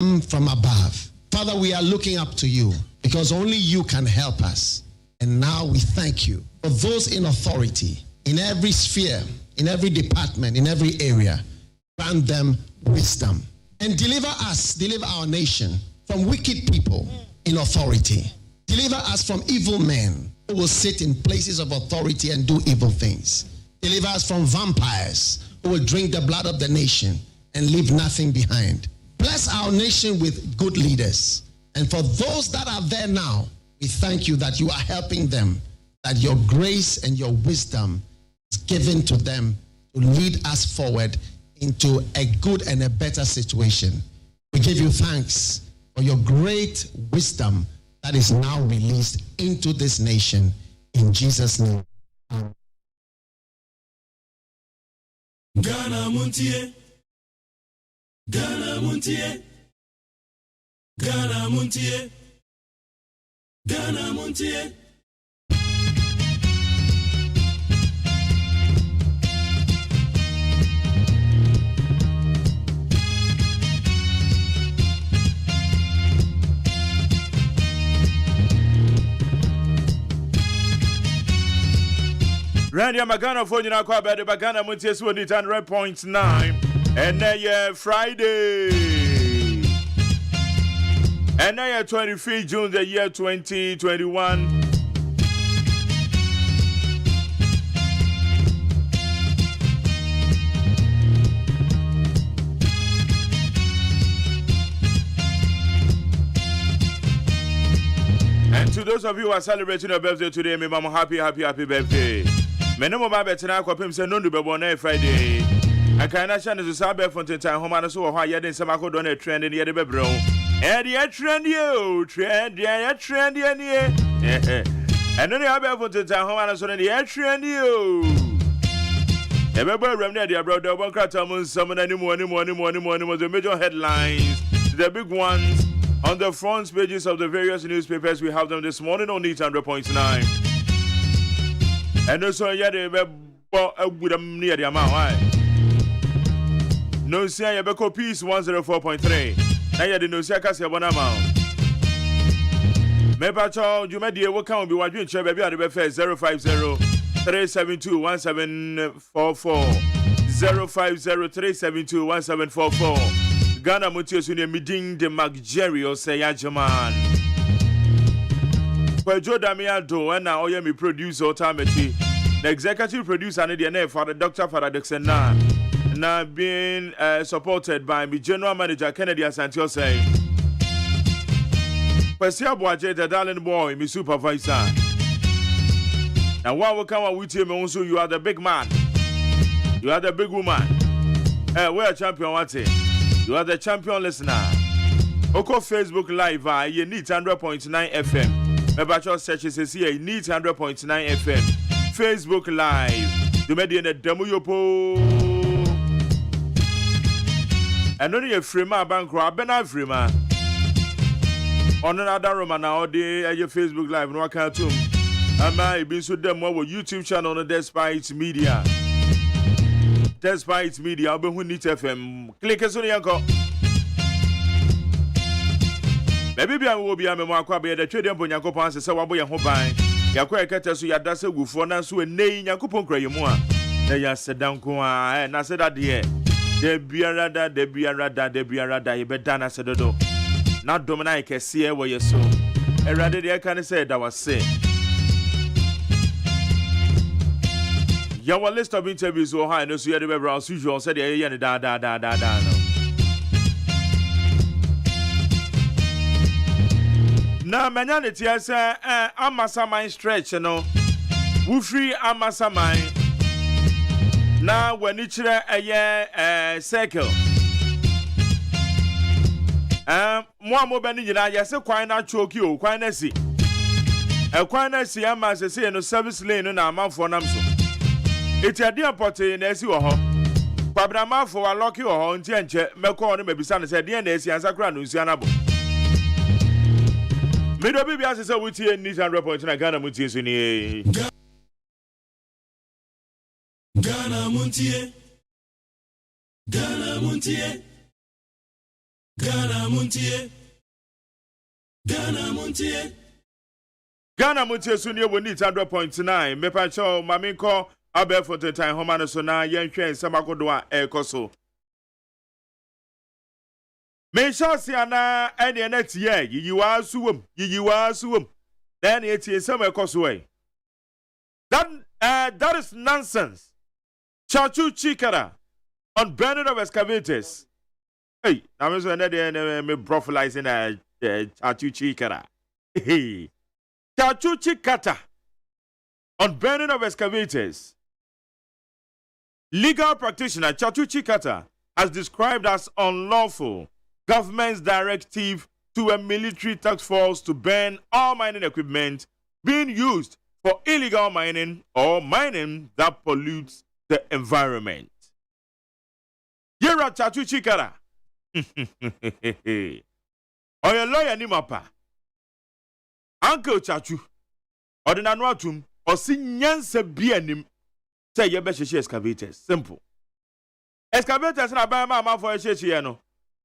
from above. Father, we are looking up to you because only you can help us. And now we thank you for those in authority, in every sphere, in every department, in every area. Grant them wisdom and deliver our nation from wicked people in authority. Deliver us from evil men who will sit in places of authority and do evil things. Deliver us from vampires who will drink the blood of the nation and leave nothing behind. Bless our nation with good leaders. And for those that are there now, we thank you that you are helping them, that your grace and your wisdom is given to them to lead us forward into a good and a better situation. We give you thanks for your great wisdom that is now released into this nation. In Jesus' name. Ghana Montie, Ghana Montie, Ghana Montie, Ghana Montie. Randy Magana for you now, the Bagana Montes 100.9, and now Friday, and now 23 June the year 2021. And to those of you who are celebrating your birthday today, may mama happy birthday. Menemo ba betina kwapem se no be born Friday. Akana chane so sabe fonten time homa no so wo ha yeden semako do na trend ne yede bebro. E de trend yo, trend ne. Eno ne abe fonten time homa no so ne trend yo. E bebo ram ne dia bro do bon krata mun some na ni mo the major headlines, the big ones on the front pages of the various newspapers. We have them this morning on 100.9. And also, yeah, they were near the amount. Why? No, see, I have peace 104.3. Now, you didn't see a cassia one amount. Mepacho, you may dear, what can be watching? Baby, at the first 050 372 1744 050 372 1744. Ghana Montie near meeting the McJerry or say AGYEMAN. Joe Damiado and now I am a producer authority. The executive producer and the name for the Dr. Faradexen now being supported by my general manager Kennedy Asante Osei. Persia Boaje, the darling boy, my supervisor. Now while we come with him, also you are the big man. You are the big woman. We're a champion, what it? You are the champion listener. Oko Facebook Live, you need 100.9 FM. Mebacho searches here, you need 100.9 FM. Facebook Live. You made in a demo yopo. And only a frima bankrupt, Bena frima. On another room now, day your Facebook Live, no cartoon. I been so them more YouTube channel on the Despite Media. Despite Media, I'll be who need FM. Click as on the uncle. Maybe I will be a memoir the trading on Yakopan, so I'll be a hobby. Yakwa Katasu Yadasa Gufona, so a name Yakupon Craymoa. They are said down, and I said that dear. There be a radar, you bet Dana said, not Dominic, see where you saw. A rather, I can't say that was say. Your list of interviews so high, no, so you had the as usual, said, yeah, da. Na manyane tia se amasa mine stretch no wo free amasa mine na wani kire circle mo be ni nyina ya se kwan na choki o kwan na si amasa se no service lane no na amanfo nam so eti ade apote na si wo ho kwabra amanfo wa lock wo ho nti enche mekọ no mabisa no se de na esi ansakra no nsu anabo. Middle baby as I said, we see 100.9 Ghana Montie Suni. Ghana Montie, Ghana Montie, Ghana Montie. Ghana Montie. Ghana Montie Sunia will need 100.9. Mepacho, Maminko, Abe for the time, Homano Sona, Yankee, Samakodoa, Ekoso. Mesha Siana, and the next year, you are suum, then it is some Ekosway. That is nonsense. Chachu Chikara on burning of excavators. Hey, I'm also me brofilizing Chachu Chikara. Hey, Chachu Chikata on burning of excavators. Legal practitioner Chachu Chikata has described as unlawful government's directive to a military task force to burn all mining equipment being used for illegal mining or mining that pollutes the environment. Yera Chachu Chikara. Oya lawyer ni mapa. Uncle Chachu. Ordinary atum osi nyanse bia nim. Say ye be hye excavators. Simple. Excavators na ba ma for hye no.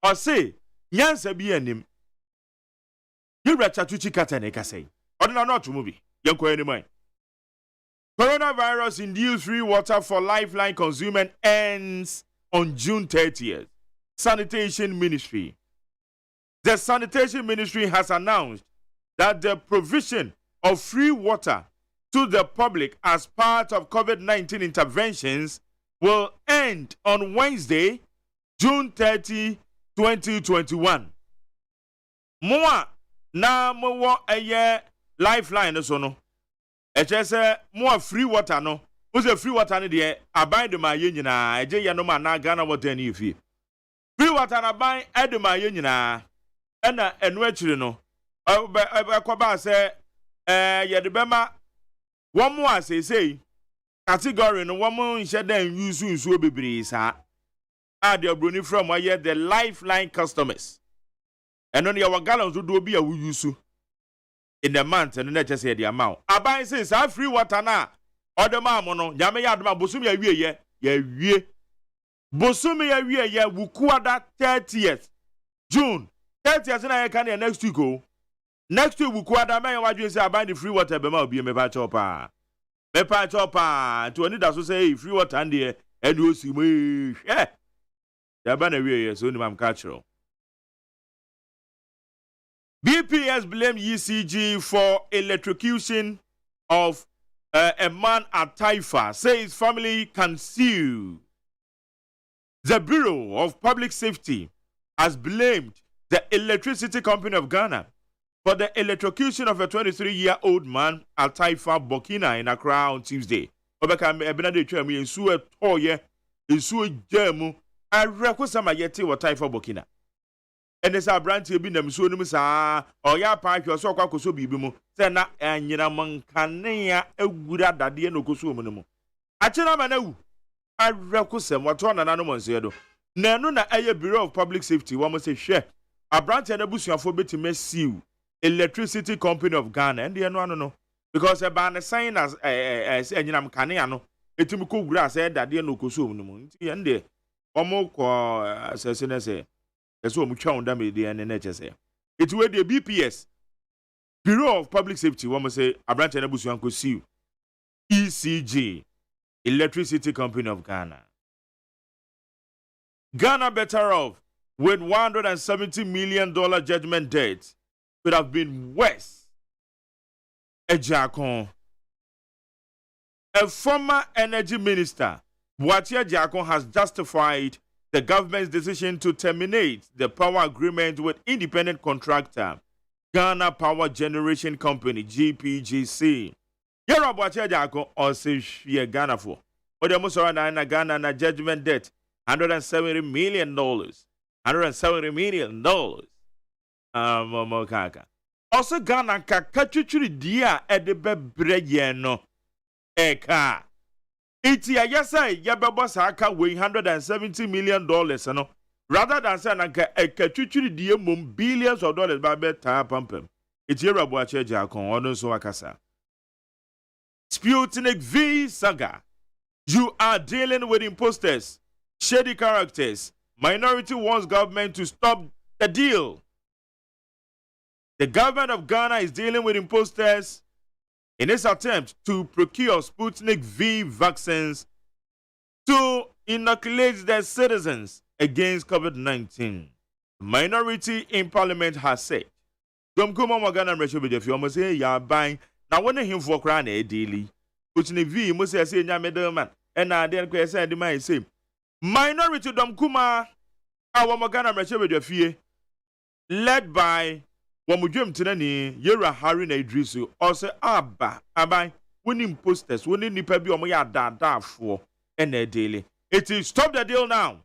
Osi nyanse bia nim. Yera Chachu Chikata na ka say. Ordinary atum bi. Yenko any mind. Coronavirus induced free water for lifeline consumers ends on June 30th. Sanitation Ministry. The Sanitation Ministry has announced that the provision of free water to the public as part of COVID-19 interventions will end on Wednesday, June 30, 2021. More na mo a year lifeline so no. Say more free water no. Who's a free water ni de aban de ma ye nyina eje ye no ma na Ghana water ni fi. Free water na aban e de ma ye nyina. E na enu akiri no. Akoba say ye de bema wo mo asesei category no wo mo nhye dan use nsuo bebre sa. Ade obroni from where the lifeline customers. Eno ne your gallons do bi a wo use in the month and the say the amount. Aban says I free water na other mammo no nyame ya adoma bosumi awie ye wie bosumi awie ye wukuada 30th June 30th na ye kan next week o next week wukuada me wadwe say aban the free water be ma obi me pa chopa to any that so say free water and there and you see me eh ya ba na wie ye so ni mam catch ro. BPS blamed ECG for electrocution of a man at Taifa. Says family can sue. The Bureau of Public Safety has blamed the Electricity Company of Ghana for the electrocution of a 23-year-old man at Taifa, Burkina in Accra on Tuesday. Obeka ebenade twa mu ensu etoye ensu jamu arekusama yeti wa Taifa Burkina. And this branch will be them so nimsa or ya park your so kwakoso bibi mu say na anyina mankane a egura dade no koso mu no achina manawu arekusem wato na nanu monse do na enu na aye Bureau of Public Safety wo mo say hwe branch na busuafo betime siu Electricity Company of Ghana and the enu no because e ba ne sign as anyina mankane ano etimi ko gura say dade no koso mu no nti ye nde omo ko asese say that's what we found them in the NHS. It's where the BPS, Bureau of Public Safety, one must say, a branch and Abusuanko Siu, ECG, Electricity Company of Ghana. Ghana better off with $170 million judgment debt could have been worse. A former energy minister, Boatia Jakon, has justified the government's decision to terminate the power agreement with independent contractor Ghana Power Generation Company GPGC. Yera Boatia Jakon also share Ghana for. Odemosora na Ghana na judgment debt $170 million. $170 million. Momokaka. Also Ghana kakachuchuri dia edebe breje no. Eka. Iti ayasa yabebo saka we $170 million no. Rather than say na kakachuchuri dia mum billions of dollars ba beta pampem. Iti Yera Boache Jakon ono so akasa. Sputnik V saga. You are dealing with imposters, shady characters. Minority wants government to stop the deal. The government of Ghana is dealing with imposters in its attempt to procure Sputnik V vaccines to inoculate their citizens against COVID-19. The minority in parliament has said, Domkuma Magana Reshobi, almost say, ya buying. Now, when him for crying a daily, Sputnik V must say, Yamaderman, and I then question the man say, minority Domkuma, our Magana Reshobi, led by Wamujum Tinani, Yera Harin Idrisu, also Abai, winning posters, winning the Pebi Omoya da for and daily. It is stop the deal now.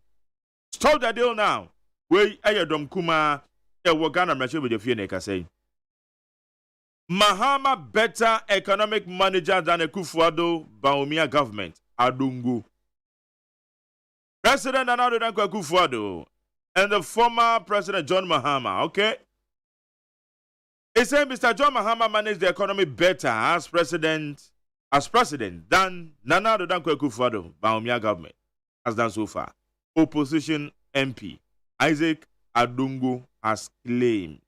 Stop the deal now. Where Ayadom Kuma, a Wagana Mesha with the Fianeka say. Mahama better economic manager than a Kufuado Baumia government, Adungu. President Anado Danko Kufuado and the former President John Mahama, okay? He said Mr. John Mahama managed the economy better as president than Nana Danko Kufuado Baumia government has done so far. Opposition MP Isaac Adungu has claimed.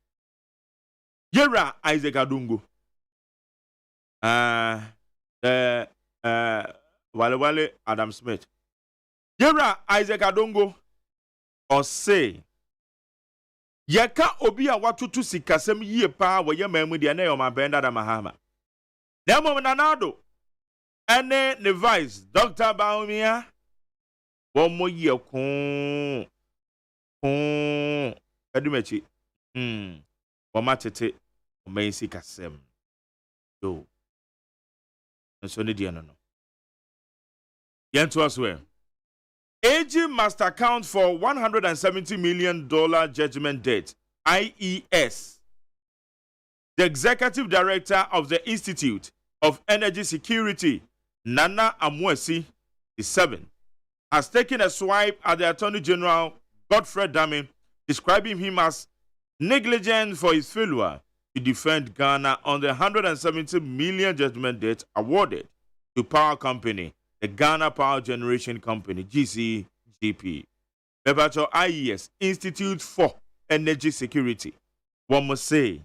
Yera Isaac Adungu. Wale Adam Smith. Yera Isaac Adungu or say Yeka Obia watutu sikasem ye pa wa yema dia na yoma benda da Mahama. Nemo nanado ene ne vice Dr. Baumia womo ye Edumechi. Womatete omensi kasem. Yo. Nso ne dia no. Yento aswe. AG must account for $170 million judgment debt. IES. The executive director of the Institute of Energy Security, Nana Amwesi, 7, has taken a swipe at the Attorney General, Godfrey Dame, describing him as negligent for his failure to defend Ghana on the $170 million judgment debt awarded to power company, the Ghana Power Generation Company, GCGP. Bebacho IES, Institute for Energy Security. One must say,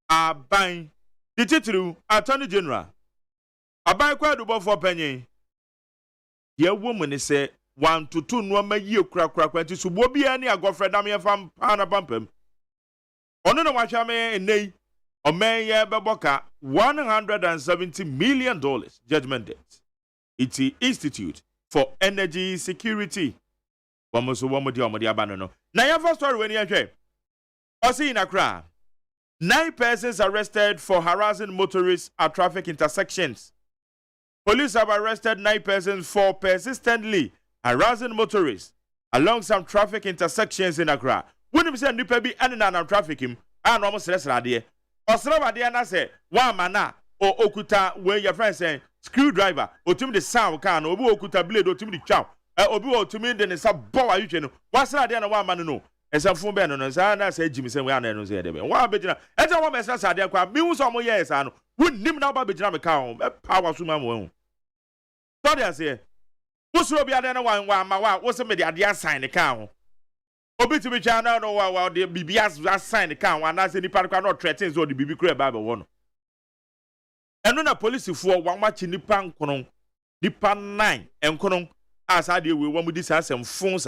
Abai, the title, Attorney General. Abai kwa dubo for penny. Ye woman is say, 1 to 2 no ma ye kra kwanti so bo bia ne agofre dam ye fam ana pampam. Ono no wacha me nei o men ye beboka $170 million judgment debt. It's the Institute for Energy Security. Wamoso wamodi abano no. Na your first story when you hear. Osi in Accra. 9 persons arrested for harassing motorists at traffic intersections. Police have arrested 9 persons for persistently harassing motorists along some traffic intersections in Accra. When you say nipa bi anana traffic him, and almost less radie. Osrabade na say, one mana or okuta when your friend saying screwdriver, or to me the sound can, or okuta blade, or to me the chow, or to me then it's a bow you know. What's that? One man no. And some phone ban on us, and I said Jimmy said we are not say them. One bit, and I want my son, I quite me some years, and wouldn't name now by Bijam account, power to my own. So I say, what's Robbie? I don't know why, what's the media sign the count. Obi to be channel no while the BBS sign the count, and I say the park not threatens or the BB crab Bible one. And when a police for one match in the pan konon, the pan 9, and konon, as I deal with one with this has some phones.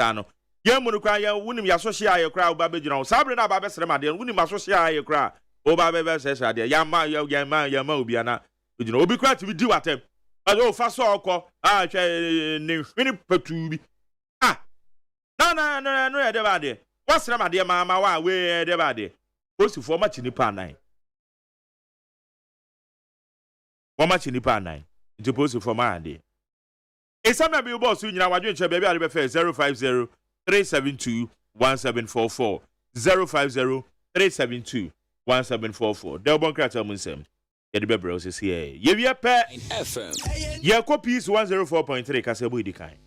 Yamunuka, wouldn't you associate a crowd, Baby General? Sabrina Babes Ramadan, wouldn't you associate a crowd? Oh, Babes says, Yama, Biana, you know, be glad to be due at him. Oh, fast call, name Philip Petubi. Ah, no, everybody. What's Ramadan, Mamma, where everybody? What's the format in the pan 9? One match in the pan 9. It's supposed to form my idea. It's some of you boss, you know, I do baby, I'll be fair 050 372 1744 050 372 1744. Delbon Crater Munsem. Yet the Bebros is here. Ye pair FM. Ye copies 104.3 Casabu di kind.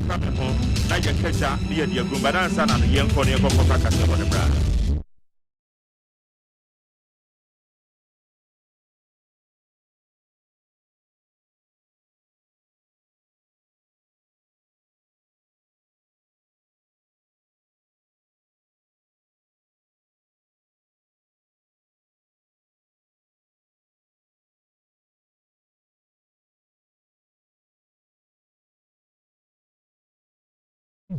come home, na ye kesha, ye dear Gumbadan San and young Konya Coca on the brand.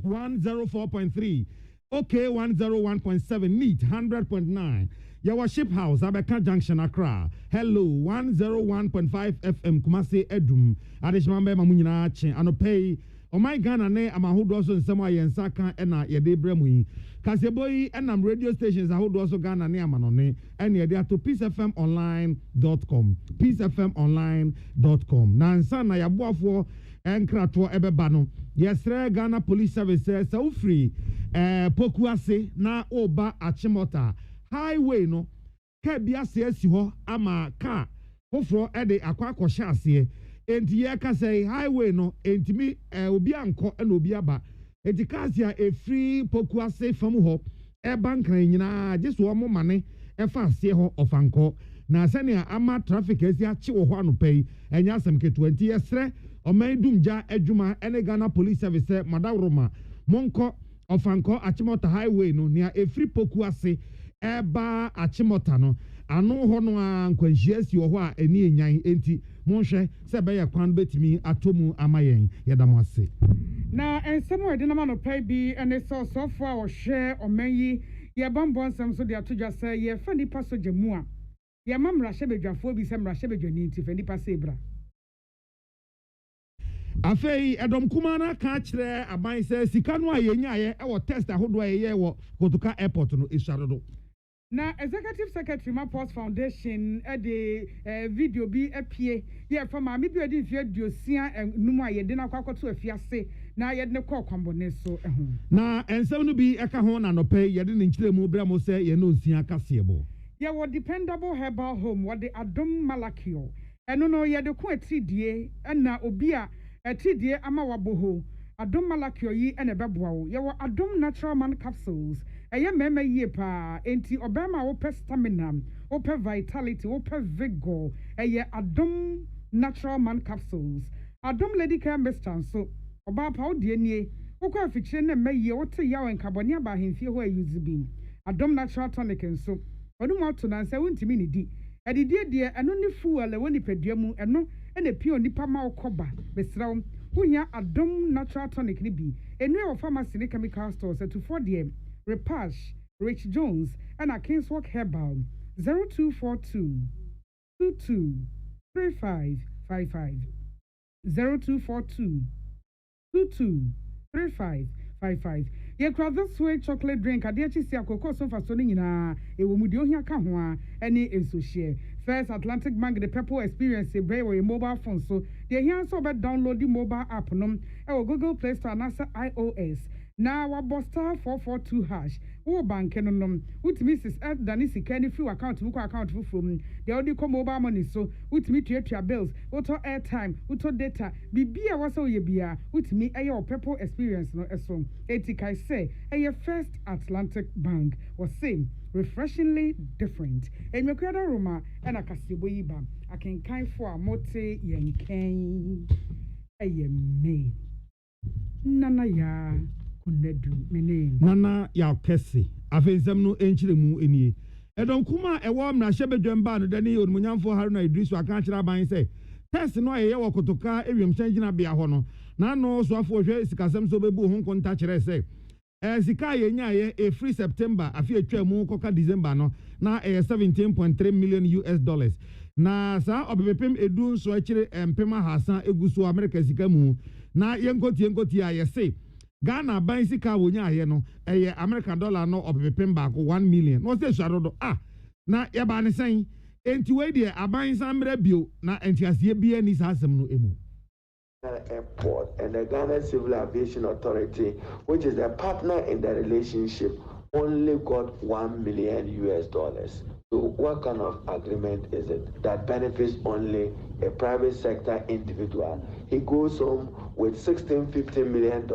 One 104.3, okay 101.7, neat 100.9. Your ship house, Abeka Junction, Accra. Hello 101.5 FM, Kumasi Edum. Adishmambe Mamunina Chen, Anopay. Oh my Ghana, ne Amahood also in some way and Saka and Yade Bremui. Kaseboy and radio stations, I would also Ghana near Manone, and they are to peacefmonline.com. Peacefmonline.com. Nansana Yabuafo. Enkrato ebebano yesre Ghana Police Service so free pokuase na oba achimota highway no ka bia se asi ho ama car foforo ede akwa kwosha ase enti ye ka say highway no entimi obi anko na obi aba enti kasia e free pokuase fam ho e bankran nyina jesu o mo mane e fa ase ho ofanko na sania ama traffic esi achi wo ho anopai enya asem ke 20 yesre Omaidumja Ejuma ene Ghana Police Service Madawroma Monko Ofanko Achimota Highway no near a free pokuase eba Achimota no ano hono ankwanhiasi wo ho a eni enyan enti monhwe se be ye kwan betimi atomu amayen yedamase na ensemo ede na mano pai bi ene so fo a wo hwe omanyi ye bambon sam so de atodwa se ye fa nipa so gemu a ye mamra hye bedwafo bi se mra hye bedwani nti fa nipa se bra afei edom kumana ka kire aban se sika no ayenyaye e wo test ahodo ayeye wo kotoka airport no esharodo na executive secretary Mapos Foundation de video bi apie ye fa ma me bi odi fie diosia numu ayede na kwakoto afiase na yede ne kọ kwambone so ehu na ensem no bi eka ho na nope yede ne nkyiremu bra mo se ye no nsia kasebo ye wo dependable herbal home wo de adom malakio eno no yede ko atidie na obi a atidie ama waboho adom malakio yi ene beboa wo ye wo adom natural man capsules eye mema yie pa enti obema wo pe stamina wo pe vitality wo pe vigor eye adom natural man capsules adom lady care mister so oba pa wo de nie wo kwa fichire na mayie wo te yawo nkaboni aba hemfie ho ayuzi bi adom natural tonic nso onu mo to na nse wontimi ne di adidie die eno ne fuel woni padua mu eno ene pio nipa ma okoba besrawo wohia adom natural tonic ni bi enu e wo pharmacy ne chemical stores at 4 DM Repash Rich Jones and a Kingswalk Herbal 0242 22 3555 0242 22 3555 ye crowd sweet chocolate drink ade chi si akoko so fa so ni nyina e wo mudi ohia ka ho a ene enso share First Atlantic Bank the Purple Experience a mobile phone so the here so be download the mobile app no e wo Google Play Store na iOS na wa star 442 hash wo bank no no with Mrs. F Danisi Kenny free account mu account from the only mobile money so with me to bills auto airtime auto data bibia was so ye bia with me your Purple Experience no eso etikai say First Atlantic Bank was same refreshingly different and me kwada roma and akasibo yiba akenkan for amote yenken me nana ya kunedu mene nana ya kese afensem no enchiremu enie edon kuma ewo mra hyebedwemba no dani onmunyamfo Haruna Idrisu aka kira ban se test no aye wo kotoka ewiem hyangina bia ho no na no so afo hwe sikasem so bebu ho nkonta kire se sika yenyaye e free September afi atwamu koka December no na 17.3 million US dollars na sa obebepem edu nso akire empema hasan eguso America sika mu na yenkoti ayese Ghana ban sika wonyaye no American dollar no obebepem baako 1 million no se swarodo na yeba ne sen enti we de aban samre bio na entiasie bia ni sa asem no emu Airport and the Ghana Civil Aviation Authority, which is a partner in the relationship, only got $1 million US. So what kind of agreement is it that benefits only a private sector individual? He goes home with $16-15 million,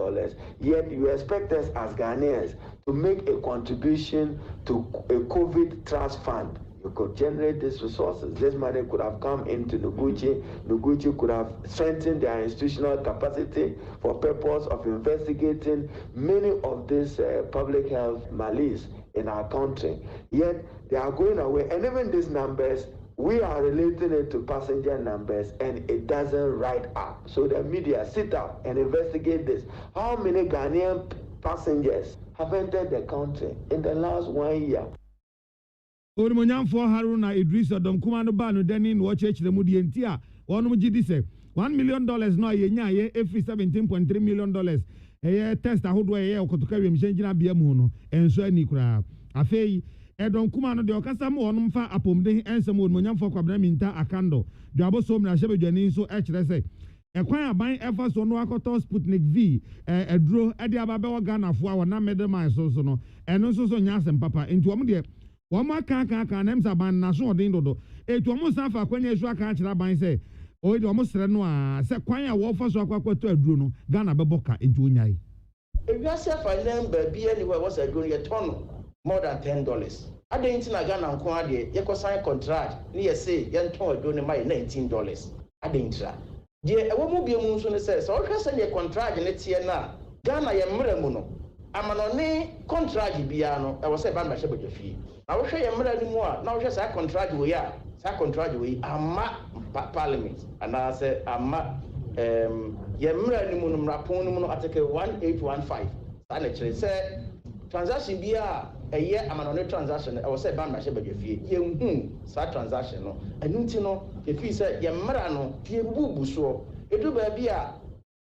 yet you expect us as Ghanaians to make a contribution to a COVID trust fund. You could generate these resources. This money could have come into Noguchi. Noguchi could have strengthened their institutional capacity for purpose of investigating many of these public health malice in our country. Yet they are going away. And even these numbers, we are relating it to passenger numbers, and it doesn't write up. So the media sit up and investigate this. How many Ghanaian passengers have entered the country in the last 1 year? For Haruna Idris Odom Kumano Banu Denin watch the Moody and Tia, one GD $1 million no yenya every $17.3 million. A test a hood way or Kotoka changing a biamuno and so any crab. A fay Edon Kumano de Ocasam on fa upon the answer Munyam for Quabraminta Akando. Jabo Somna Shebe Janin so say. A choir buying efforts on Wakoto Sputnik V, a draw at the Ababewa Ghana for our Namedema so no, and also Yasem Papa into Amudia. One more kaka names about National Dindo. It almost half a when you catch Rabbi say, oh, it almost Renoir, said Quaya Wolfers or Quaquato Bruno, Ghana Baboka into Unyai. If you say for them, be anywhere was a junior ton more than $10. I didn't in a Ghana and Quadi, you could sign contract, near say, young ton doing my $19. I didn't try. Dear, a woman be a moon says, so I send a contract in it here now. Ghana, ya Muramuno. I'm an only contract, Biano, I was a band by Shabbat fee. I will show you more. Now, just I contract we are. I contract we are parliament. And I say, I'm Yemramunum Raponum article 1815. And actually say, transaction be a year, I'm an only transaction. I was a band by Shabbat fee. You such transaction. And you know, if he said, Yemrano, Yebu so, it do be a.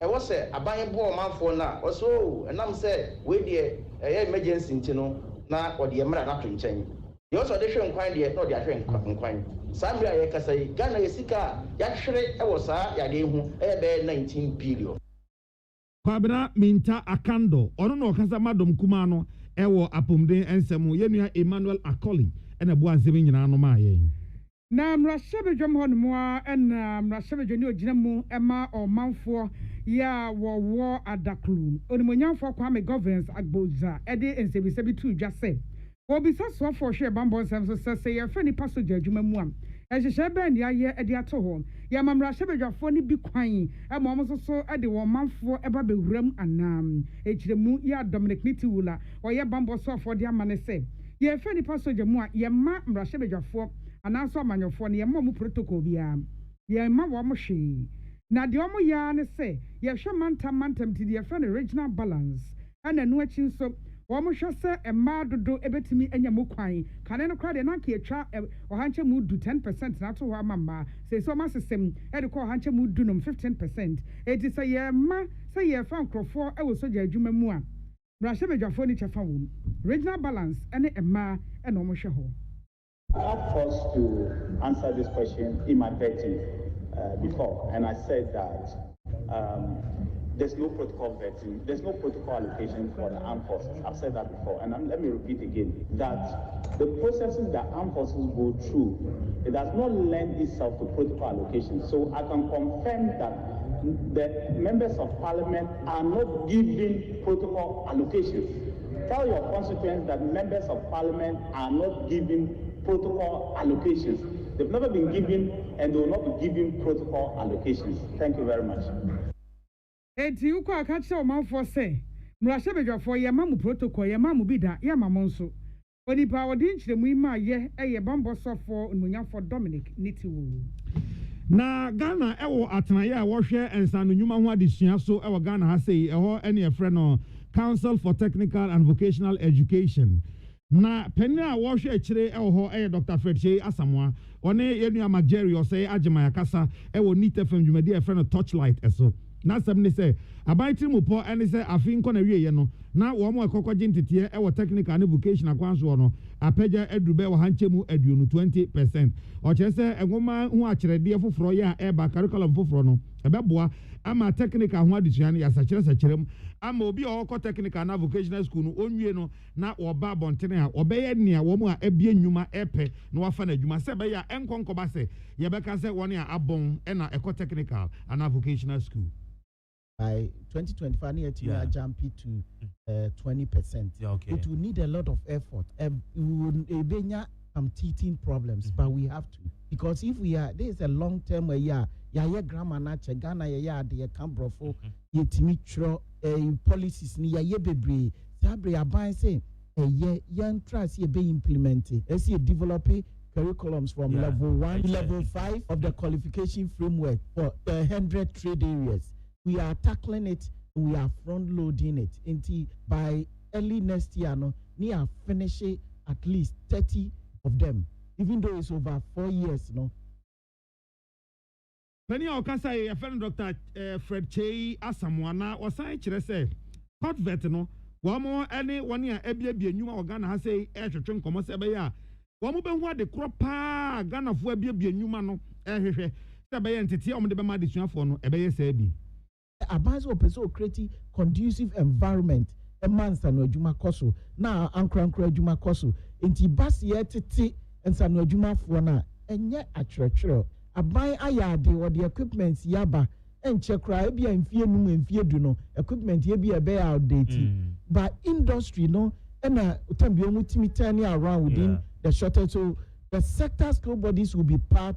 I was a buying poor man for now, or so, and I'm said, wait there, a emergency, you know. Na or the Emra not to change. You also addition quite yet, not the actual quine. Sambia Yakasai, Ghana Yasika, Yakshre, Ewosa, Yadihu, Ebe 19 billion. Kwabena Minta Akando, Orono Casamadum Kumano, Ewo Apumde and Samu Yenia Emmanuel Akoli, and a Boazivin Yanomaye. Na mrashabe jomhon moa en mrashabe joni oginemu ema o manfo ya wo adaklu onimonyamfo kwame governance agboza ede ensebisebi tu dwase obisa so for hwe bambo nsem so se ye fani passenger adwuma mu am ehhye ben ya ye ede ato ho ya mamrashabe dwafo ni bi kwan ema omo so ede wo manfo eba bewuram anam echiremu ya Dominic Nitiwula oye bambo so for de amane se ye fani passenger mu a ye ma mrashabe dwafo anaso amanyofo ne yemma mu protocol bia yemma wo mo hwe na de omo ya ne se ye hwe mantam ti de friend regional balance ana no achi nso wo mo hwe se emma dodo ebetimi anya mo kwan kane no kra de na ka etwa ohanche mu du 10% na to ho amamba se so masesem e de ko ohanche mu du nom 15% eti se yemma se ye fa nkrofo e wo soja adwuma mu a brahye bedwafo ni chefa wo regional balance ene emma e no mo hwe ho. I forced to answer this question in my vetting before, and I said that there's no protocol vetting, there's no protocol allocation for the armed forces. I've said that before, and let me repeat again, that the processes that armed forces go through, it does not lend itself to protocol allocation. So I can confirm that the members of parliament are not given protocol allocations. Tell your constituents that members of parliament are not given protocol allocations. They've never been given and they will not be given protocol allocations. Thank you very much. Eti uko akacha omanfo se mrashe bedwafo ye mamu protocol ye mamu bida ye mamonso onipa wodi nchiremu ima ye eye bambo sofo onmunyafo Dominic Nitiwu na Ghana ewo atanaye a wo hwe ensanu nyuma ho adesua so ewo Ghana ha sei eho ene efre no Council for Technical and Vocational Education. Na penny a wo hwe akire ewo ho Dr. Fredche Asamoah one yenua Mageri o say AGYEMAN yakasa ewo NIT FM dwumadi efre no Torchlight eso na sam ne say abaitiri mu po ene se afin ko na wiye no na wo mo ekokogye ntete e wo technical and vocational kwanso no apagya edurube wo hanchemu aduonu 20%. O kire se engoma hu akyerede foforo ya e ba curriculum foforo no ebeboa ama technical ho adesua no ya sakyerem ama obi okọ technical na vocational school no onwie no na oba bontene a obeye nea wo mu a ebie nnwuma epe na wafa na adwuma se be ya enkonkoba se ye beka se woni a abon e na ekọ technical and vocational school. By 2025, near to jump it to 20%. Yeah, okay. It will need a lot of effort. We will be some teething problems, but we have to, because if we are, there is a long term where ya grammar na che Ghana ya de can brofo ye timitro policies ni ya bebre sabre aban say yan trust ye be implemented as ye develop curriculums from level 1 to level 5 of the qualification framework for 100 trade areas. We are tackling it, we are front loading it until by early next year no near finish at least 30 of them, even though it's over 4 years no. Penny Okasa, a friend Dr. Fred Chey Asamwana or Sai Chirese, hot vet no, one more any 1 year ebia Numa or Ghana has a air to drink commerce ebea. One more what the crop Ghana for ebia Numa no, Sabay entity on the Bama for no ebea sebi. Advise open so creating conducive environment a man's and Juma Koso now Ankra Juma Koso into bus yet and San Juma Fwana and yet a church a buy ayade or the equipments yaba and check cribia and fear no and fear do no equipment ye be a bear outdated but industry no and a time be around within the shorter so the sector school bodies will be part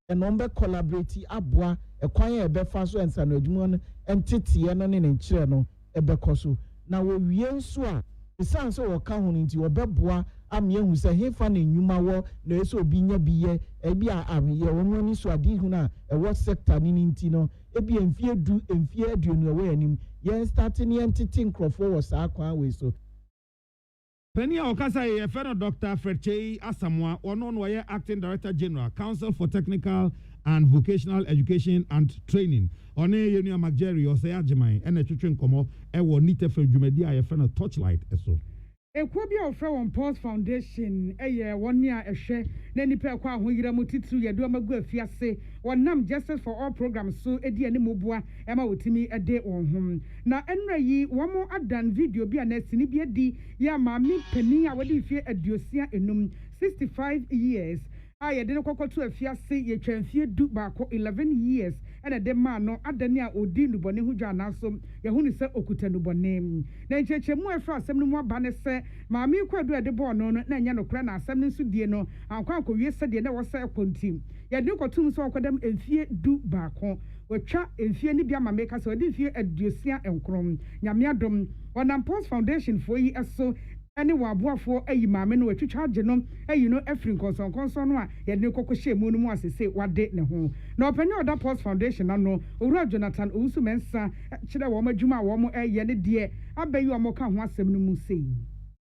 and number collaborating abwa a quiet befaso and San Juma entity and in channel ebekoso now we so the sounds so account into obeboa am ye who say he fan in nyuma wo na so binya biye e bia am ye woni so adi hu na e what sector ni ntino e bia mfie aduonu we anim ye starting entity crofo was akwa we so Penny Okasa ye fellow Dr. Fred Chey Asamwa ono no ye acting director general council for technical and vocational education and training. One yenu Magjerry or say AGYEMAN and a children komo e wo nite from Jumedi a friend of Torchlight eso. Ekwobi ofre on Pulse Foundation eye 1 year ehwe na nipa kwa ho yira mutitu ye do magu afiase wonam justice for all programs so edi ani mobua e ma wotimi ede won na enra yi womo adan video bi na sini bi edi ya maami pani a wodi fie aduosia enum 65 years aye de kokoto afiase ye twamfie du baako 11 years ena de ma no adani a odi nubone hu dwa na so ye hu ni se okuta nubone na nchechemu efra asem no mu aba ne se maami kwadu ede bo no na nya no kra na asem no so die no ankwa akowie se de na wo se kontim ye de kotum so akodam enfie du baako watwa enfie ni bia mameka so odi fie aduosia enkrom nyame adom onam Pulse Foundation for yi eso any wabuafo ayi maame no watwitwa age no ayi no afrin konson no a ye de kokoshe mu no mu asese wade ne ho na opanyi oda Pulse Foundation no owura Jonathan Owusu Mensa kire wo madwuma wo mo eye ne de abayi wo mo ka ho asem no mu sei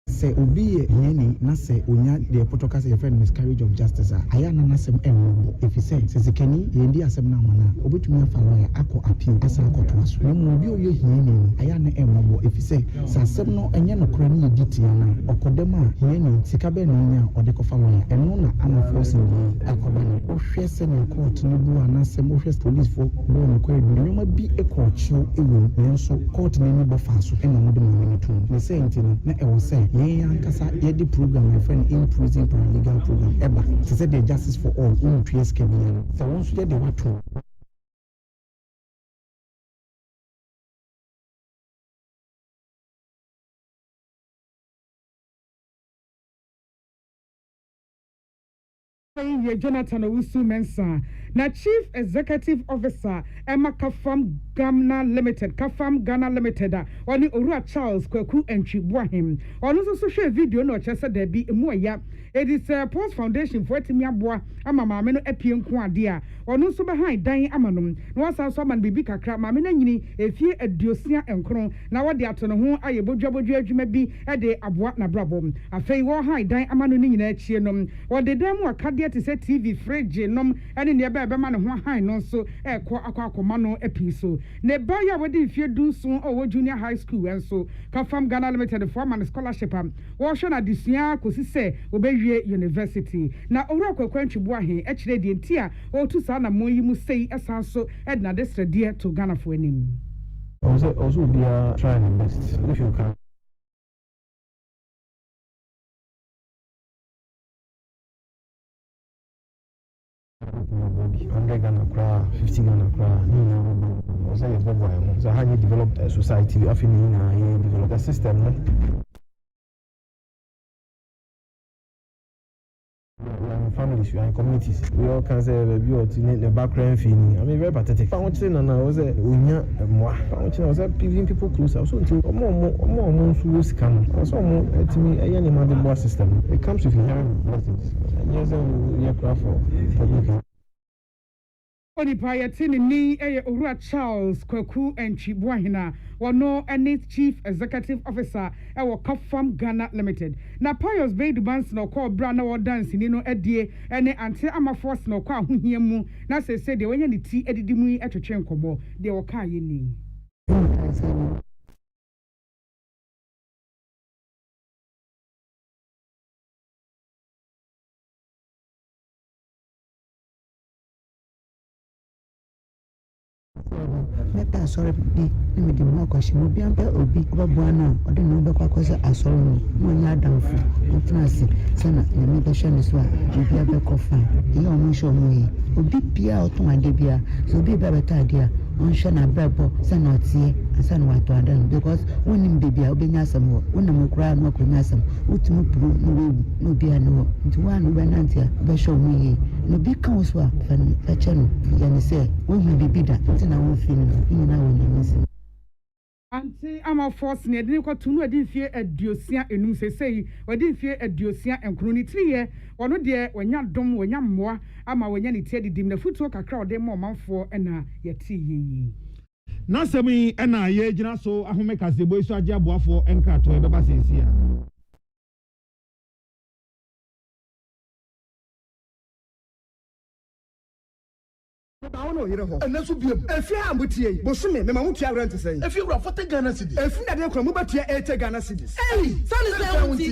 se obi yeni na se onya de protocol your friend miscarriage of justice aya na na sem enwo if you say se kani yendi asem na mana obetumi afa lawyer akọ appeal asa akọto aso na mu obi oye yeni aya na enwo if you say sa asem no enye no kora ni yediti na okodem a yeni sika be no nya ode kofa lawyer eno na ama force ni akoba na ohwe se na court ni bu ana se mo hwe police for no no kwa edu nyoma bi ekọchi ewo nso court ni bo fa so ena mo de mo ni tu ne say ntino na ewo say Yankasa Yedi program, my friend in prison paralegal program ever. She said the justice for all in 3 years can be. So once you get the what to Jonathan Owusu Mensa na Chief Executive Officer Emma Kafam Ghana Limited oni Orua Charles Kwaku Entwibua him ono so share video no chese da bi emu ya it is Pulse Foundation for etimi aboa ama maame no apie nko ade a ono so behind dan amanom na wasa so man bibi kakra maame na nyini efie aduosia enkron na wode ato no ho ayebodwa adwuma bi e de aboa na brabom afei wo high dan amano ni nyina achie nom wode dan mu akade te se TV fridge nom ene ne ba be ma ne ho han no so akwa no epi so ne ba ya wodi fie du so o junior high school en so Kafam Ghana Limited for man scholarship am wo hwe na desua kosi se obewie university na owura kwakwantwi bo ahe e kire de ntia o tu sa na mo yi mu sei esan so edna desredie to Ghana for anim also be trying the best if you can. Ghana cra 50 Ghana cra so how you develop a society you develop a system families, you are in communities. We all can say the background feeling. I mean, very pathetic. I want to say, no, I was giving people closer. So until more scam. Also, to me, a young man, the system. It comes with inherent blessings. And yes, we are craft for public. Onipayatini ni Owura Charles Kwaku and Chibuahina wano any Chief Executive Officer ewo Kafam Ghana Limited. Na Pius Bay Dubans no call Brana or dancing no edie ene ante ama force no kwa huhiemu na se de wenye ni ti edidimu etwetwe nkomo de wo ka yeni. Meta sorry di me di mo ko shimo bi ampe obi obaboa na ode no be kwa kwasa asoro no mo nya danfo ntrasi sana na me be hwe so a bi abe kofa ye o mo hwe mo yi obi bia oton ade bia so obi be beta ade a on hwe na bebo sana otie sana wato adan because wonim bibia obenya asem wo wonam kura no akonya asem utumi puru no wewu no bia no nti wa no be nantia be hwe mo yi no bi kan so a fa cheno ya ne se wo hu bibi da nti na wo fi no ina wo na mesi Anti ama force ne de ko tunu adi fie adiosia enum sesei wadi fie adiosia enkro ni triye wono de wanya dom wanya mmoa ama wanya ne tie didim na futuo kakra ode mo manfo na yati yeyi na semi na ye gina so ahome kasebo iso age aboafo enkrato e beba sensia I don't know, and that's be a fear ambutie, Bosumi, Mamutia rent to say. If you were 40 Ghana cities, if you had Mubatia 80 Ghana cities. Hey,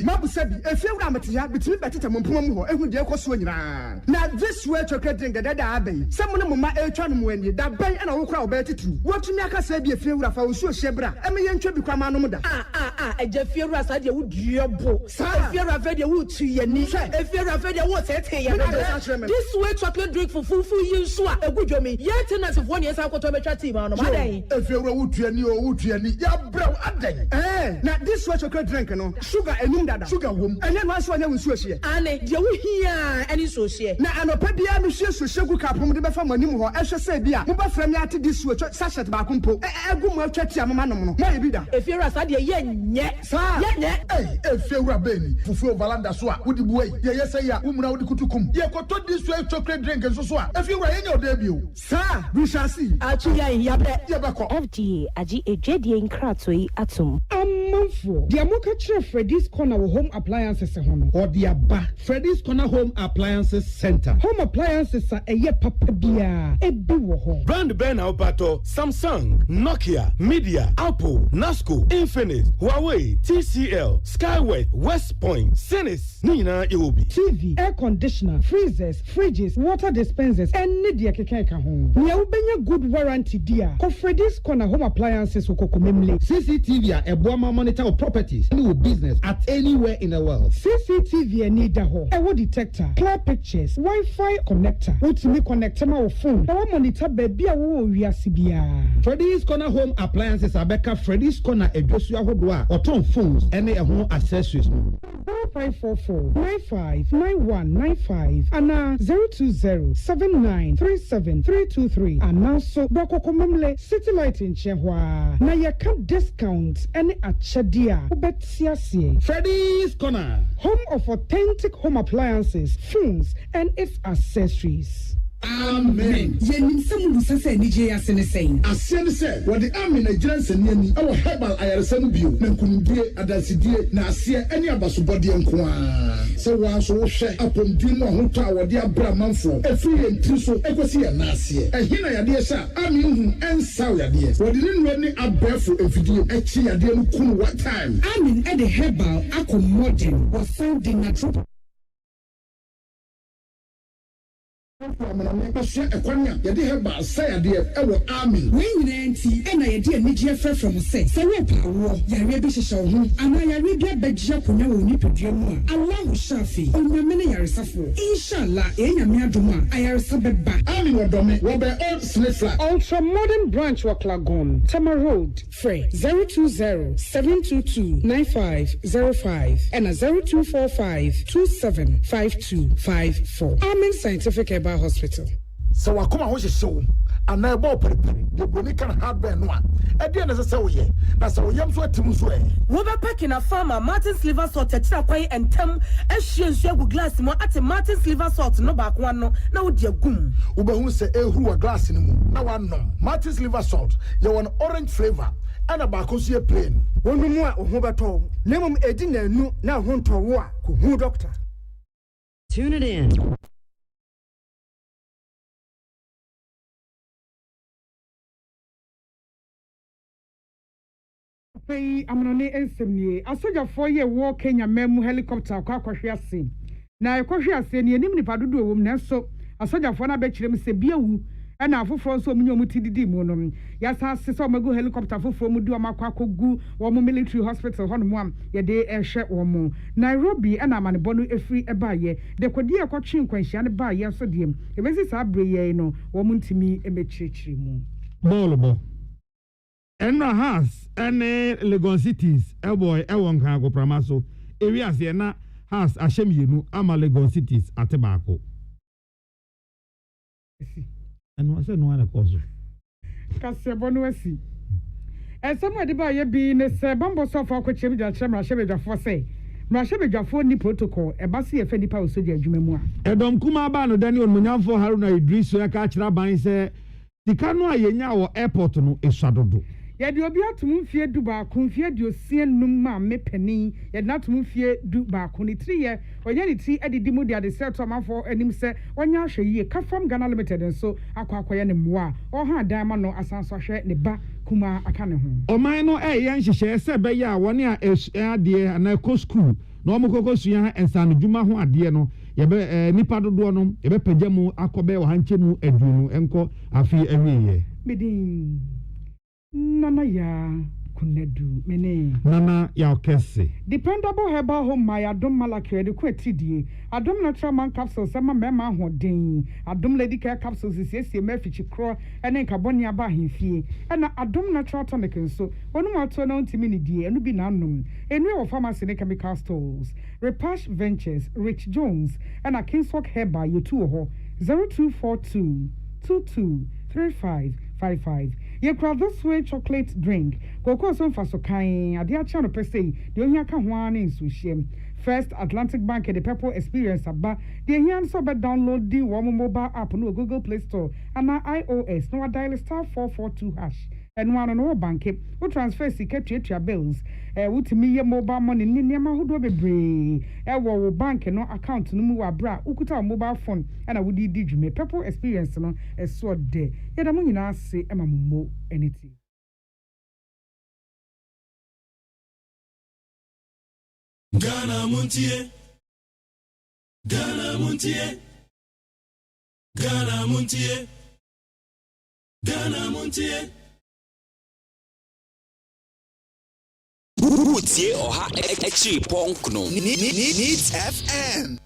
Mabu said, if you were Amatia between Batita Mumpumo, and with your Coswina. Now, this way to getting the dead abbey, someone of my Elchan when you that bay and a crowd better too. What to make us say be a few of our Shebra, and me and Chubby Kramanoda. I just fear us at your wood, your book. If you're a very wood to your niche, if you're a very water, this way chocolate drink for full use. Me yet tenants of 1 year I got a team on my if you're a wood ya brown at now this was a good drink no sugar and sugar womb and then once one was here and you here any so share now and a pebia monsieur so sugar cap from the family mo I should say bia mo ba frame at this switch sachet ba kumpo e go mo twati amama no my be da if you're a sad ye nye sir ye if you're a baby fufu valanda so a wodi buai ye say ya umuna wodi kutukum ye ko to this way chocolate drink so a if you are in your debut sir, we shall see. FGA, Aji Ejedi in Kratoi Atum. Monfo. The Amoka Freddy's Corner Home Appliances or the Abba Freddy's Corner Home Appliances Center. Home appliances are a year papa bia a biwo. Brand Ben Alpato, Samsung, Nokia, Media, Apple, Nasco, Infinix, Huawei, TCL, Skyway, West Point, Sinis, Nina Iwobi. TV, air conditioner, freezers, fridges, water dispensers, and Nidia Kekeka home. We are good warranty dear. Freddy's Corner Home Appliances Okokomemle. CCTV a Boama monitor of properties and business at anywhere in the world. CCTV need a home. A detector, clear pictures, Wi-Fi connector. Ultimate connector my phone. Our monitor baby a wo wiasibia. Freddy's Corner Home Appliances Abeka Freddy's Corner a Joshua Hodwa or Tom phones and a home accessories. 0544 959195 and 020 7937323 and now so Bokokomemle City Light in Chehwa. Na yaka discount any achadia ubetiasie. Freddy's Corner, home of authentic home appliances, phones and its accessories. Amen. Yenim semu sese nije asene saying. Asene say what the army Nigerian senior our herbal ayaresem bio na nkunudie adasidie na asie ene abasobode nkoa. Se wa so wo hwe apomdin no ho to awode abra manfo. Efi yentri so ekosi ya na asie. Ehina yade sha army hu ensaw yade. Wode ne nwe ne abefo efidie echi yade no kunu what time. Army e the herbal accommoding was found in natural yɛde heba sayade ɛwɔ army when nti ɛna yɛde anigye frɛ from say sɛ we pawo yare bi hyehyɛ ho ana yare bi abɛgye akonya wɔ nipadua mu a Allah shafi onyame ne yaresafo inshallah enyame adom a ayaresa bɛba army wɔ dɔme wɔ bɛ old slave flat ultra modern branch wɔ Klagon Tama Road frɛ 020-722-9505 ɛna 0245-275254 Amen Scientific Herbal Hospital. So wakoma ho hyehyɛ ana ɛbɔ perepere de boni kan hardware no a ɛde na sɛ woyɛ na sɛ woyam so atim so wo be pack na farmer Martin's liver salt ɛkyira kwan entam ahwie nsu agu glass mu ate Martin's liver salt no ba ko ano na wo de agum wo be hu sɛ ehuru wa glass no mu na wanom Martin's liver salt yɛ won orange flavor ana ba ko so plain wonu mu a ho beto na mum edi na anu na ho ntɔwo a ko hu doctor. Tune it in. Pay amnone ensemnie asogyafoɔ ye wo Kenya memu helicopter akɔhwe ase na akɔhwe ase ne enim nipa dodo wɔ mu na so asogyafoɔ na bɛkyerɛ mu sɛ biawu ɛna afoforo nso omunyo mu tididi mu no yasa ase sɛ omagu helicopter afoforo mu di omakwakogu wɔ mu military hospital hɔ no mu am yɛde ɛhwɛ wɔ mu Nairobi ɛna amanebɔ no efiri ɛbaayɛ de kodi akɔtwe nkwanhyia ne baayɛ so deɛ ebesi saa abre yɛ no wɔ mu ntimi emekyerɛkyerɛ mu bɔɔlbɔ ɛna has ɛne Legon cities ɛbɔ ɛwɔ nkan agoprama so ewi ase na has ahyɛ mienu ama Legon cities ate baako ɛno ase no ana kɔso kasebo no asi ɛsɛm ade ba yɛ bi ne sɛ bambo sɔfo akɔkyem gya kyerɛ mrahye bedwafo sɛ mrahye bedwafo ni protocol ɛba se yɛ fɛ nipa osogya adwuma mu a ɛdɔm kuma ba no Daniel Munyamfo Haruna Idris so yɛka kyerɛ ban sɛ sika no a yɛnya wɔ airport no esuadodo yɛde obi atum mfie du baako mfie de osie num ma mepani yɛde atum mfie du baako ne tri yɛ ɔyɛ ne tri adidi mu de ade sɛ to amafo anim sɛ ɔnya ahwɛ yie Kafam Ghana Limited nso akɔakɔyɛ ne mmoa ɔha dan ma no asanso ahwɛ ne ba kuma aka ne ho ɔman no ɛyɛ nhyehyɛ sɛ bɛyɛ a wɔne a adeɛ ana kɔ school na ɔmo kɔkɔ sua ensano dwuma ho adeɛ no yɛbɛ nipa dodoɔ no yɛbɛpagya mu akɔbɛ wɔ hankyɛ mu aduonu ɛnkɔ afi awieyɛ medin Nana ya kunedu mene Nana ya okese dependable herbal home my adom malakere de kwetidie adom natural man capsules sama mema hoden adom lady care capsules siesie mefichi kro ene nkaboni aba hemfie ena adom natural tonic nso wonu mato na ntimi ne die enu bi na anom enu e wo pharmacy ne chemical stores Repash Ventures Rich Jones ena Kingswalk Herbal yetu ho 0242 223555 ye crowd this way chocolate drink koko so mfa so kan ade a cha no pese de ohia ka ho an nsu hiem First Atlantic Bank the Purple Experience aba de ohia so be download the mobile app no Google Play Store and iOS no dial *442# and one no bank we transfer sika tuatua bills wutimi ye mobile money ni niam ahodo bebre wo bank no account no mu wabra ukuta mobile phone and wudi di dwume Purple Experience no so de ye da mo nyina ase emammo anything Ghana Montie Ghana Montie Ghana Montie Ghana Montie Utie oha echi punk no Needs FM.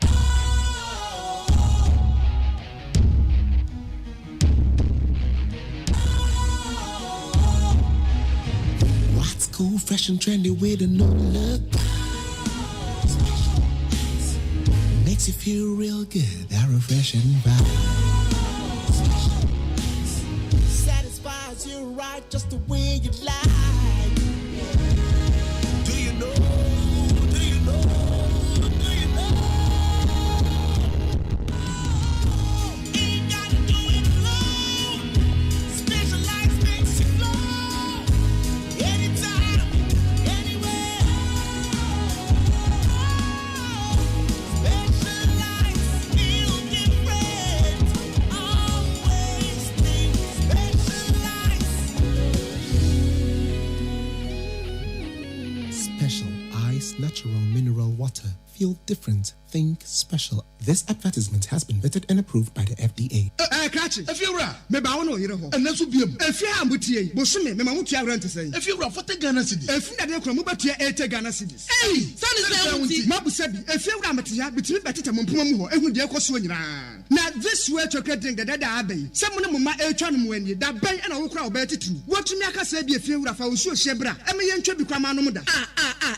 What's cool, fresh and trendy with a new look? Makes you feel real good, that refreshing vibe. Satisfies you right just the way you like. Do you know? Do you know? Do you know? Ain't gotta do Ice Natural Mineral Water. Feel different. Think special. This advertisement has been vetted and approved by the FDA. Catch it. If you're right, maybe I want to hear a home. And that's what be if you have mutia, Bosumi, Mamutia rent to say. If you're right, for the Ghana cities. If you are from Mubatia, 8 Ghana cities. Hey, son is Mabu said, if you're Ramatia, between Betty Mumpumo, and with the Equasuan. Now, this way chocolate drink that I bay. Someone of my Elchan when you that bay and I will crowd better too. What to make us say be a few of our Shebra. I mean, you become Anomuda.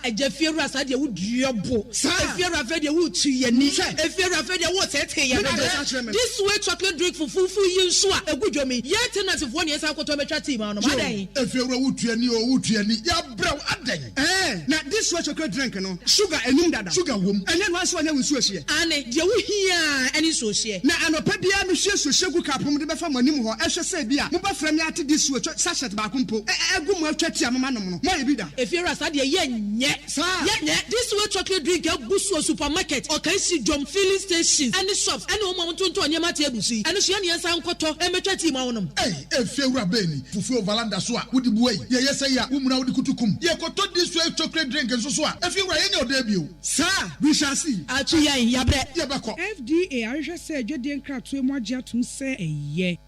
A Jeffia said you would your book. If you're afraid you would see your niche, if you're afraid you would say, this way chocolate drink for fufu you swa a good jomi. Yet, as if 1 year I could to a team on my day. If you're a woodtiani or woodtiani, you're brown at day. Eh, now this way chocolate drink, no sugar and Nunda, sugar womb, and then once one year we switch here. And you hear any social. Now, I'm a pedia, Monsieur Sugar Capum, the Bafamanimu, or Asha Sabia, Muba Framiati, this switch, Sashat Bakumpo, a good much chatty, Mamma, maybe that. If you're a sadia, yet, sir, yet, this way chocolate drink, a Busso supermarket, or can see John filling stations, and the shops, and no moment to Yamati, and the Shania San Coto, and a chatty mounum. Hey, if you're a baby, Fufu Valanda Swa, would the boy, yes, I am, woman out the Kutukum. You could talk this way chocolate drink and so swa. If you were in your debut, sir, we shall see. Actually, Yabako. FDA, I just said, Jodian Crab to Moja to say a ye.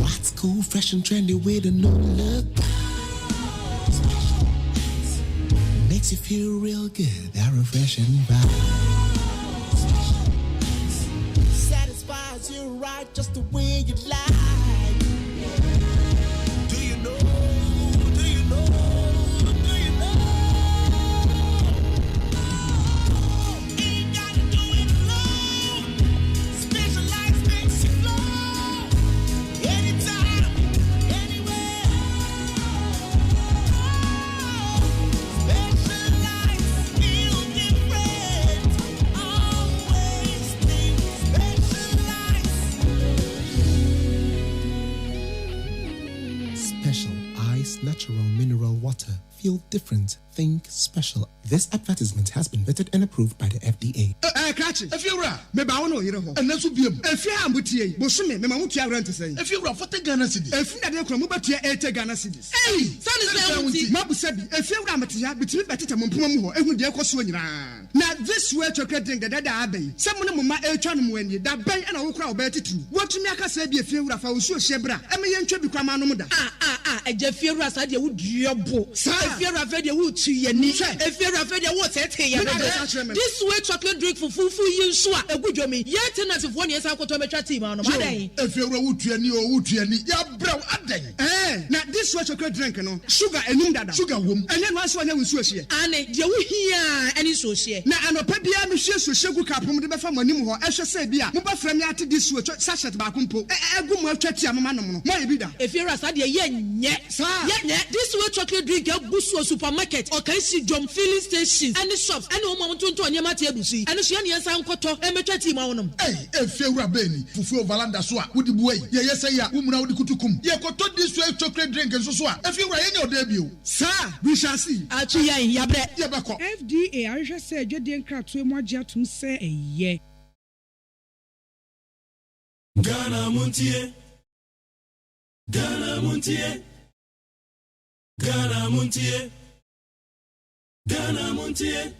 What's cool, fresh and trendy with a new look? Makes you feel real good, that refreshing vibe. Satisfies you right just the way you like. Do you know? Do you know? Do you know? Ain't gotta do it alone. Specialized makes you flow. Anytime, anywhere. Specialized feel different. Always think specialized. Special Ice Natural Mineral Water. Feel different. Think special. This advertisement has been vetted and approved by the FDA. Catch it. If you're right, maybe I want to hear a home. And that's what be if you have mutia, Bosumi, Mamutia rent to say. If you're right, for the Ghana cities. If you are from Mubatia, 8 Ghana cities. Hey, son is Mabu said, if you're Ramatia, between Betty Mumpumo, and with the Equasuan. Now, this way chocolate drink that I bay. Someone of my Elchan when you that bay and I will crowd better too. What to make us say be a few of our Shebra. I mean, you become Anomuda. A Jeffia said you would your book. If you're afraid you would see your niche, if you're afraid you would say, this way chocolate drink for fufu you swa a good jomi. Yet, as if 1 year I could to a team on my day. If you're a woodtiani or woodtiani, you're brown at day. Eh, now this way chocolate drink, no sugar and Nunda, sugar womb, and then once one year we switch here. And you hear any social. Now, I'm a pedia, Monsieur Sugar Capum, the Bafamanimu, or Asha Sabia, Muba Framiati, this switch, Sashat Bakumpo, a good much chatty, Mamma, maybe that. If you're a sadia, yet, sir, yet, this way chocolate drink, a Busso supermarket, or can see John filling stations, and the shops, and no moment to Yamati, and the Shania San Coto, and a chatty mounum. Hey, if you're a baby, Fufu Valanda Swa, would the boy, yes, I am, woman out the Kutukum. You could talk this way chocolate drink and so swa. If you were in your debut, sir, we shall see. Actually, Yabako. FDA, I just said, Jodian Crab to Moja to say a ye. Ghana Montie, Ghana Montie, Ghana Montie, Ghana Montie.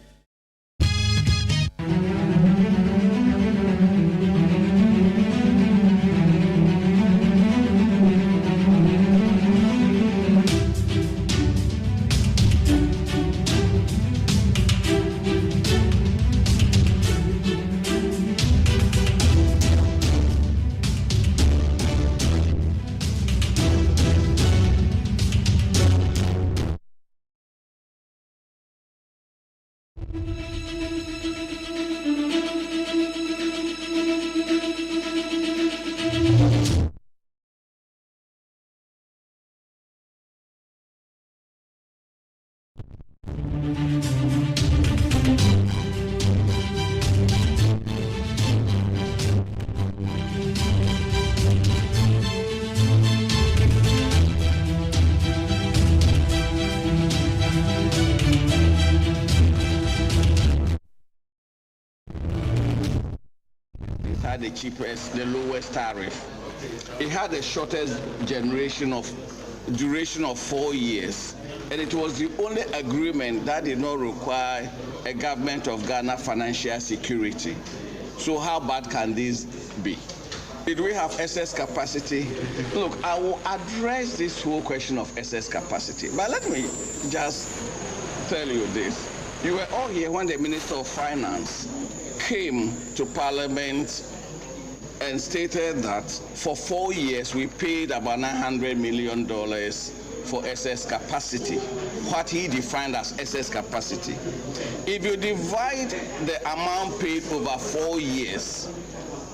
it had the lowest tariff. It had the shortest duration of 4 years. And it was the only agreement that did not require a government of Ghana financial security. So how bad can this be? Did we have excess capacity? Look, I will address this whole question of excess capacity. But let me just tell you this. You were all here when the Minister of Finance came to Parliament and stated that for 4 years we paid about $900 million for excess capacity, what he defined as excess capacity. If you divide the amount paid over 4 years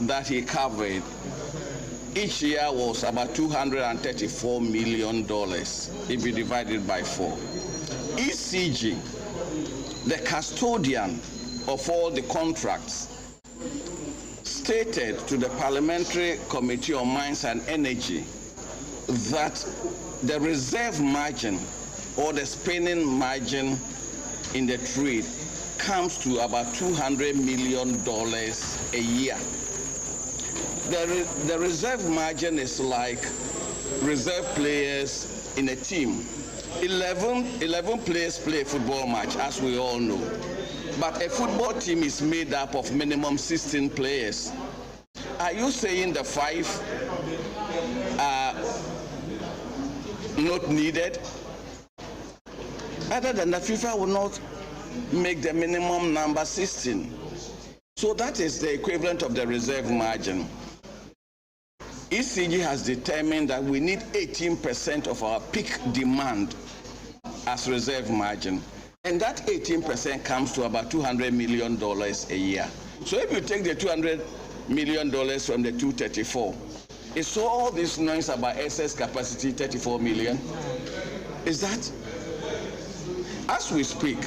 that he covered, each year was about $234 million if you divide it by 4. ECG, the custodian of all the contracts, stated to the Parliamentary Committee on Mines and Energy that the reserve margin or the spending margin in the trade comes to about $200 million a year. The reserve margin is like reserve players in a team. 11 players play a football match, as we all know. But a football team is made up of minimum 16 players. Are you saying the 5 are not needed? Other than that, FIFA will not make the minimum number 16. So that is the equivalent of the reserve margin. ECG has determined that we need 18% of our peak demand as reserve margin. And that 18% comes to about $200 million a year. So if you take the $200 million from the 234, is all this noise about excess capacity 34 million? Is that? As we speak,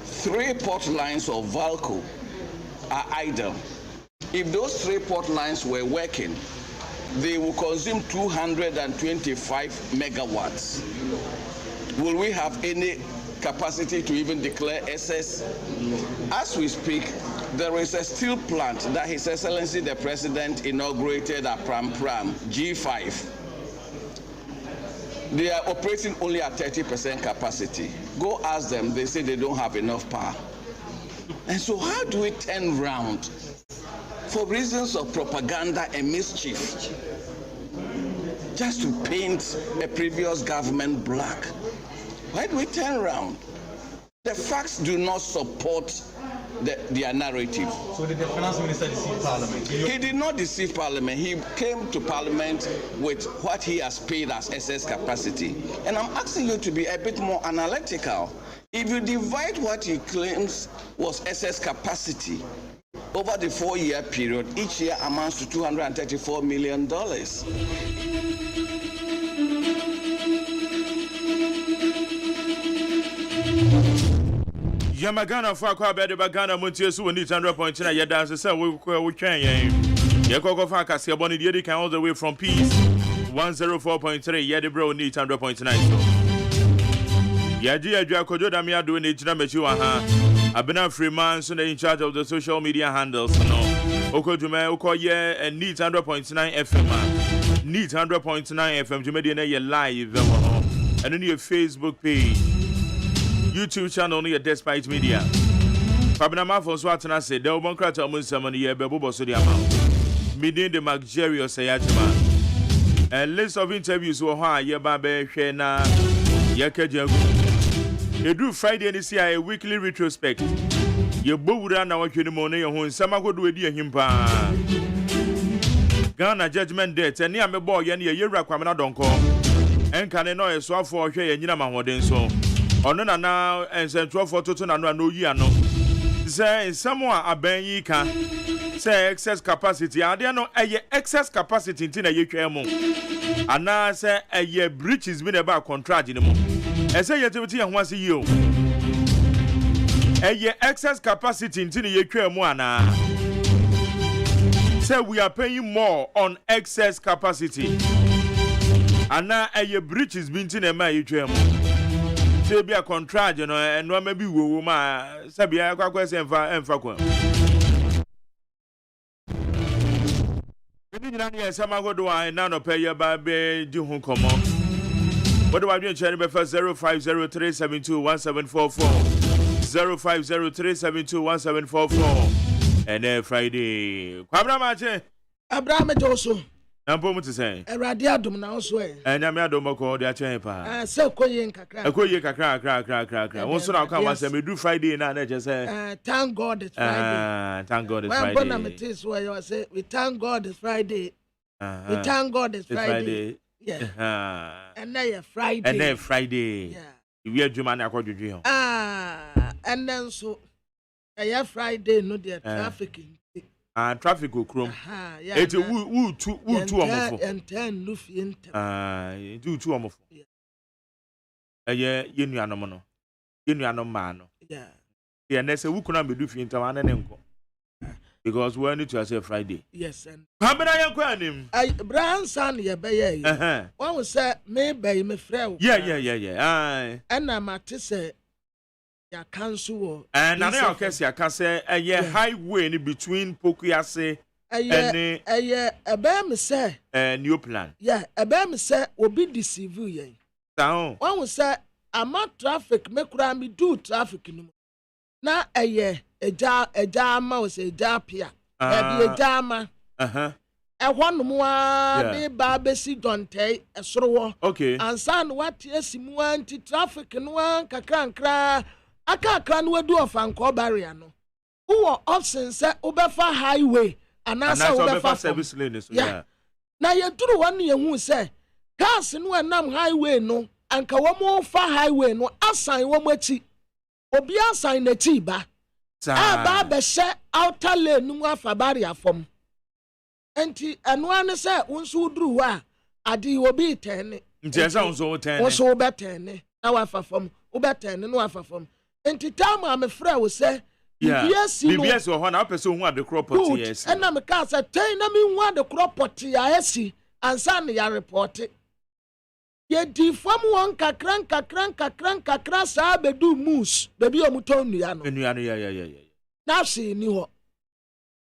3 port lines of Valco are idle. If those 3 port lines were working, they will consume 225 megawatts. Will we have any capacity to even declare excess? As we speak, there is a steel plant that His Excellency the President inaugurated at Pram G5. They are operating only at 30% capacity. Go ask them, they say they don't have enough power. And so how do we turn round for reasons of propaganda and mischief just to paint a previous government black? Why do we turn around? The facts do not support their narrative. So did the finance minister deceive Parliament? He did not deceive Parliament. He came to Parliament with what he has paid as excess capacity. And I'm asking you to be a bit more analytical. If you divide what he claims was excess capacity over the 4-year period, each year amounts to $234 million. Yamagana for a bed of Ghana Montier, so we need 100.9. Yet, as I said, we can. Yakoko Fankas, Bonnie Yedikan, all the way from Peace 104.3. Yedibro need 100.9. Yadia Jacojo Damia doing it, Namechu. I've been a free man, so in charge of the social media handles. No, Okojume, Okoye, and need 100.9 FM. Need 100.9 FM. Jumediana, live, and on your Facebook page. YouTube channel near Despite Media. Fabinama for Swatana said, the one crater almost summon year, Bebo Sodium. Meeting the luxurious Sayajima. A list of interviews were high, Yababe, Shena, Yakajagu. They do Friday and see a weekly retrospect. Your Bowura now, Kunimone, who in some good with him. Ghana Judgment Debt, and near me boy, and your Yera don't call. And can I know a swap for a share and Yinama so. Ono na now and send 12 for total and no year no. Say someone a ben yi can say excess capacity. And there no excess capacity in a year. And now say a year breach is been about contract in the moon. And say activity and once a year. A year excess capacity in a year. Say we are paying more on excess capacity. And now a year breach is been in a year. Be a contract, you know, and no maybe we ma Sabia question and Nina yes am go do I now no pay your baby di hu komo. What do I do in Cherry first 0503721744 0503721744 and then Friday. Kwabra mache Abraham Joso. Ampo muti say. Erade adom na so e. Enya me adom ko de achen pa. Se koye nkakra. Ekoye kakra. Won so na ka wa say me do Friday na na je say. Thank God it's Friday. Thank God it's Friday. When na me say so you say we thank God it's Friday. We thank God it's Friday. Yeah. And now Friday. And then Friday. Yeah. We adwuma na akwadwedwe ho. And then so Friday no there trafficking. Traffic go chrome. It's woo two omofo. And 10 Luffy enter. Do two omofo. Yeah, you nuanom no. You nuanom ma no. Yeah. Yeah, and say who kuna be do fi enter ane nko. Because we need to say Friday. Yes, and Pambena yanko anim. Brian san ye be ye. One will say me be me frɛ. Yeah. And na mate say ya cancel. And na na okay say aka say highway ni between Pokuase and be me say new plan. Yeah, be me say obi deceive ye. Down. One will say ama traffic me kura me do traffic no. Na eja ma o se eja pia. Ebi eja ma. Ehwanu mu a be ba be si dontai esoro wo. Okay. Ansa no what esimu anti traffic no an kakra aka no wadu of anko barrier no. Wo option say obefa highway anasa obefa service lane so yeah. Na ye duru wan ye hu say cars no anam highway no anka wo mo fa highway no asan wo machi. Obi asan na ti ba. Ba be she outer lane no afa barrier fom. Enti eno ane se wonso duru wa ade obi 10. Nti esa wonso 10. Wonso be 10 na wa fa fom. Wo be 10 no wa fa fom. Enti time am frɛ wo se BBS wo ho na person hu ade property yes. And na me ka say 10 na me hu ade property ya esi ansa na ya report. Ye di fam won kakran sa bedu moose bebi omuton nua no. Nua no yeah. Na shi ni ho.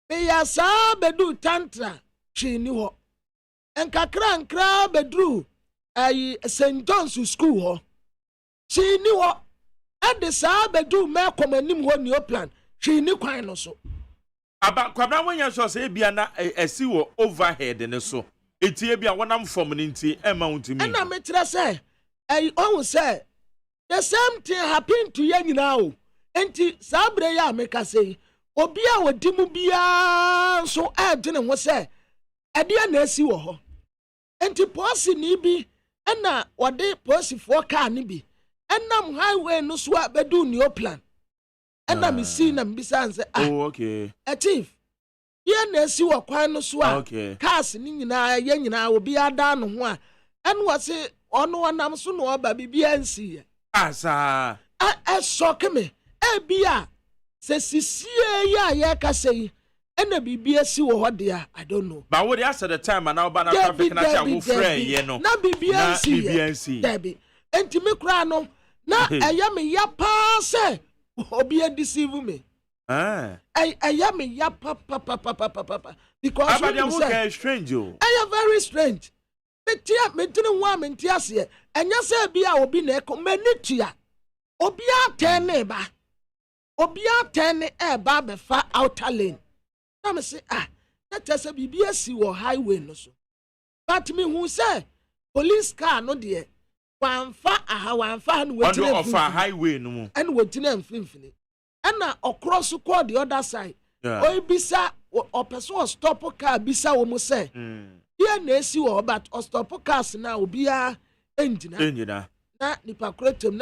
Me ya sa bedu tantra shi ni ho. En kakran bedru ai St John's school ho. Shi ni ho. Ade sa bedu me komanim ho ni plan. Shi ni kwan no so. Aba kwabra wonya so say bia na esi wo overhead ne so. Etie bia wonam form ni nti ema untimi. Na me tire say on say the same thing happened to you now. Enti sabre ya me ka say obi a wodi mu bia so adwene ho say ade na esi wo ho. Enti posi ni bi na wode posi for car ni bi. Enam highway no so abedu ni plan. Enam me see na mbisa say oh okay. Chief ye na esi wo kwan no so a cars ni nyina ye nyina obi ada no ho a enu wase ono wanam so no oba bibia nsi asa shock me bia se sisie ya ye ka sei ena bibia si wo hode a I don't know but what dey the time and now ba na traffic na cha wo friend ye no na bibia nsi debi enti me kura no na eya me ya pa se obi deceive me I me ya papa because you say strange o I am very strange me tinu wa me ntiase enya se bia obi na eko manitua obi atene ba obi atene ba be fa outer lane na me say that say bibia si wo highway no so but me hu say police car no de wanfa no wetina on highway no mu and wetina mfimfini and across call the other side o bisa o person stop car bisa wo mu say here na esi wo but o stop cars na obia engina na nipa kretem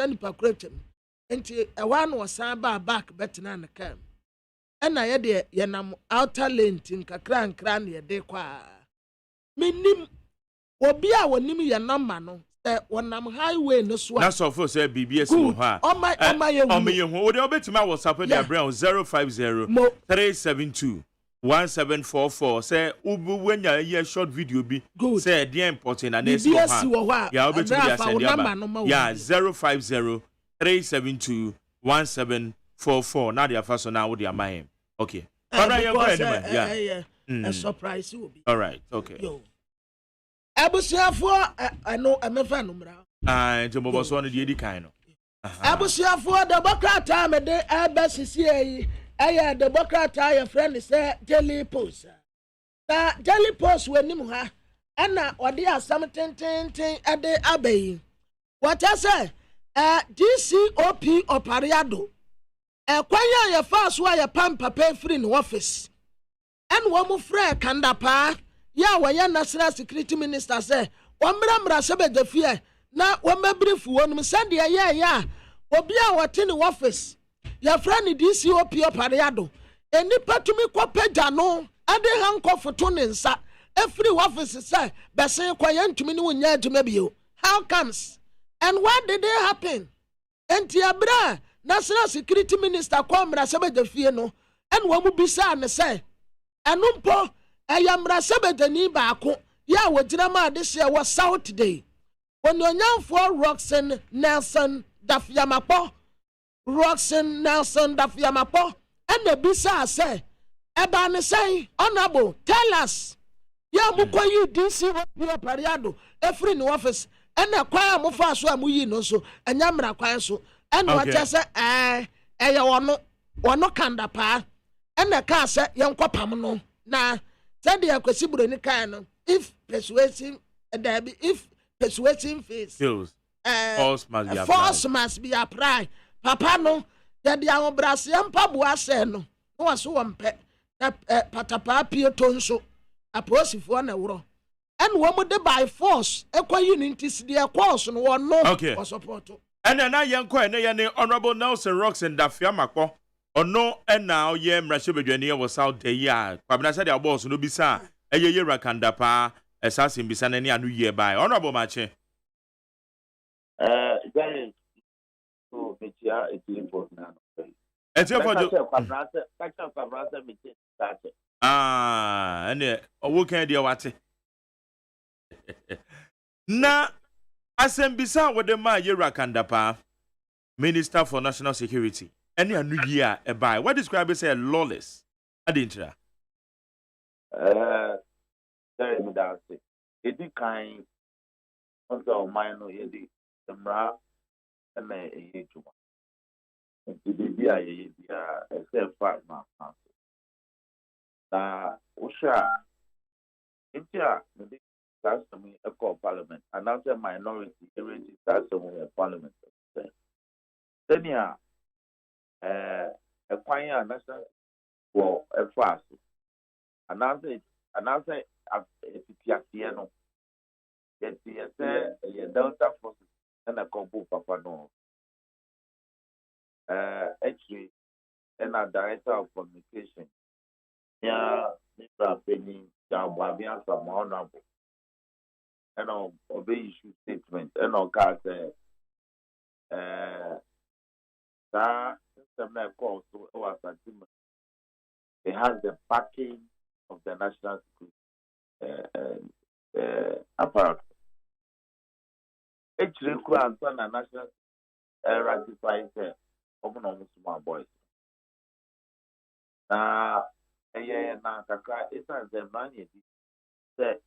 enti ewa no san ba back betina na car na ye de ye nam outer lane tin kakra nkra na ye de kwa menim obia wonim ye number no wanam highway no so that's of say BBS wo ha omayehu wo de obetima WhatsApp de abran 050 372 1744 say ubu wenya ye short video bi say dey important and this ha ya obetima ya send ya 050 372 1744 na dia faso na wo de amahem okay A surprise will be. All right, okay. Yo. Abusiafo I know amefa numra. Nti bobo so no de di kan no. Abusiafo Democrat me de abasisi yi aya Democrat your friend say Jelly Post. Na Jelly Post wenim ha ana ode asam tenten ade abayi. What I say DCOP opariado. Kwanya ya fa so ya pam papa free in office. And wo mu frɛ kanda pa ya wɔyɛ national security minister say wɔmmra sebe de fie na wɔmabirifu wɔnum sɛde ya obi a wɔte ne office ya frɛ ne DCOP opariado enipa tumi kɔpagya no ade hankɔ foto ne nsa every office say bɛsen kɔyɛ ntumi ne wonya adwuma bio. How comes and what did it happen? Enti abra national security minister kwamra sebe de fie no and wo mu bisa ne say Enumpo ayamra sebedani baako ya wojina ma de hye wo south today ononyamfo Roxen Nelson Dafiamapo and bisa say eba ne say honorable tell us ya mukoyi DC pariado every in office and a kwaya mo fa so amuyi no so anyamra kwan so and what just say eya wono kanda pa and the car said young copam no na said the aquasibro ni kind if persuasive if persuasive face force must be applied papa no that the young brasian pabua said no was so one pet patapa pio tonso a positive one euro and one de by force equa unity the course no one no for support and then I young coin honorable Nelson Roxen Dafiamapo. Ono now ye mrashobedwani was out there ya kwabena said your boss no bisa eye rakanda pa assassin bisa na ni anu ye by honorable mache very so metia etilipo na ene owo kan dia wate na asembisa with the ma ye rakanda pa Minister for National Security. Any a new year a buy. What describe it say lawless? I didn't try. Sorry, me that say. It kind also mine no yedi semra and a juma. And to be a except fact ma. Na usha intia the that's me a call parliament and after minority arrange that's a parliament. Then yeah. A choir national for a fast. Announce a Piano. Yet, a Delta Forces and a combo Papa no. Actually, and a director of communication. Yeah, Mr. Penny, Babian from honorable. And obey issue statement, and all cards. It has the backing of the national security apparatus. Actually, the national ratifies open on small boys. It's the money that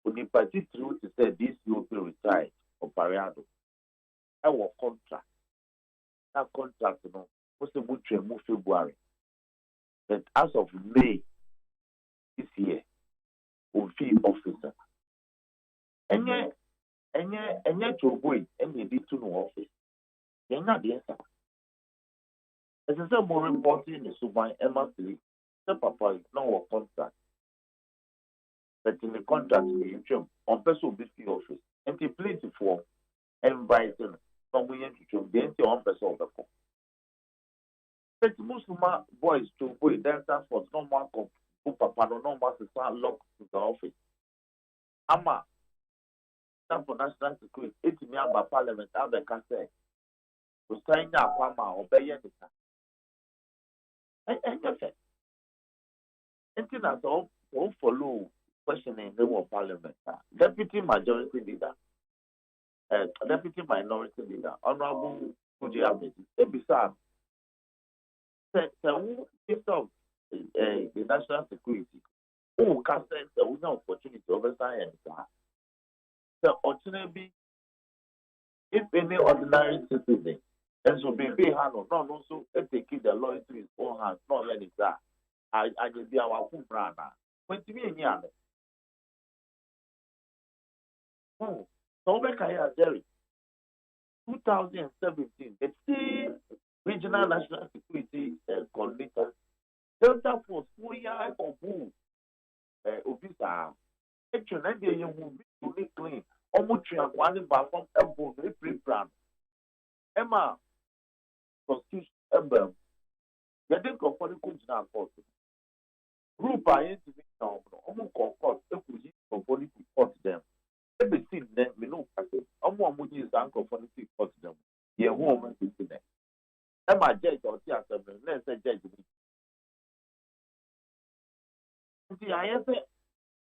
when the party through to say this will be retired or pariado. Our contract. That contract, was a good move February. But as of May this year, will be officer. And yet, your boy, and maybe to no office. You're not the answer. As I said, more important is to buy Emma Philip. The papa is no contract. But in the contract, you jump on person will be office. And he plays for inviting. We to the one person of the phone. But most of my boys to go in Delta Force, no one come to Papa, no one to start lock to the office. Ama, stand for national security, 80 million by parliament, out the cassette. To sign up, Pama, obey anything. And just say, anything at all follow questioning the of parliament. Deputy majority leader. Deputy minority leader, Honorable Fuji Abedi, Ebisa, said, the national security. Oh, cast the opportunity over science. The opportunity, if any ordinary citizen, and so be handled, not also taking the law into his own hands, not letting that. I just be our full brand. When to me, oh, so back here, Jerry. 2017, the same regional national security coordinator, Delta Force, 4 years of boom, officer, actually, you will be fully clean. Almost 1 from a boom, a free brand. Emma, constitution, you didn't confront the regional force. Group I ain't to be now, almost confront, if we confront to report them. Every seat then, we know, almost money is uncle for the report them. Yeah, woman is in there. Emma judge or see assembly, let's say judge. See, I have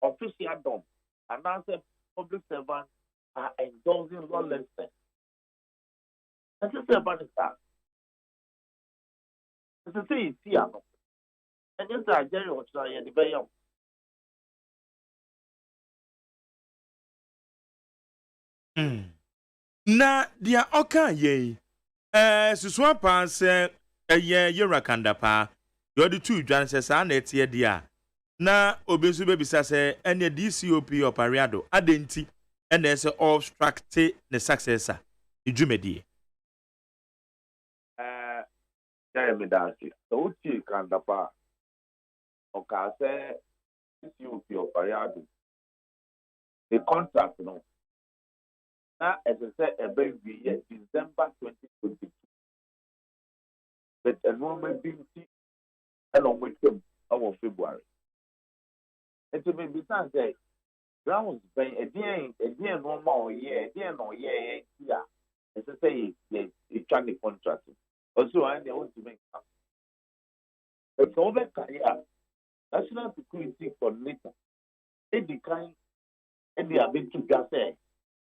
official dom, and answer public servants are endorsing lawlessness. That's a servant is that. It's a say, see, and just a Jerry or try and the young. Na dia oka ye susua pa se eye yerakanda pa you the two dwan se sa na etie dia na obesu bebisa se ene DCOP opariado adenti ene se obstruct ne successor idwumedie Jeremy Darcy so ti kanda pa oka se DCOP opariado the contract no. Now, as I said, every year, December 2022. But enrollment being along with them our February. And to be besides that, grounds by a dear normal year, yeah. As I say, it's trying to contract. Also, I want to make up. But over career, national security coordinator, it declined, and they have been to just say.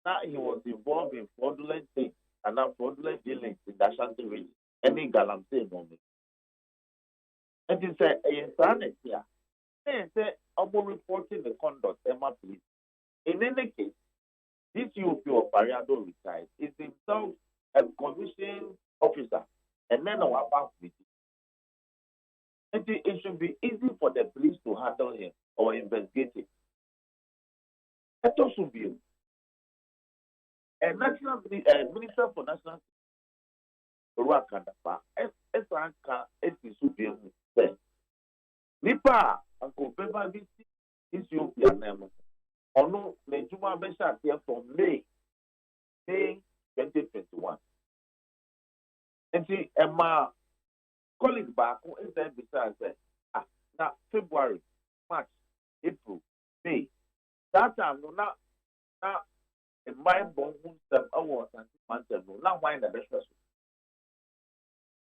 Now he was involved in fraudulent things and now fraudulent dealings in the Ashanti region. Any Galamsey moment. And he said, insanity here. They said, I'm reporting the conduct, Emma, please. In any case, this UP of Pariado retired is himself a commissioned officer and then our bank meeting. And it should be easy for the police to handle him or investigate him. That also be a national minister for national Ruakandapa, Esanka, Esisubium, Nipa, Uncle Pepper, this Ethiopian name. Or no, the Juma Besha here from May 2021. And see, Emma, colleague back, who is there besides said, now February, March, April, May. That time, no, now. In my bone, some awards and months ago, now why the best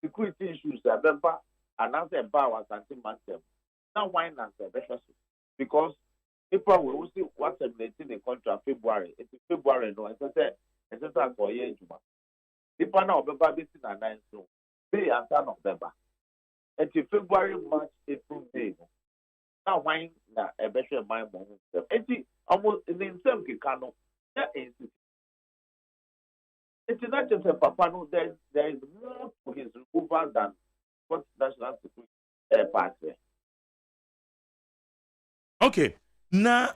security issues are better, and now the powers and months ago. Now why not the best because people will see what's in the contract February. It's February, no, as I said, for a year. People now be busy and 9 soon. They are son of November. It's February, March, April, May. Now why not a better my moment? It's almost in the same cano. It's not just a papa, no, there is more to his removal than what national security party. Okay, na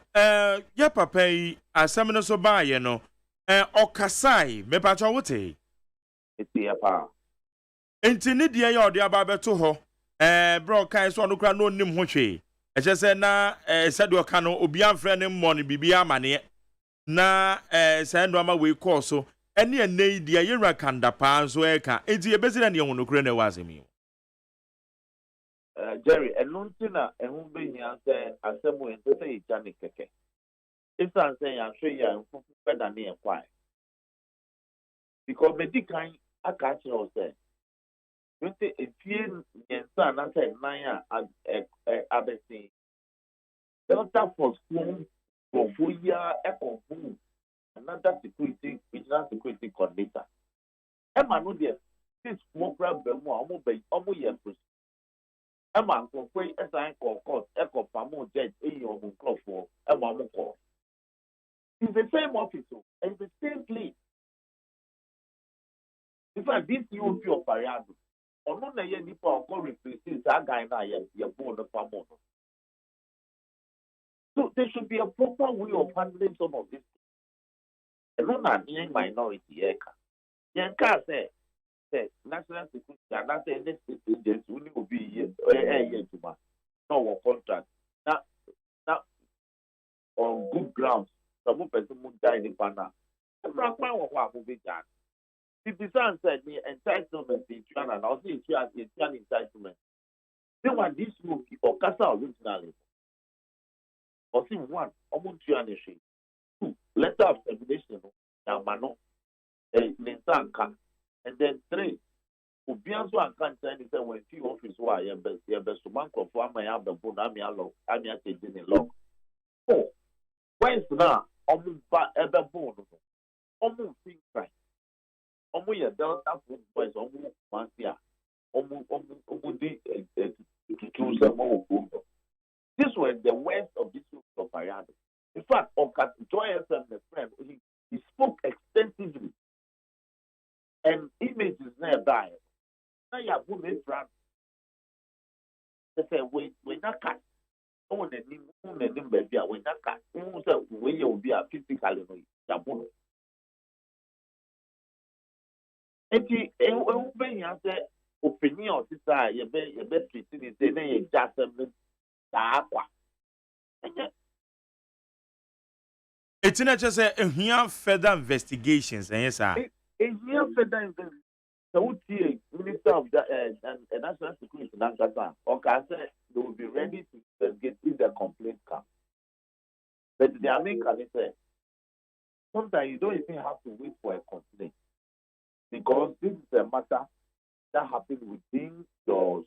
ya papa yi asem no so ba ye no okasai me pa cho wote eti ya pa enti ne die ya ode aba beto ho bro kan so no kra no nim ho hwe e che se na sade oka no obi amfre ne mo no bibia amane na se ndo ama we call so ene ene die yera kanda pa so eka enti e bezi na ne ho no kra na wazemi Jerry, and Nuntina, and who being answer, and someone to say Johnny Keke. If I'm saying, I'm sure you're better than near quiet. Because Medicain, I catch you there. You say, if you son, I said, Maya, Abbey, Delta for school, for 4 years, echo boom, another security, regional security coordinator. Emma, no, dear, this more problem, almost year. Emma for free as I call court, echo Pamo jet, your clock for Emma Moko. It's the same officer, and the same place. In fact, this you be of Pariado. Or no, they need for replaces that guy now, you're born of Pamo. So there should be a proper way of handling some of this. And not being minority, Yanka said, national security, and that's the next agency will be here to man. No contract. Now, on good grounds, some person will die in the panel. I'm not quite what will be done. If the son said me entitlement in China, and I'll say it's an entitlement. Then when this movie or Casa originally, or see one, almost two, letter of termination, now mano, and then three, Ubianzo and Canton is when few office why you best to man of one may have the bone, I'm taking a log. Oh, where's now? Almost ever bone, almost think right. Almost a delta food boys, almost once here, almost to choose a more. This was the worst of this of Pariado. In fact, on Joy FM, the friend, he spoke extensively. And images nearby. Now you have women from. They say, we're not cut. Oh, the name baby, we're not cut. We will be a physically. And he has the opinion of this guy, you bet treating it, they just it's not just a here further investigations, and yes, sir. Here further investigations. So, Minister of the National Security, or can say they will be ready to investigate if the complaint comes. But the American say sometimes you don't even have to wait for a complaint because this is a matter that happens within your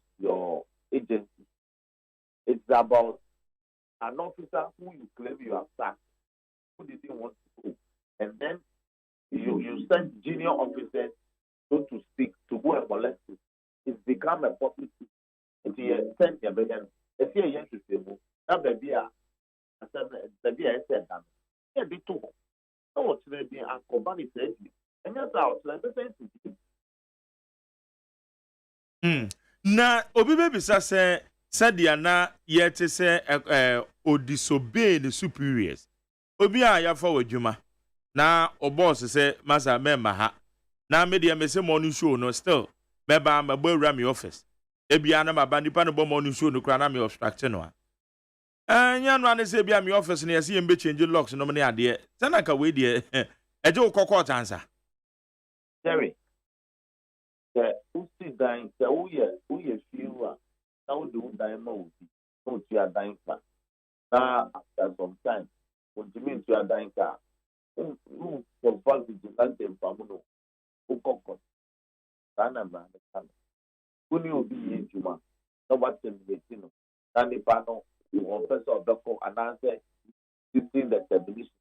agency. It's about an officer who you claim you have sacked, who didn't want to go. And then you send junior officers to speak, to go and molest it. It's become a public thing. If you send your baby, if you're young to say, that baby, I said that. Yeah, they took. So what's the baby and company said, and that's out. Like the same thing. Na obi baby say said na yet say o disobey the superiors. Obi a ya for adwuma. Na o boss say masa member ha. Na media me say morning show no still. Meba mabawura me office. Ebia na maba nipa no morning show no kra na me obstruct no. Anya no ane say bia me office na yesi embe change locks no me ade. Sana ka we de eje wo kokot answer. Jerry. The usi dying, the uye fewer. Now do dying no to your dying car. Now after some time, when you mean to your dying car, who for value to land them from who conquer. Sana man, who knew be in Juma, nobody can be seen. Nani Pano, you officer of the court and answer, you see the definition.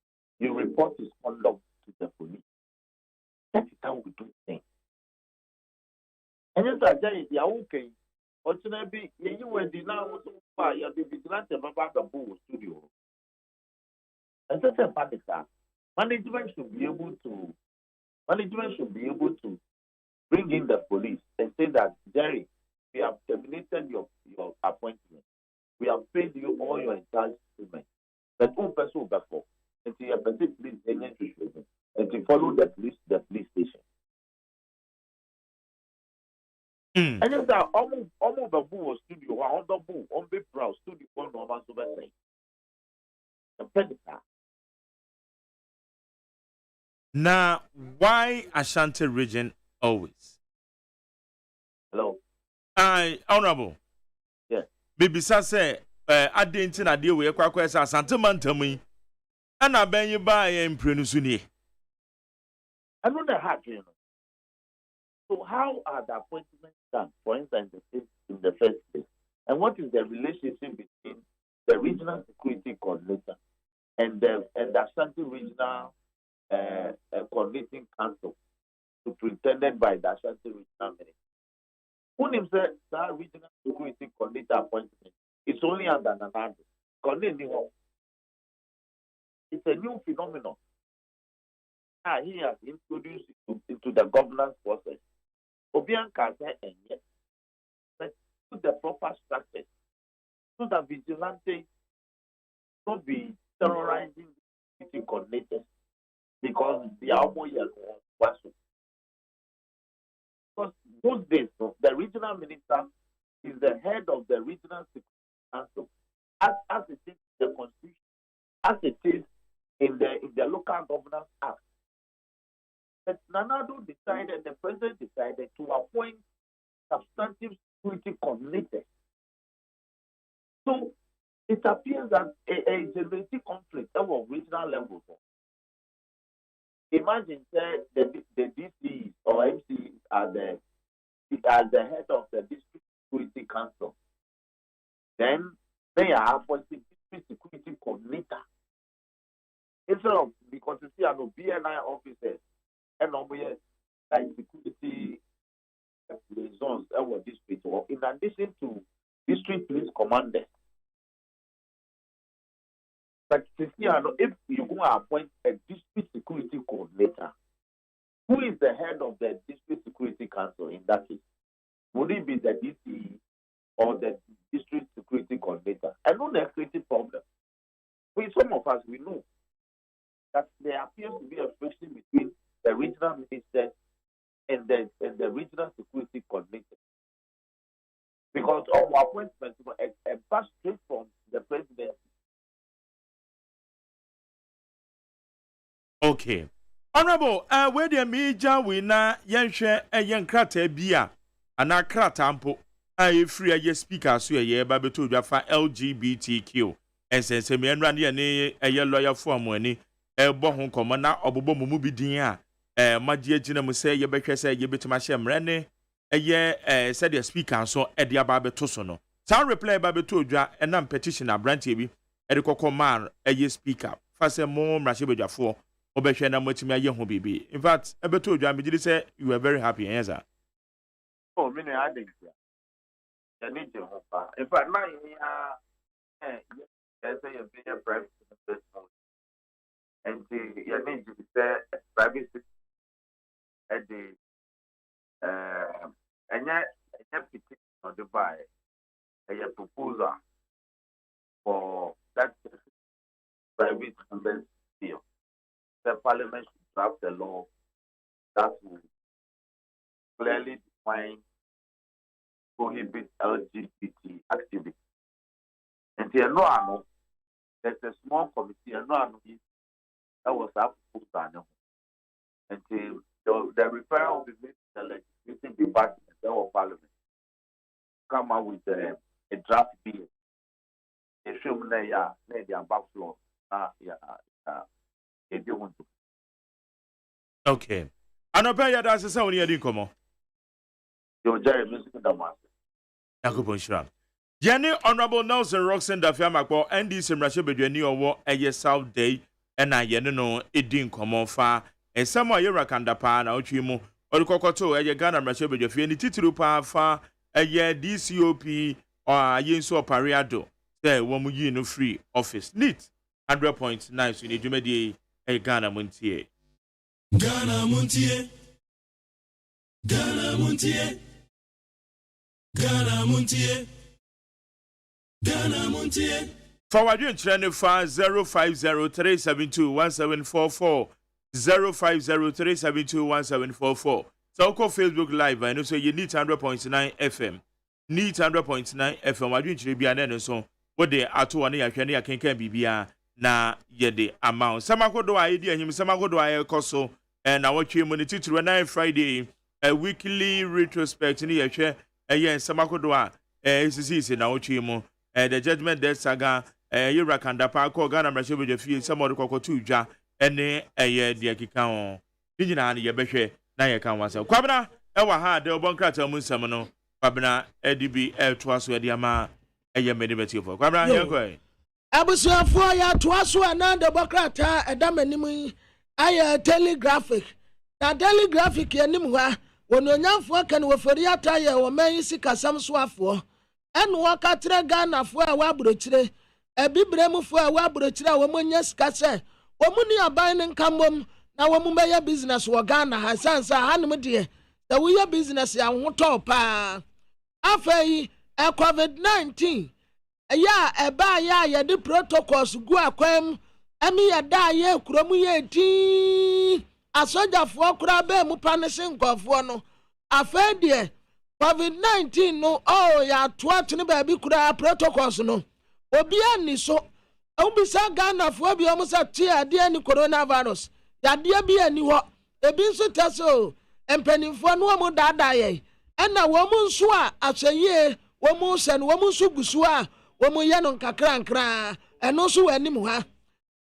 You report his conduct to the police. That is how we do things. And yes, I tell you, okay. Fortunately, you were denied also by your vigilante about the bull studio. And such a panic management should be able to bring in the police and say that Jerry, we have terminated your appointment. We have paid you all your entitlement. But who person before and to your police and to follow the police station. And just that almost the bull studio, on the bull, on the brow studio, on normal super say. The predator. Now, why Ashanti region always? Hello. Honorable. Yes. Bibi say, I didn't know deal with a Asante Mantami. And I been you by in Prenusuni. I know the heart, you know. So how are the appointments done, for instance, in the first place? And what is the relationship between the regional security coordinator and the Ashanti regional coordinating council, superintended by the Ashanti regional minister? When him say that regional security coordinator appointment, it's only under Nanado. It's a new phenomenon. He has introduced into the governance process. Obian can say but put the proper structure so that vigilantes don't be terrorizing the coordinators because they are more yellow. Because those days, the regional minister is the head of the regional security council, as it is in the constitution, as it is in the local governance act. But Nanado decided, the president decided to appoint substantive security coordinators. So it appears that a generative conflict at regional level. Imagine the DCs or MCs are the head of the district security council. Then they are appointing district security coordinator. Instead of, because you see, I know BNI officers and like security liaisons our district, or in addition to district police commanders. But if you go appoint a district security coordinator, who is the head of the district security council in that case? Would it be the DC or the district security coordinator? I know there's a creative problem. With some of us, we know that there appears to be a friction between the regional minister and the regional security coordinator. Because of appointment, a pass straight from the presidency. Okay. Honorable, where the major winner, Yansha, a young crater beer, and a cratampo, I free a speaker, so a year babetu for LGBTQ, and since a man ran a year lawyer for money, a bohon commander or bobo mubi dia, my dear Gina say, you better say you better my sham rene, a year said the speaker, so at the ababe tosono. Sound reply babetu, and non petitioner, Branty, a coco man, a year speaker, fast a more rashibaja for. Obeshana Motimia Young Bibi. In fact, I told you, I did say you were very happy, answer. Oh, many I think. In fact, my as a private and you need to say private at the and yet petition on the buy a proposal for that private deal. The parliament should draft a law that will clearly define, prohibit LGBT activity. And here, no, there's a small committee, and no, that was our proposal. And the referral will be made to the legislative department of parliament come out with a draft bill. They show me their backflow. Okay. Anopaya that's the sound you come on. Your Jerry music Damas. Yakupon Shram. Jenny Honorable Nelson Roxon da Fiamakbo NDC Rasha Bedwani owo eye South Day and I no edin common fa and somewhere Yerakanda pa na otwimu Olukokoto eye Ghana Rasha Bedwafi ni tituru pa fa eye DCOP or Yenso Pariado say womu yi no free office neat 100.9 so ni dwumadi e Ghana Montie. Ghana Montie. Ghana Montie. Ghana Montie. Ghana Montie. Forward you trend for 0503721744 0503721744. So call Facebook Live and also you need 100.9 FM. Need 100.9 FM. What you be an so what they are to one year can be na yede amount. Samakodo idea him Samakodo I koso and I watch him on the title 9 Friday a weekly retrospect in the share Samakodo SCC na watch him the judgment death saga Yerakanda Park Ghana Rasha Bedwafi some of the Kokotuja and a year dear Kikao. Nijina and Yabeshe na yakan wasa. Kwabna ewa ha de obonkrata mu nsam Kwabna EDB twaso e diama medibeti for. Kwabna yakoi. Abusuafo ya twaso ananda bokrata edamanim aya telegraphic na telegraphic yanim ha wononyamfo kan wofori ataye wo man sikasam so afo eno wakatre Ghana fo a wabrochire ebibremfo a wabrochire a wo monya sika se wo muni aban ne nkamom na wo mumbeya business wo Ghana ha sansa hanem de da wo ya business ya hoto pa afei COVID-19 ya eba ya de protocols gu akwam ami ya da ya kuromu ya ti asojafo kura be mu panishin nkofo no afei de COVID-19 no ya toa ba bi kura protocols no obi ani so obisa Ghana fo bi o musa ti ade ni coronavirus ya de bi ani ho ebi nso teso empanimfo no mu dada ye ena wo mu nso a aseye wo mu se no wo mu nso gusu a wo mu ye no nkakra eno so wani mu ha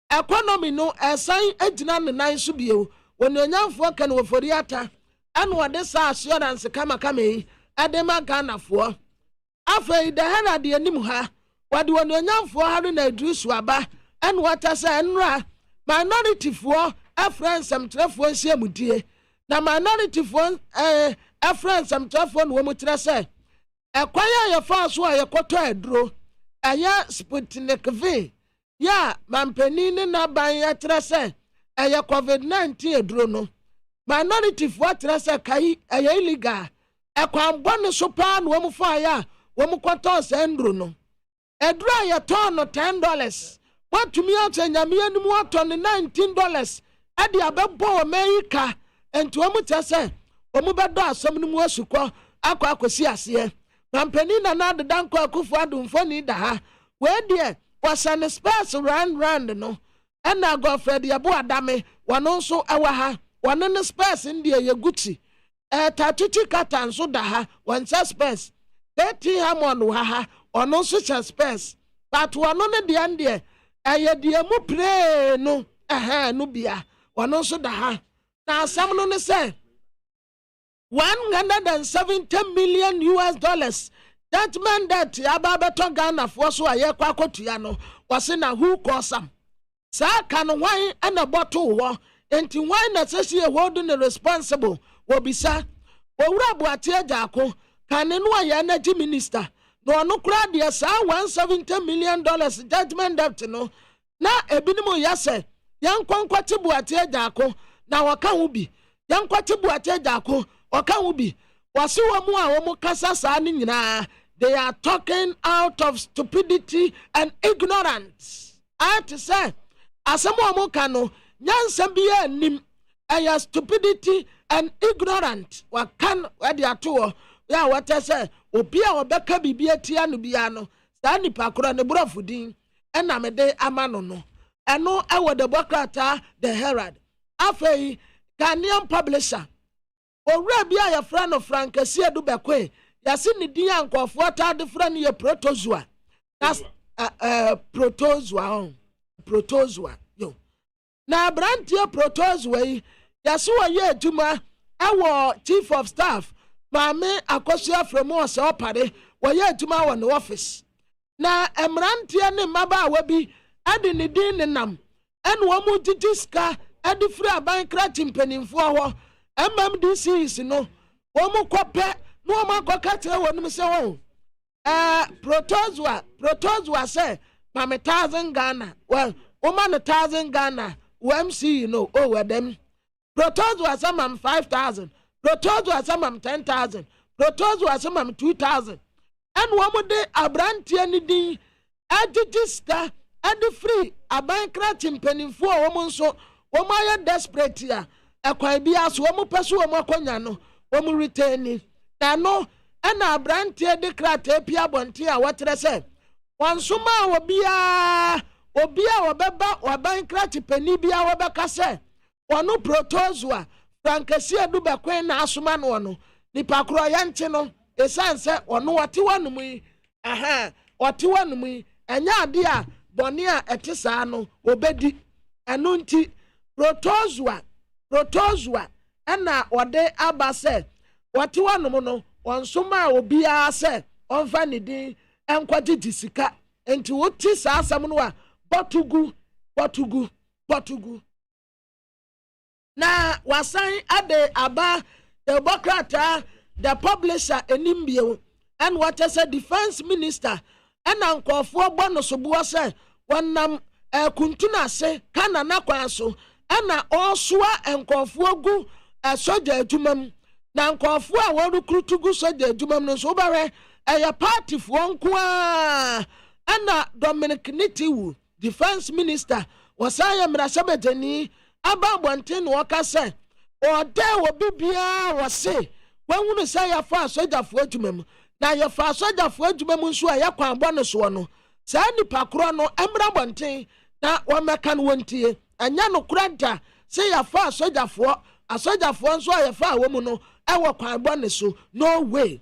economy no esan agina ne nan so bio wononyamfo kan wo foriata eno wode sa assurance kama yi adema Ghana fo afei de hana de anim ha wode wononyamfo ha no na adrusu aba eno wata sa enra minority fo afran samtrefo nsiamudie na minority fo afran samtrefo no wo mutre se ekwaya ya fa so a yekoto aduro aya Sputnik V ya mampeni na ban ya tre se aya COVID-19 aduro no minority fo tre se kai aya illegal ekwambo ne so pa no wo mu fa ya wo mu kwato se nduro no aduro ya ton no $10 watumi atanyame anim aton $19 ade abebo America enti wo mu tese wo mu bedo asom no mu asukọ akwasi ase mampeni na adedanko akufo adumfo ni da ha we de wasane space round no na Godfred yabo adame wono nso ewa ha wono ne space ndie ye Gucci tatuti kata nso da ha wansa space 30 hamon ha ono nso cha space but wono ne de ande eye de mu pre no no bia wono nso da ha na asam no ne say $170 million that man that ababeto Ghana for so aye kwakotua no wase na who cause am sa kan wan ana bottle wo enti wan na sesi e holding responsible wo bisa owura buate ajako kan no aye energy minister no no kura de sa $170 million judgment debt no na ebinim yase yankonkwati buate ajako na waka hu bi yankwati buate ajako waka hu bi wase wo mu a wo mu kasa sa ni nyina. They are talking out of stupidity and ignorance. I to say, asamo mokano, nyansa biya nim, aya stupidity and ignorant. Wakan wadi atuo, ya wata say, obia wabeka bibia tianu biano, stani pakura ne brofudin, ena mede amano no. Eno ewa de bokrata the Herald. Afei, Ghanaian publisher. Owura bia ya friend of Frank Siedu Bekwe. Yasi ni dia nkofo ata de fra ne protozoa that's protozoa yo na brantie protozoa yi yasi wo ye adwuma ewo chief of staff maame akosua from us opare wo ye adwuma wo ne office na emrantie ne maba wa bi ade ne din ne nam ene wo mu titiska ade fra ban kra timpanimfo ho MMDC no wo mu kope no man go catch won say won protozoa say mame 1,000 Ghana well woman 1,000 Ghana MC no with them protozoa say mam 5,000 protozoa say mam 10,000 protozoa say mam 2,000 and woman de abrantie ni din adjista and free aban kratim penifo woman so woman ya desperate ya ekwan bia so woman peso woman akonya no woman retain no ana abrantie de krata pia bonte a wotre se wansoma obia wobeba waban krata pani bia wobeka se wono protozoa frankasia du bekwen na asoma no no nipa kro ya nche no esanse wono wote wanum yi wote wanum yi enya ade a bone a etesa no obedi eno nti protozoa ana wode aba se wati wanum no onsoma obia se onfa ne din enkwati disika enti woti sa asam no a botugu na wasan ade aba the Bokrata, the publisher, Enimbio, and what as a defense minister, and Uncle for bonus of Boise, one Kuntuna say, Kanana Kwanso, and all swa and Kofugu, a soldier jumam, now Kofua, one recruit to go soldier jumam no sobare, a party for one qua, and Dominic Nitiwu, defense minister, was I am Rasabetani, about 110 workers say, or there will be beer or say, when we say a fast soldier for jumam, now your fast soldier for jumam, so I can bonus one. Sani Pacrono, Embra 110, now one can 1 and Yano Kranta, say a fast soldier for a soldier for so I far woman, I walk my bonus, no way.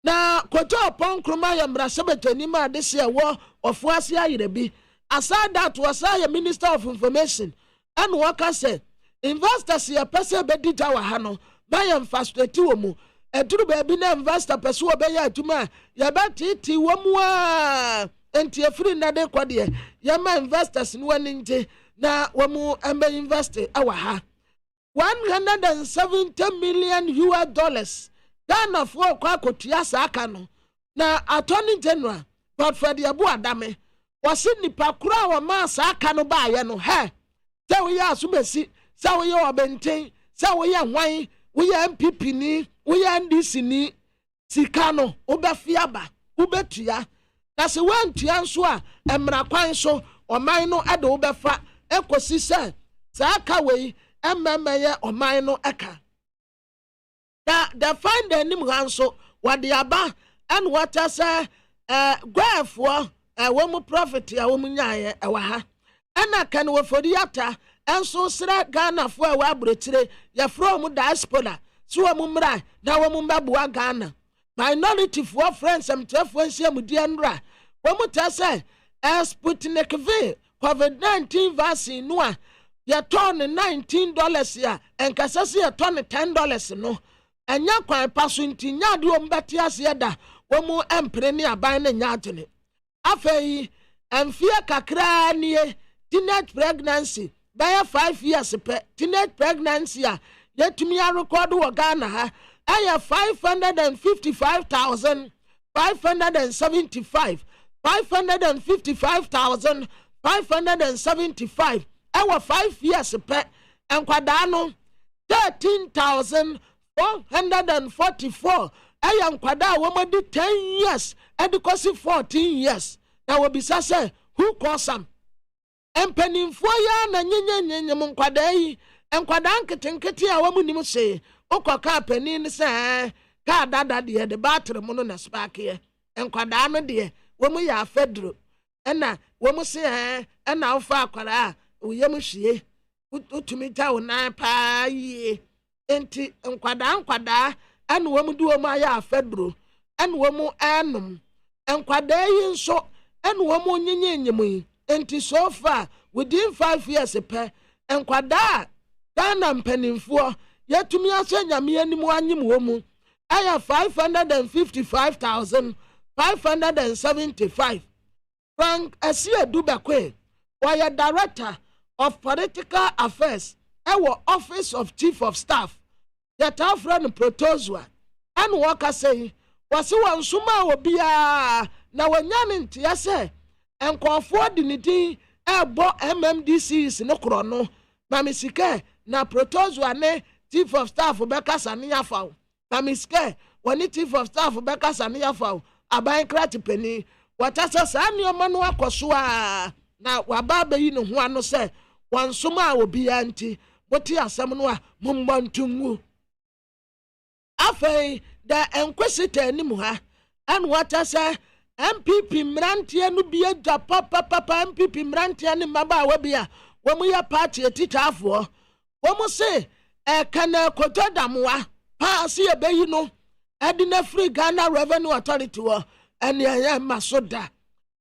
Now, Koto upon Kromaya Brasabet Nima this year war of Wasia Irebi. Aside that was I a minister of information, and Walker said, investors here, Pesa Bedita Wahano, buy and fast to Tuomu, a true baby investor, Pesua Baya Tuma, Yabati Wamwa, and Tia Free Nade Quadia, Yama investors in one inch, na Wamu and be invested our ha. $170 million US. Ghana for Kwako Tiasa Akano. Na Attorney General, Godfrey Abu Adame, was in the Pakura or Massa Akano Bayano, he. So we are Subesi, so we are Bente, so we are wine, we are MPP, we are Ndisini, Sikano, Ubefiaba, Ubetia. That's a one Tiansua, and Mrakwanso, or Mino Ado Ubefa, Ecosisa, Sakawe, and Mamaya or Mino Eka. The find the name ranso, what the Abba, and what I say, Grafwa, a woman prophet, a woman yaya, a waha. And I can work for the yatta, and so Sra Ghana for a wabre, ya from diaspora, so a mumra, now a mumbabua Ghana. Minority for friends and tough when she mudiandra. Woman say, as Sputnik V, COVID-19 vaccine, no, ya ton $19 ya, and Cassasi a ton $10 no. And ya quite passing to Yadu Batias Yada, Womu Empreni Abine Yatini. Afe, and fear Kakra near teenage pregnancy, by 5 years, teenage pregnancy, yet to me I record Ghana, I have 555,575, 555,575, our 5 years, and Quadano, 13,444. I am Quada woman did 10 years, and because 14 years. Now will be say, who calls some? And penny for yan and yin Quadai, and Quadanka Tinketia woman say, Oka penny in the say, Cada dear, the bathroom on a spark here, and Quadana dear, when we are federal. And now, woman say, and now far Quada, we yamushi, to me town 9 pa ye. Enti nkwada and woman do my fedro and woman annum and kwada so and woman yin enti so far within 5 years a pair and kwada Ghana penny for yet to me a send me any more woman. I have 555,575. Frank Asia Dubakwe, why a director of political affairs, our office of chief of staff. Yet our friend Protozua and Walker say, was one suma will be now when yan in and call for dignity, bought MMDCs no chrono, Mamisike, now Protozua ne chief of staff for Becca Sania Fowl, Mamiske, when the chief of staff for Becca Sania Fowl, a bank penny, what as a son your manua cosua. Now, Wababa, you know, one no say, one suma will be auntie, but here someone mumbantungu. Afe the inquisitor ni muha and what I say MPP Mrantia no be a papa MPP Mrantia ni maba wabia when we are party a teacher for womo say can koto damwa pa see a bay no adina free Ghana Revenue Authority and ya masoda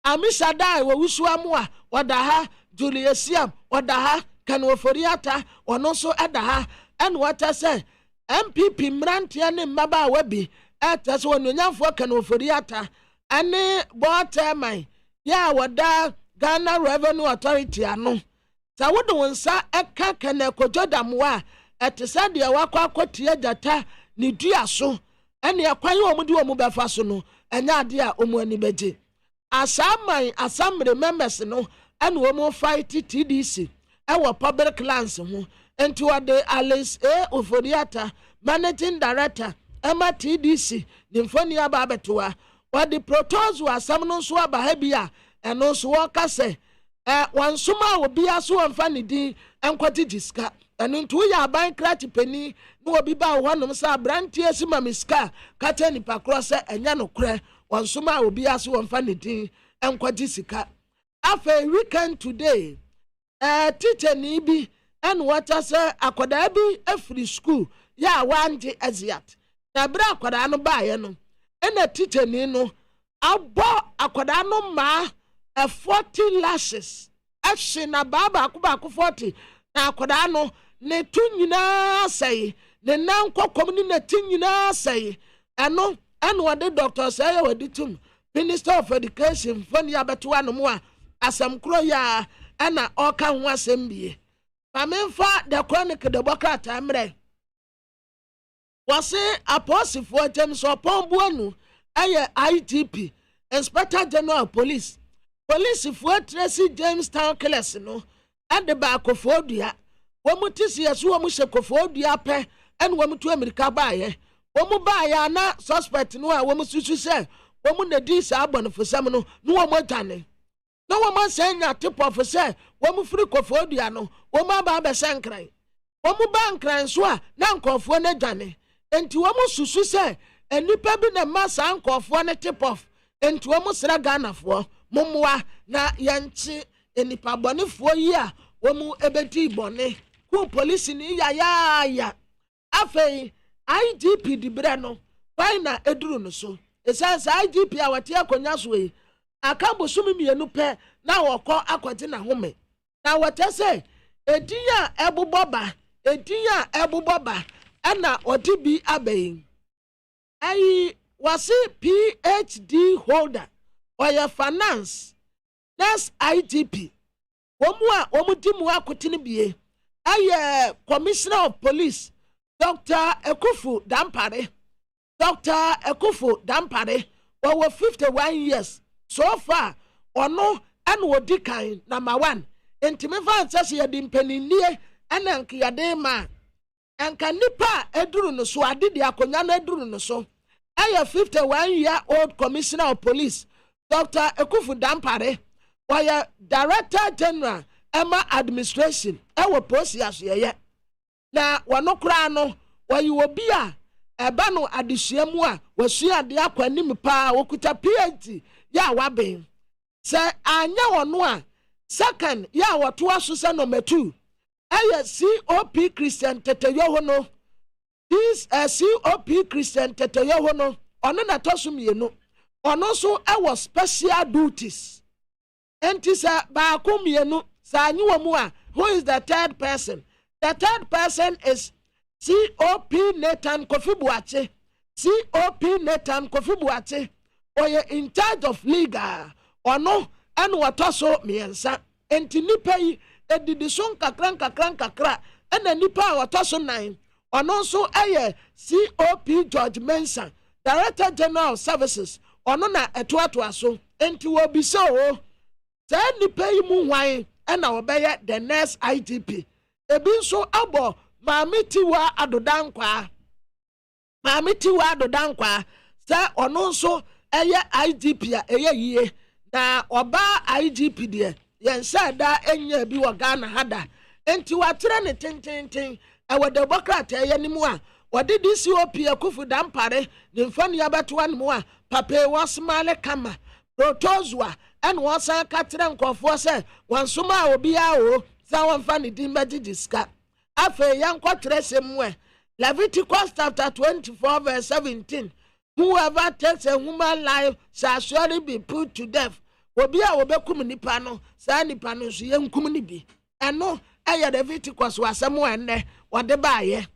amisha dai wo wusua wadaha Julius Siam wadaha kan woforiata ono so adaha and what I say MPP Mrantia ne maba wabi etas wonu nyamfo kan oforiata ane boaterman ya wada Ghana Revenue Authority ano sa wodo wonsa eka kan ekojodamwa etesa de wakwa akotie jata ni dua so ene akwan omu di omu befa so no enya ade a omu ani beje asaman assembly members no ene omu fight TDC ewo public lands ho enti wode Alice Oforiata managing director Emma TDC nimfoni aba abetoa wode protos wa asam no so aba ha bia eno so woka se wansoma obi aso amfa ne din enkwati diska eno ntu ya aban krati pani no obi ba honom sa brantie sima miska kata ni pakro se enya no kre wansoma obi aso amfa ne din enkwati sika afa weekend today teacher ni bi en wacha se akoda bi afri school ya wanje aziat na bra akoda no ba ye no ena teacher ni no abo akoda no ma 40 lashes ahye na baba akuba 40 na akoda no ne tunyina sei ne nan kokom ni na tunyina sei eno wode doctor say wode tum Minister of Education fani abeto anomo a asam kro ya ana oka ho asem bie pamemfa the chronicle the boka tamre wase apostle James Opombuanu aye IGP Inspector General Police for Tracy Jamestown class no and the back of Odia womutisi yasu womushekofodua pe and womutu America baye womu baye na suspect no a womususu se womu na di sa abon for sam no womotane no woman senya tip of se womu free kofodua no womu aba be sankran womu bankran so a na nkofo na dwane enti womu susu se enipa bi na masa nkofo na tip off enti womu sra Ghana-fo mumwa na yanchi enipa bonifuo yi a womu ebeti bone ku police ni ya afei IGP dibre no why na eduru no so esansa IGP a wate akonya so yi akabo sumi mienu pe na wokọ akwati na home na wate se edinya ebuboba ana odibi abeyin ai wasi PhD holder oya finance that's IGP womu dimu akotini bie aye commissioner of police Dr. Ekufu Dampare over 51 years so far ono and wodikan number 1 intime fan sase yedi mpeninie ana nkiyade ma anka nipa eduru no so adede akonya no eduru no so aye 51-year-old commissioner of police Dr. Ekufu Dampare waya director general Emma administration ewo process ye na wanokra no wayi obi a eba no adehyiamu a wasua de akwanim pa wokuta PhD ya waben se anya wono a second ya woto aso se number 2 aya COP Christian Teteyo no this COP Christian Teteyo no ono na toso mienu ono so ewo special duties enti sa ba ko mienu sa anyi wo mu a who is the third person? The third person is COP Nathan Kofi Buache oye in charge of legal ono anu watoso miensa enti nipa yi edidi so kakra ena nipa watoso 9 ono so eye COP George Mensa Director General of Services ono na etuatu aso enti wo bi so se nipa yi mu hwan ena obeye the next IGP ebi nso abo maamitiwa adodankwa se ono nso eye IGP a eye yie na oba IGP de yensa da enya bi wo Ghana hada enti watere ne tententen ewode bokrata eye nimu a wode DCOP Ekufu Dampare ne mfani abeto anmu a pape wasmale kama protozwa en wasa katere nkofo se wansoma obi a o sa wonfa ne din beji diska afa yankwotere semwe Leviticus chapter 24 verse 17 whoever takes a human life shall surely be put to death obi a obekum nipa no sa nipa no so yenkum ni bi eno eye Leviticus wasem enne wode baaye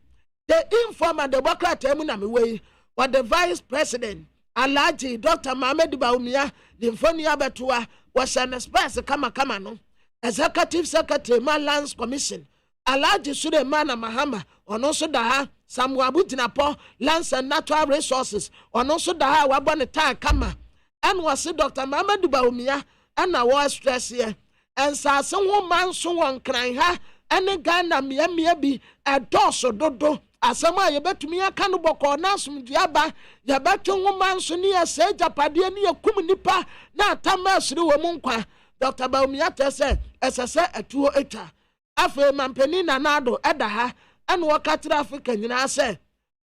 the informer the democrat emu na mewe what the vice president Alhaji Dr. Mohammed Baumia the mfoni abetoa was an express kama no executive secretary Lands Commission Alhaji Suleiman Mahama ono so da ha Samuel Abutinapo Lands and Natural Resources ɔno nso da ha wabɔ ne tan kama ɛna wɔse Dr. Mamadu Bawumia ɛna wɔ stress here ɛnsaase ho man so wɔn kran ha ɛne Ghana mmea bi ɛdɔɔso dodo asɛm a yɛbɛtumi aka no bɔkɔɔ na asomdua ba yɛbɛtwe ho man so ne yɛsɛ agyapadeɛ ne yɛkum nipa na atam asiri wɔ mu nkwa Dr. Bawumia tɛ sɛ ɛsɛ sɛ ɛtuo atwa afei mampani Nanado ɛda ha ɛna wɔka kyerɛ Africa nyinaa sɛ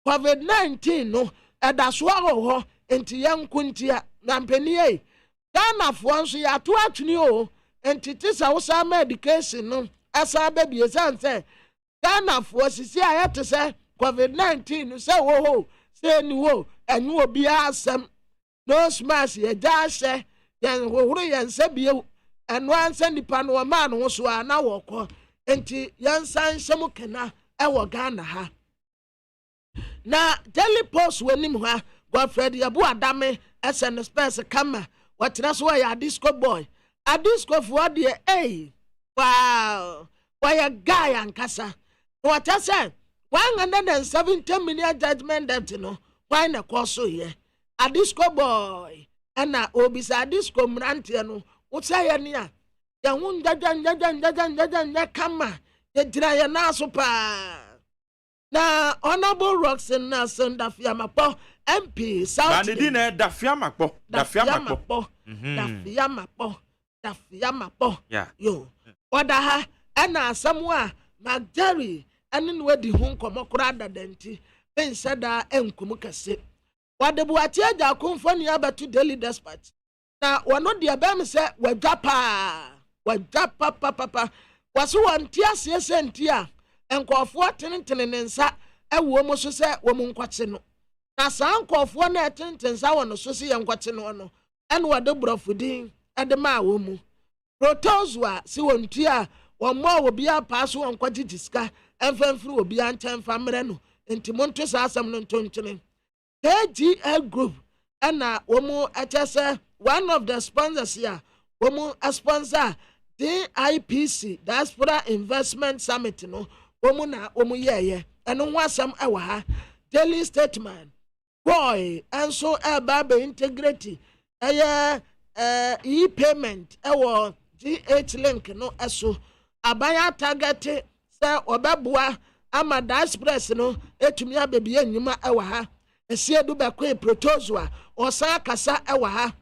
COVID-19 no ɛda so ahɔ enti yɛnko ntia mampani yi Ghanafoɔ nso yɛato atwene o enti te sɛ wosa ma education no ɛsan bɛbie sɛ Ghanafoɔ sisi a yɛte sɛ COVID-19 no sɛ wo sɛ ni wo ɛnyɛ obiara asɛm nose mask yɛgya ahyɛ yɛn hohoro yɛn nsa bio ɛno ansa nipa no ɔmaa no ho so a na wɔkɔ enti yɛnsa nhyɛ mu kena ɛwɔ Ghana ha na Daily Post w'anim ha Godfred Yabu Adame ɛsɛ no space kama wɔtena so wɔyɛ Adisco boy Adisco foɔ deɛ wow wɔyɛ guy ankasa wɔtɛ sɛ 170 million judgment debt no why na kɔ so yɛ Adisco boy ɛna obisa Adisco mmeranteɛ no wotɛ yɛ ne a yɛn ho ngyagya kama yɛgyina yɛn naso paa na Honorable Roxanne Nelson Dafiamapo MP South Bandidine Dafiamapo yo oda ha ɛna asɛm a Magdari ɛne no adi ho nkɔmɔ kora dadenti pensɛ da enkum kɛse wade buate agya konfo ne abɛto Daily Dispatch na wɔno de abɛm sɛ wadwa papa waso wɔnte aseɛ sɛ nti a nkɔfoɔ tenetene ne nsa ɛwɔ mu so sɛ wɔ mu nkɔkye no na saa nkɔfoɔ na tenetene nsa wɔ no so sɛ yɛ nkɔkye no no ɛne wɔde brɔfodin ɛde ma wɔ mu protozua si wɔntu a wɔn mo obi apa so wɔn kwagye disika ɛmfɛmfiri obi ankyɛn fa mmerɛ no nti monto saa asɛm no ntonkyene KGL group ɛna wɔn ɛkyɛ sɛ one of the sponsors here wɔn sponsor DIPC Diaspora Investment Summit no wɔn na wɔn yɛɛyɛ ɛno ho asɛm ɛwɔ ha Daily Statement boy ɛnso ɛba bɛ integrity ɛyɛ e-payment ɛwɔ GH link no ɛso abaya target sɛ ɔbɛboa ama diaspora no etumi abɛbi enyuma ɛwɔ ha esiedu bɛkɔ protozoa ɔsan kasa ɛwɔ ha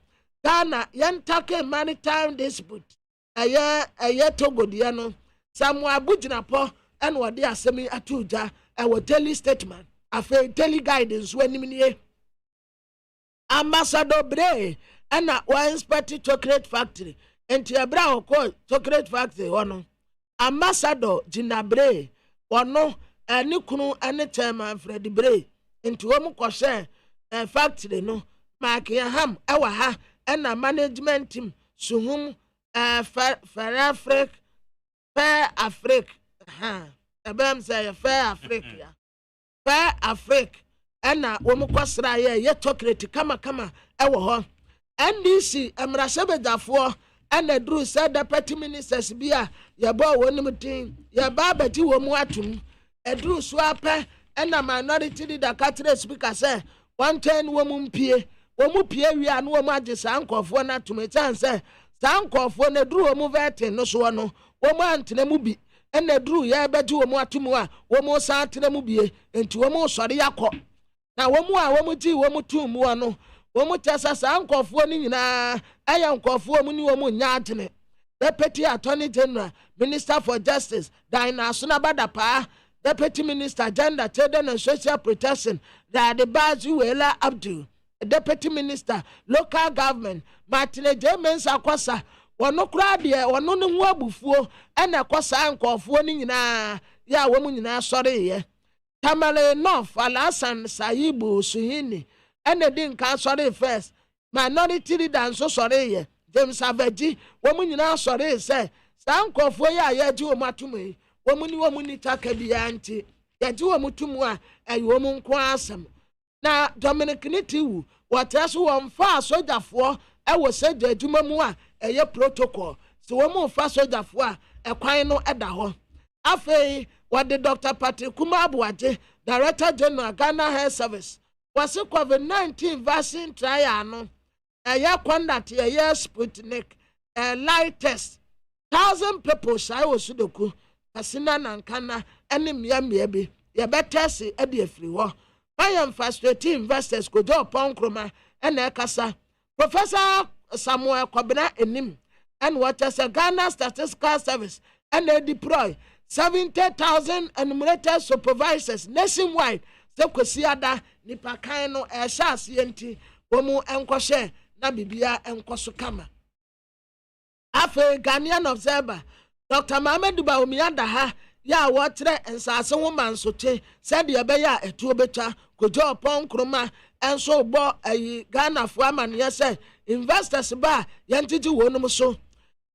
Ghana yɛntake maritime dispute ɛyɛ Togodeɛ no Samuel Abutinapo ɛna wɔde asɛm yi ato gya ɛwɔ Daily Statement afei Daily Guide nso anim nie Ambassador Bray ɛna wɔn inspect chocolate factory enti ɛbra ɔkɔ chocolate factory hɔ no Ambassador Ginabre wɔno ɛne kunu ɛne chairman Fred Bray enti wɔn kɔhyɛ factory no Mark Yaham ɛwɔ ha ɛna management team Suhum Fair Africa ɛbɛm sɛ Fair Africa ɛna wɔn kɔsra yɛ chocolate kama ɛwɔ hɔ NDC Emrashabedafo ɛna duru sɛ deputy ministers bi a yɛbɔ wɔn mu tin yɛba abɛti wɔn mu atum ɛduru so apɛ ɛna minority leader katre speaker sɛ wɔn twɛn wɔn mu pie wie a no wɔn agye saa nkɔfoɔ na atum ɛkyɛn sɛ saa nkɔfoɔ na duru wɔn mu vɛtin no so no wɔn antena mu bi ɛna duru yɛ bɛgye wɔn mu atum a wɔn san atena mu bie nti wɔn sɔre yakɔ na wɔn a wɔn gye wɔn mu tum mu no wɔn kyɛ saa nkɔfoɔ no nyinaa ɛyɛ nkɔfoɔ mu ne wɔn nyaatene Deputy Attorney General Minister for Justice Diana Sunabadapa Deputy Minister Gender Children and Social Protection Radibazu Wela Abdul Deputy Minister Local Government Martin James Akwasa wɔn kura deɛ wɔn ne ho abufuo ɛna ɛkɔ saa nkɔfoɔ no nyinaa yɛ a wɔn nyinaa sɔre yɛ Tamale North Alasan Saibu Suhini ɛna di nka sɔre first minority leader nso sɔre yɛ James Aveji wɔn nyinaa sɔre sɛ saa nkɔfoɔ yɛ a yɛgye wɔn atum yi wɔn ni taka biara nti yɛgye wɔn tum a ɛyɛ wɔn nko asɛm na Dominic Nitiwu wɔtɛ so wɔn fa asogyafoɔ ɛwɔ sɛgya adwuma mu a ɛyɛ protocol so wɔn fa asogyafoɔ a ɛkwan no ɛda hɔ Afei, what the Dr. Patrick Kumabuaje, Director General Ghana Health Service, was a COVID-19 vaccine trial. No, a year conduct a year Sputnik, a light test. 1,000 people shy was Sudoku, Kasina Nankana, and Miami, ya better see Eddie Free. I am frustrated investors could do upon Kroma and Ekasa. Professor Samuel Kobina Enim, and what as a Ghana Statistical Service, and they deploy 70,000 enumerated supervisors nationwide. Sekwesiada Nipakaino Esha CNT, Womu Enkoshe, Nabibia Enkosukama. Afe Ghanaian observer, Dr. Mohamed Baumiyanda ha, ya watre and Sasa woman sote, said Yabeya a tubecha, could do upon Kroma, and so bought a Ghana Flaman, yes, investors bar, Yantiti Wonomuso.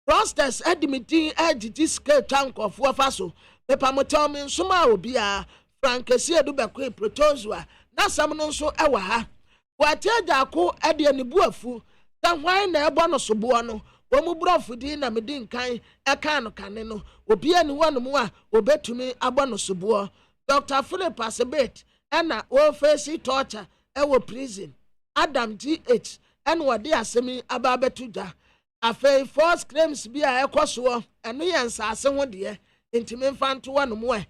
Prosters admitting AGT scale tank of Wafaso, the Pamotomin Suma will be a Frankesia Dubakwe Protozua, not some non so awaha. What Yako Adian Buafu, then why ne bonus subuano, Womu Brofudin and Medin Kai, a cano canino, will be anyone more, will bet to me a bonus subuo. Dr. Philip Passabate, Anna, all facey torture, our prison. Adam G.H. and what dear semi ababetuja. Afei false claims be a ekoso eno yensa asenwo de intimi mfanto wano mo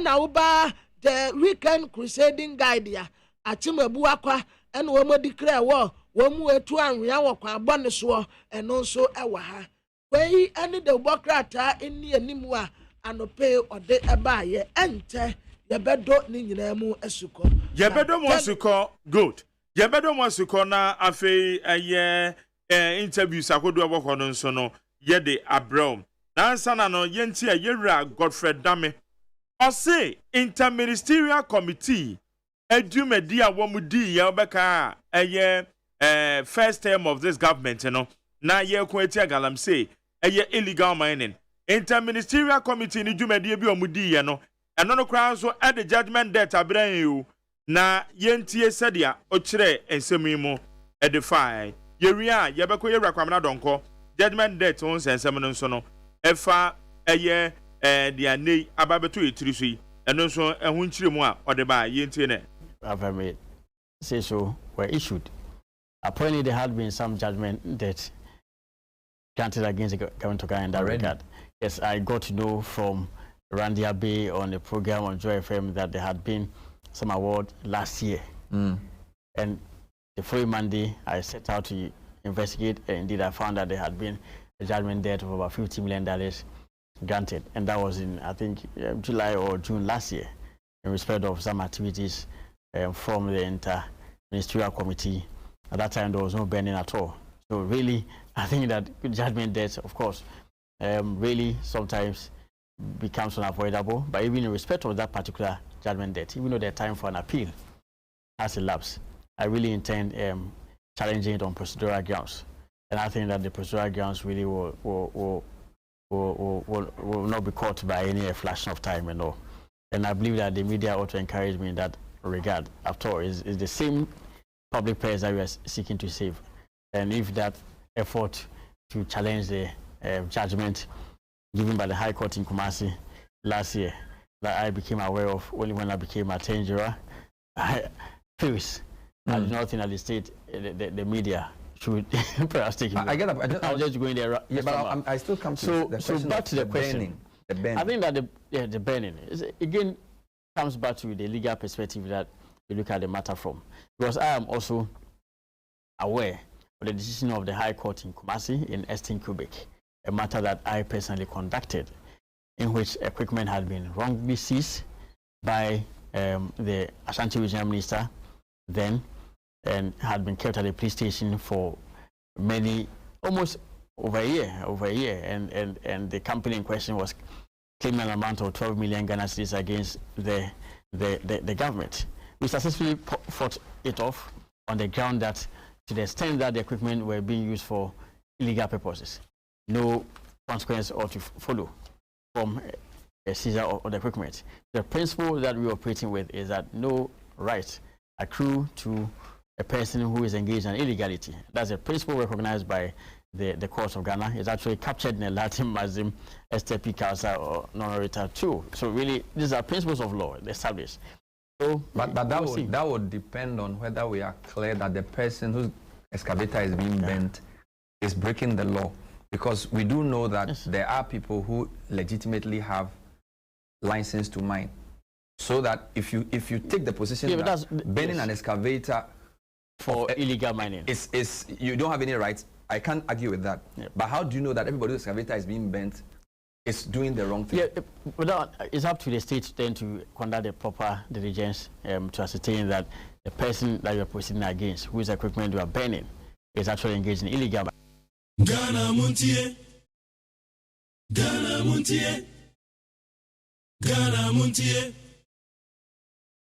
na wo ba the weekend crusading guide ya achimabu akwa eno wo mo declare wo mu etu anwea wo kwa abone so eno nso ewa ha wei ene de bokrata eni animu a anope ode eba ye ente ye bedo ni nyina mu asuko ye bedo mo asuko good ye bedo mo asuko na afei eye interviews akodo aboko no nso no ye de abrom nansa na no yenti a yewura Godfred Dame o say interministerial committee adumadi a womudi ye obeka first term of this government no na ye kweti Galamsey illegal mining interministerial committee ni dwumadi bi omudi ye no eno no kra so at the judgment date abran you na yenti esadia o kire ensemi mu edify Yeria, Yabako Yera Kwamana Donko, judgment debt on Sensemen Sono, Efa, Eye, the Ane, Ababetu, Trisi, and also a Winchimoa or the Bay, Yentine. I've made say so were issued. Apparently, there had been some judgment that granted against the government of Ghana in that regard. Yes, I got to know from Randy Abbey on the program on Joy FM that there had been some award last year. And the following Monday, I set out to investigate, and indeed I found that there had been a judgment debt of about $50 million granted, and that was in, I think, July or June last year, in respect of some activities from the inter-ministerial committee. At that time, there was no burning at all. So really, I think that judgment debt, of course, really sometimes becomes unavoidable, but even in respect of that particular judgment debt, even though the time for an appeal has elapsed, I really intend challenging it on procedural grounds, and I think that the procedural grounds really will not be caught by any flash of time and all. And I believe that the media ought to encourage me in that regard. After all, it's the same public purse that we are seeking to save, and if that effort to challenge the judgment given by the High Court in Kumasi last year that I became aware of only when I became a tenderer, I do not think that the state, the media should perhaps take it. I get up. I'm just going there. Yeah, but I still come to the question. So back to the question. Burning. I think that the burning again comes back to the legal perspective that we look at the matter from, because I am also aware of the decision of the High Court in Kumasi in Estin Quebec, a matter that I personally conducted, in which equipment had been wrongly seized by the Ashanti Regional Minister then, and had been kept at the police station for almost over a year, and the company in question was claiming an amount of 12 million Ghana cedis against the government. We successfully fought it off on the ground that, to the extent that the equipment were being used for illegal purposes, no consequence ought to follow from a seizure of the equipment. The principle that we are operating with is that no right accrue to a person who is engaged in illegality. That's a principle recognized by the course of Ghana is actually captured in the Latin Maxim Este Picasa or non reta 2. So really, these are principles of law established. So, but that would depend on whether we are clear that the person whose excavator is being bent is breaking the law. Because we do know that there are people who legitimately have license to mine. So that if you take the position that bending an excavator for illegal mining is you don't have any rights, I can't argue with that. But how do you know that everybody whose excavator is being bent is doing the wrong thing? It's up to the state then to conduct the proper diligence to ascertain that the person that you're proceeding against, whose equipment you are burning, is actually engaged in illegal mining. Ghana Montie, Ghana Montie, Ghana Montie,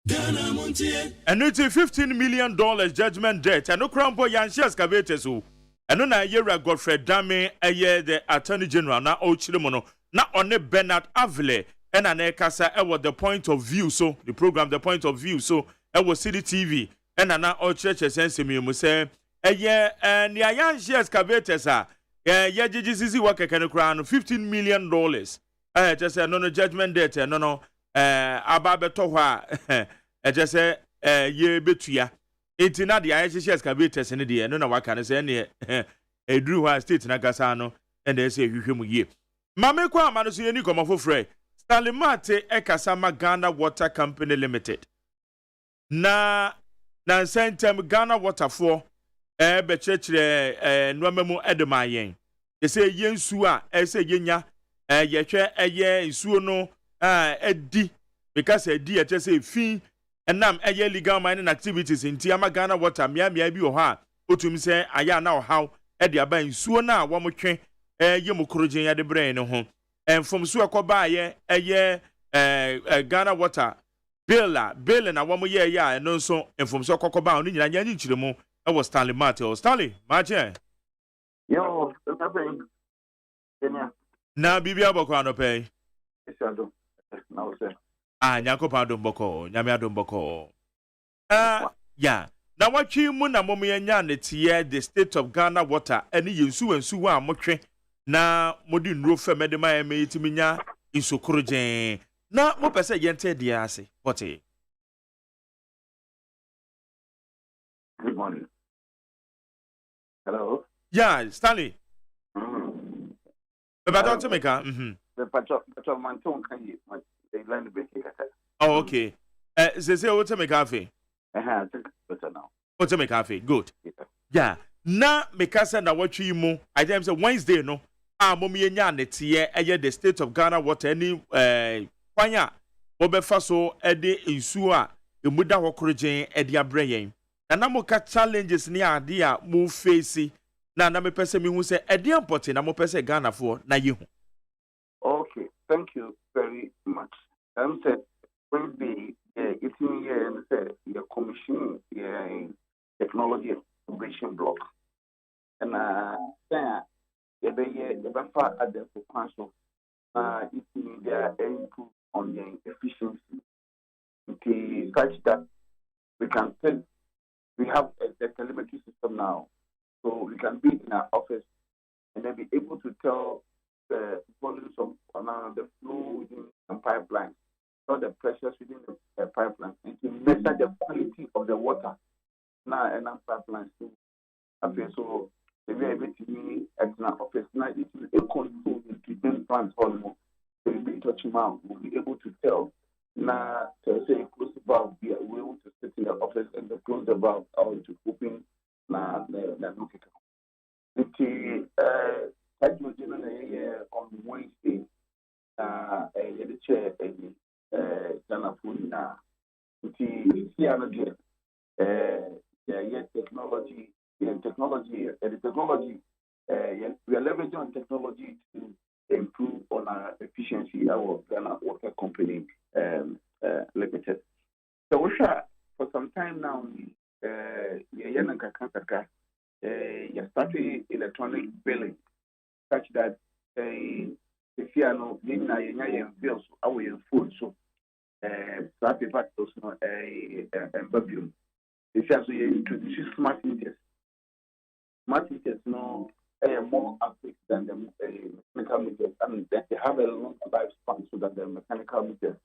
Ghana Montie. And it's $15 million judgment debt. And no crown boy and she excavators who. And no na yera Godfrey Dame the Attorney General na Ochilimono na one Bernard Avile and an ekasa was the point of view. So the program the point of view. So it was City TV and an church sense me say. And the young shares excavators are GGCC work can crown $15 million. Just say no judgment debt, no Ababetoha, just say ye betuya. It's not the IHC excavators in the end, no what can I say a drew her state Nagasano, and they say you ye. Mame kwa manusi ni come for free. Stanley Mate Ekasama Ghana Water Company Limited. Na sentem Ghana Water for bechechere nwamemu edemayen they say yensu a say yenya yehwe eye nsuo no edi because edi e say fi enam eye legal mining activities inti ama Ghana Water mia bi ho a otum say aya na ohaw e de aba nsuo na wo motwe yemokorogen ya de brain no ho enfom so akoba eye Ghana Water bill na wo mo ye ya no so enfom so akoba no nyina nya nchiremu. I was Stanley Mateo. Stanley, Martin. Yo, nothing. Na Bibia Boko no pay. Now, sir. Nyankopa Adom Boko, Nyame Adom Boko. Yeah. Now what you muna momi nya netie the state of Ghana Water any yensu ensu wa motwe na modi nro fe medema e me yitimi nya insokorogen. Na mo pese yente dia ase. What e? Good morning. Hello. Yeah, Stanley. But don't make a The patrol man can you they learn the basic. Oh, okay. Say what to make cafe. I think better now. What to make cafe? Good. Yeah. Na mekasa na what you mo. I tell say Wednesday no. Momi enya netie eye the state of Ghana Water any kwanya obefa so ede nsu a emuda hokorogen ede abrɛyen. Na mo ka challenges ni ade a mo face na me pese mi hu se ede important na mo pese Ghana for na ye hu. Okay, thank you very much. Said when the it's in here and say the commission technology operation block and there the far at the council it's in their input on the efficiency okay such that we can tell. We have a telemetry system now, so we can be in our office and then be able to tell the volumes of the flow within the pipeline, or the pressures within the pipeline, and to measure the quality of the water. Now, and pipelines too. Okay, so the way everything at our office now it will control the treatment plants almost. So we'll be touching out. We'll be able to tell. Now, to say close the valve, we are able to sit in the office and close the valve or to open the look. On Wednesday, the chair, Ghana Food now. Technology, we are leveraging on technology to improve on our efficiency, our Ghana Water Company Limited. So we shall, for some time now, you started electronic billing such that if you are not bills our food, so that is also a baby. If you introduce smart meters no more accurate than the mechanical meters. I mean, they have a long lifespan so that the mechanical meters.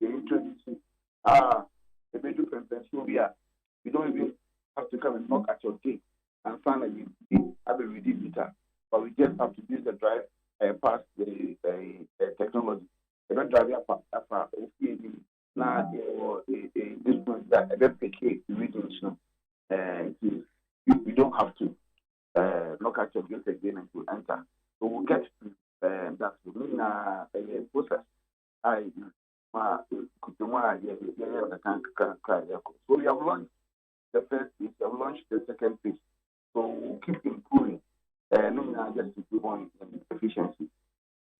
They introduce the bedroom preference. You don't even have to come and knock at your gate and finally have a redeem meter, but we just have to use the drive past the technology. They don't drive up now. This one that replicate the regions. You don't have to knock at your gate again and to enter. So we'll get to that process. So we have launched the first phase, we have launched the second phase. So we'll keep improving just to improve on efficiency.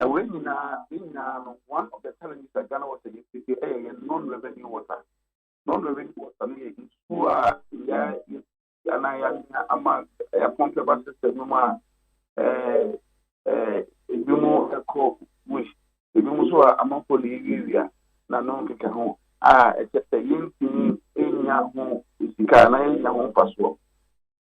And when one of the challenges that Ghana was against is non-revenue water. Non-revenue water means who are a complex system. If you more echo wish, if you also are among for the area, no can home. Except the young thing in your home is the Carolina home password.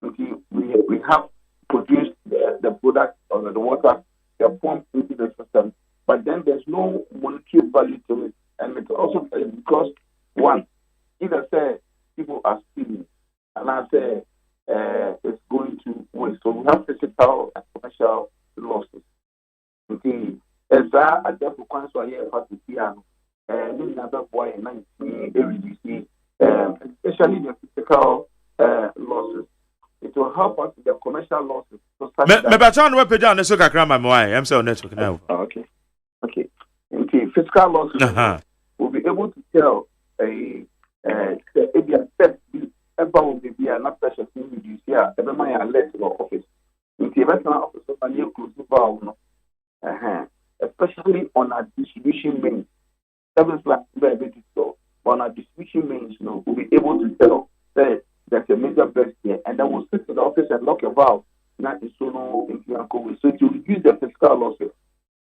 We have produced the product or the water, the pump into the system, but then there's no monetary value to it. And it's also because, one, either say people are stealing, and I say it's going to waste. So we have physical and commercial losses. Okay, as I just want to hear about the piano, another boy and especially the physical losses. It will help us with the commercial losses. Me better no page on so kakra ma why I'm so network now. Okay. Fiscal losses will be able to tell a step will be not pressure to reduce here. Every man alert to our office. In the investment office of new close especially on our distribution mains. On our distribution mains, we'll be able to tell that there's a major burst here, and then we'll sit in the office and lock a valve. Not in so it will reduce the fiscal losses.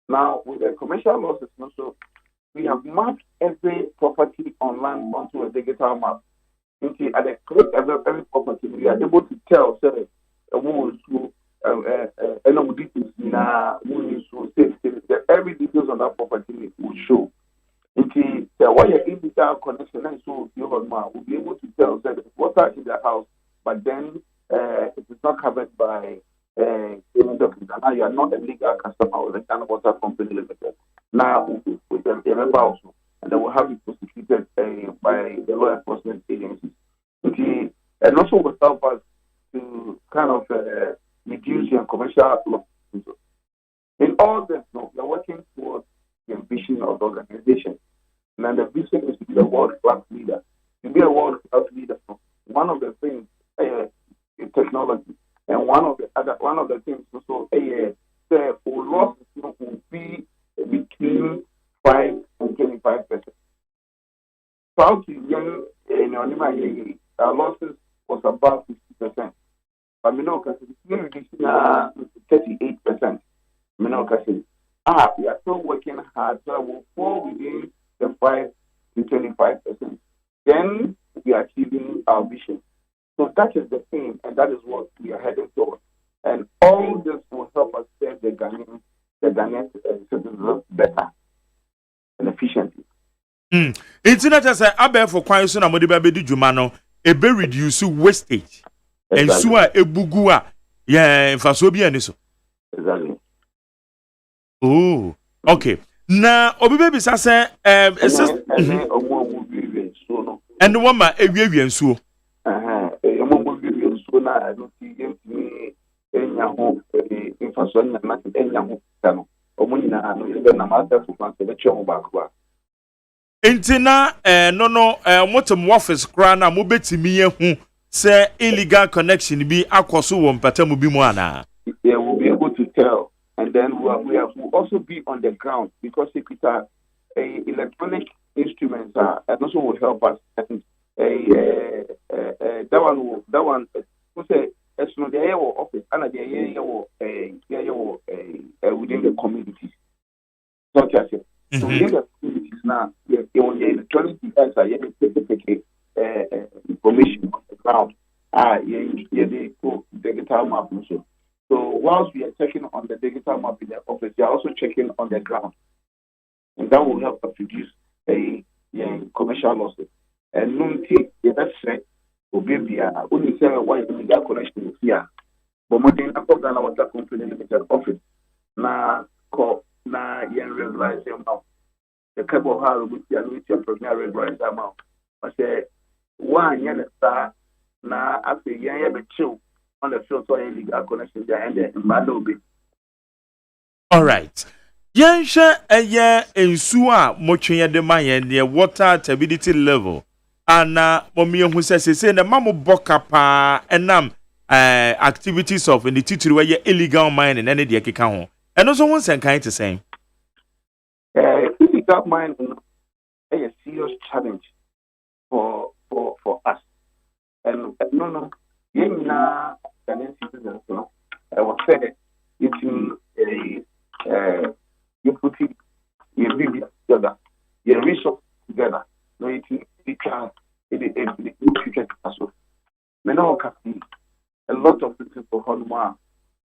Now, with the commercial losses, also, we have mapped every property on land onto a digital map. At the click of every property, we are able to tell, say, every details on that property will show. Why your digital connection and so will be able to tell that there's water in the house, but then it is not covered by documents. Now you are not a legal customer of the Ghana Water Company Limited. Now with the member also, and they will have it prosecuted by the law enforcement agencies. And also will help us to kind of reduce your commercial losses. In all this, we are working towards the ambition of the organization. And the vision is to be a world-class leader. To be a world-class leader, one of the things is technology, and one of the things also the losses will be between 5 and 25%. South Indian in our losses was about 50%. But reducing 38%. We are still working hard, so we'll fall within the 5 to 25%. Then we are achieving our vision. So that is the aim, and that is what we are heading towards. And all this will help us serve the Ghanaian citizens better and efficiently. It's not just a for quiet so na modi ba be di djuma no e be reduce wastage. And so a ebugua faso bi ani so. Exactly. Oh, okay. Na obi be say and the one ma ewie nsuo. Na I don't see me enyaho infrastructure na enyaho kano omunina no ebe na master for conservation back. Intina no motom office kra na mo betimi yehu say illegal connection bi akoso wo mpatamu bi mu ana. Yeah, we'll be able to tell, and then we'll also be on the ground because if it's electronic instruments and also will help us. And that one say it's not the office and within the communities. Not just it. So within the communities now, the electronic devices are information on the ground. They go digital map also. So whilst we are checking on the digital map in the office, we are also checking on the ground, and that will help us reduce commercial losses. And MONTIE, that's right. Only say why illegal connection here. But more than that, Ghana Water Company Limited office na regularize amount. The cable how we see and we regularize amount. I say one year star na after year be chill on the field so illegal connection there and the Malobi. All right. Yensha eye ensu a motwe de mayen the water turbidity level ana momie hu se na mamo boka pa enam activities of in the titiri where illegal mining and the keka ho eno so won sen kan to say illegal mining is a serious challenge for us and no yena Ghanaian citizens I was said it's you put it your baby together your resource together no it can it future also me no can see a lot of people for Honma,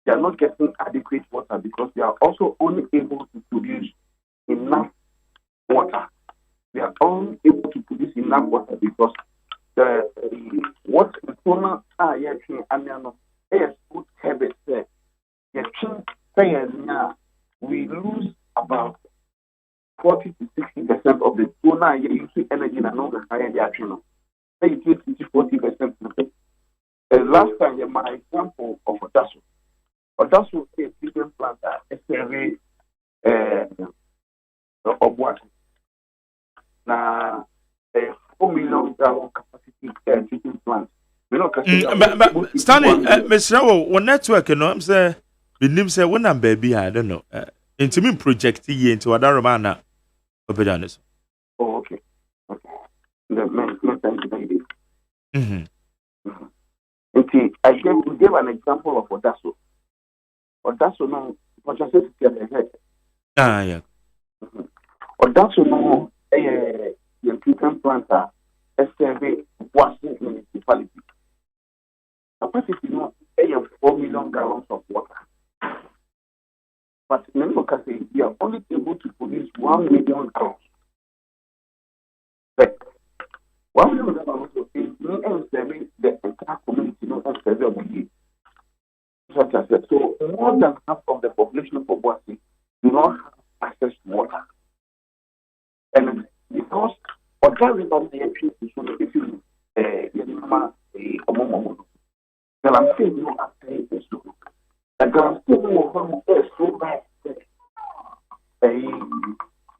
they are not getting adequate water because they are also only able to produce enough water. They are only able to produce enough water because what the donor are yetting amiano is good habits there. We lose about 40 to 60% of the donor using energy and not the higher the action. Say it is 40%. Last time, my example of Odasu is a treatment plant that is very of water. Now, a 4 million gallon capacity treatment plant. Stanley, Mr. One network, you know, I'm saying, the name say, when I'm baby, I don't know. Into me project into other romana. Oh, okay. I gave an example of Odasu. Odasu no, what I said to head. Yeah. Odasu no, a treatment plant, a survey was in municipality. Capacity no, 4 million gallons of water. But remember, we are only able to produce 1 million gallons. But 1 million gallons of me and serving the entire community, and survey of the year. So more than half of the population of Obuasi do not have access to water. And because Oga River the entry is so if you Galamsey no after it is so. The Galamsey no is so bad.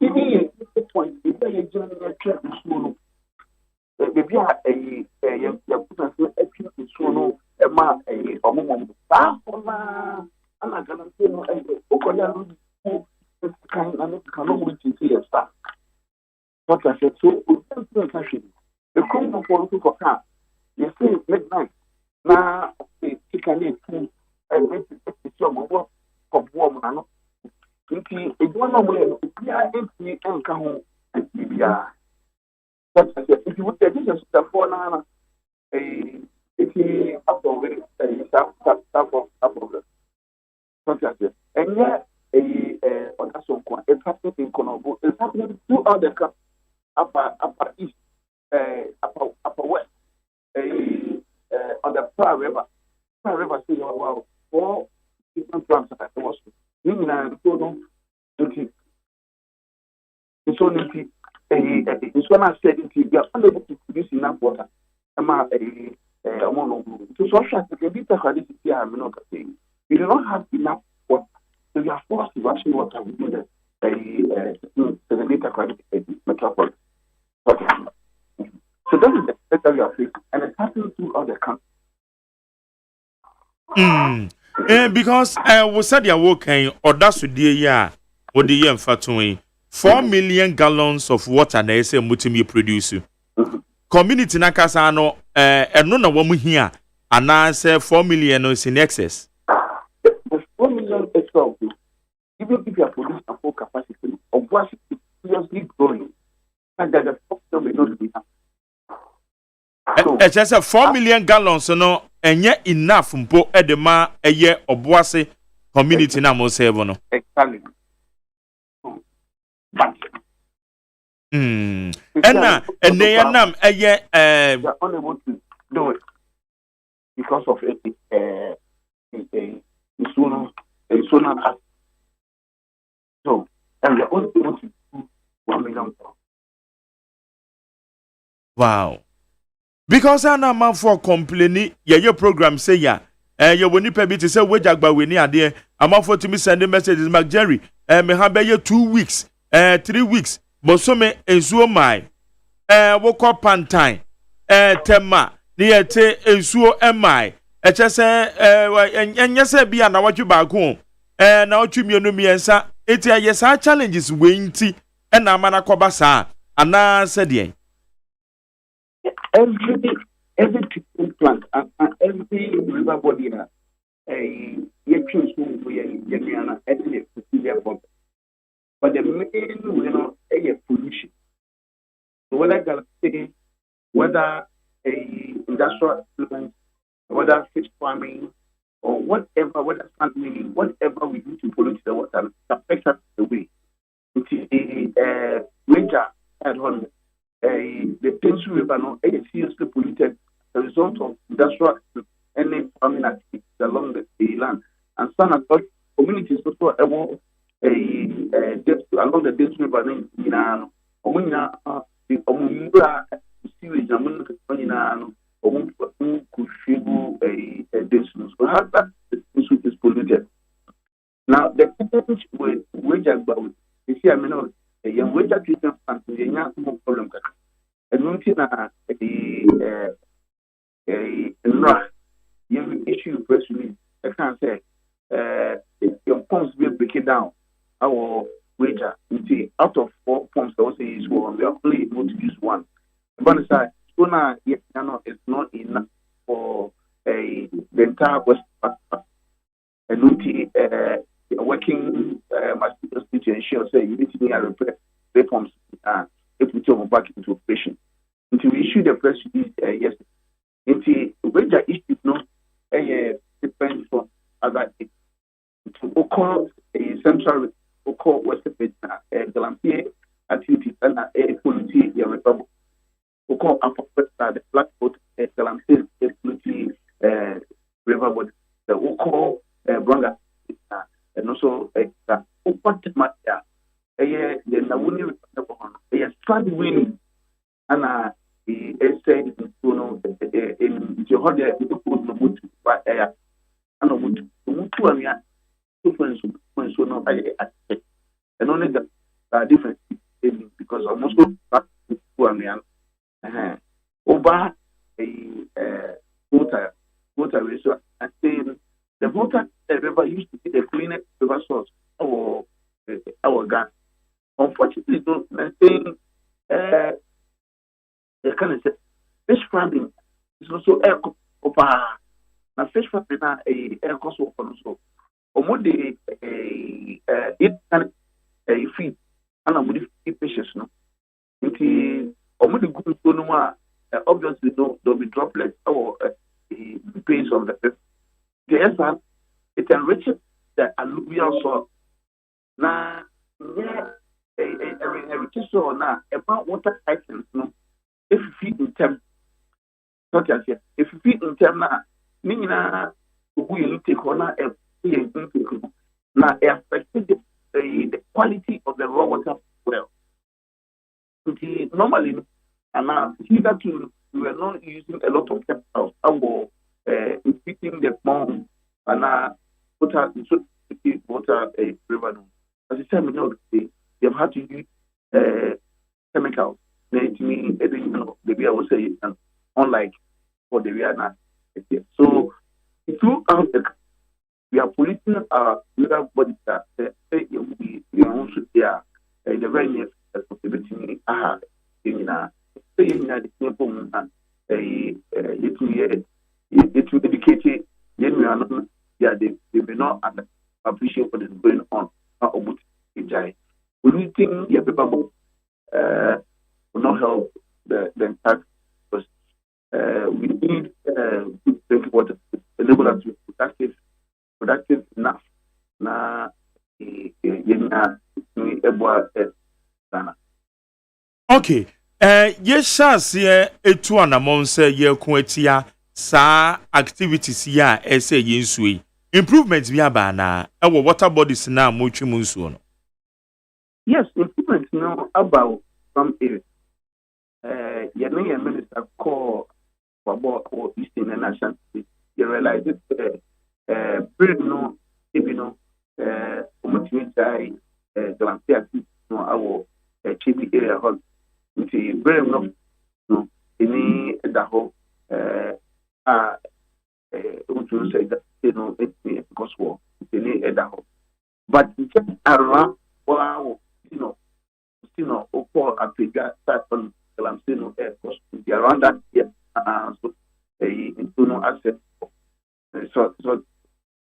Even the point is that you generally check the school. Maybe a person is so no Emma a moment. I'm not gonna say no. Kind and cannot reach into a staff. What I said, so the common policy for car. You see, midnight. Now, you can eat it's your work of woman. It's one of them. We are empty and come home. But if you would take this as the phone, if you have already and yet, it's happening in Konobo, it's happening throughout the country, upper east, upper west, on the Pearl River. Pearl River, say, wow, 4 different plants that I was. It's only it's when I said we are unable to produce enough water. To social security, we do not have enough water. So we are forced to ration water within the data quality metropolis. So that is the sector we are facing, and it's happening throughout the country. Because we said you're working, or that's what the year fatui 4 million gallons of water na ese mutimi produce. Community na kasa no eno na wamu here and now say 4 million is in excess. The 4 million extra, even if you are producing a full capacity of what is seriously growing, and that the problem may not be enough. So just a 4 million gallons no enye enough mpo edema eye oboase community na mo say no. Exactly. But Enna nam eye they are unable to do it because of a sonar act. So, and they're only able to do 1 million. Wow. Because I am for complaining, your program say ya. You will need to say wage agba we ni ade. I'm for to me sending messages, Mac Jerry. Me have 2 weeks, 3 weeks. But so me ensuo mai. Woke up time. Tema. Ni ete ensuo emai. Eche se enye se bia na watchu back home. Na watchu mienu miensa. Eti ayesa challenges we nti. Na amana koba sa. Ana se de. Every treatment plant and every river body na you choose who we are actually problem. But the main pollution. So whether Galamsey, whether industrial implements, whether fish farming, or whatever, whether sand mining, whatever we do to pollute the water, affects us the way. It's major at home. The Tensu River now is seriously polluted as a result of industrial and farming activities along the land. And some of the communities also along the Tensu River in sewage so how that is polluted. Now the challenge with wages, you see, I mean, a young wage treatment plant is a young problem. And looking at you issue press release, I can't say your pumps will break it down. Our wager, out of 4 pumps, that was use one, we are only able to use one. But so now, it's not enough for the entire West Africa. And working must to ensure say you need to repair the pumps if we turn back into operation. Until we issue the press release yesterday. Until wager issue no depends on other to occur a central occur West Africa Galamsey activities and quality republic. Occur after the black boat Galamsey quality river body. The occur Branga and also what matter the Nawuni strand winning and said in your holiday to put the boot by air and a wood to and only the difference because almost over a water resource and saying the water river used to be the cleanest river source our gun. Unfortunately, don't maintain the kind of fish farming is also air over. Now, fish farming is air cost of also. Or the it can feed and I'm with fishes. No, it or the good no obviously there'll be droplets or the base of the fish. Yes, it enriches the alluvial soil. Now, every soil now about water items. No, if you feed in term, not as yet. If you feed in term now, meaning who you take on now, affected the quality of the raw water well. Normally, and now hitherto we were not using a lot of chemicals. Feeding the pond and water river. As I said, they've had to use chemicals. To me, maybe I would say, unlike what they are now. So, throughout we are polluting our river bodies that we also there the very near possibility it will educate they may not appreciate what is going on. Polluting your paper will not help the entire process. we need good drinking water to enable us to be productive enough. Na Okay. Yes, etu anamon say ye kuetia sa activities ya ese yinsui. Improvements bi aba na ewo water bodies na motwi munsuo no. Yes, improvements now about some areas. Your minister call about Eastern and National. You realize it. No, if you know, Galamsey, our chief area hall. Very no, any the whole. Would you say that it's because war? Any the whole, but just around wow. Or I figure that on Galamsey air cost around that year, so internal asset. So,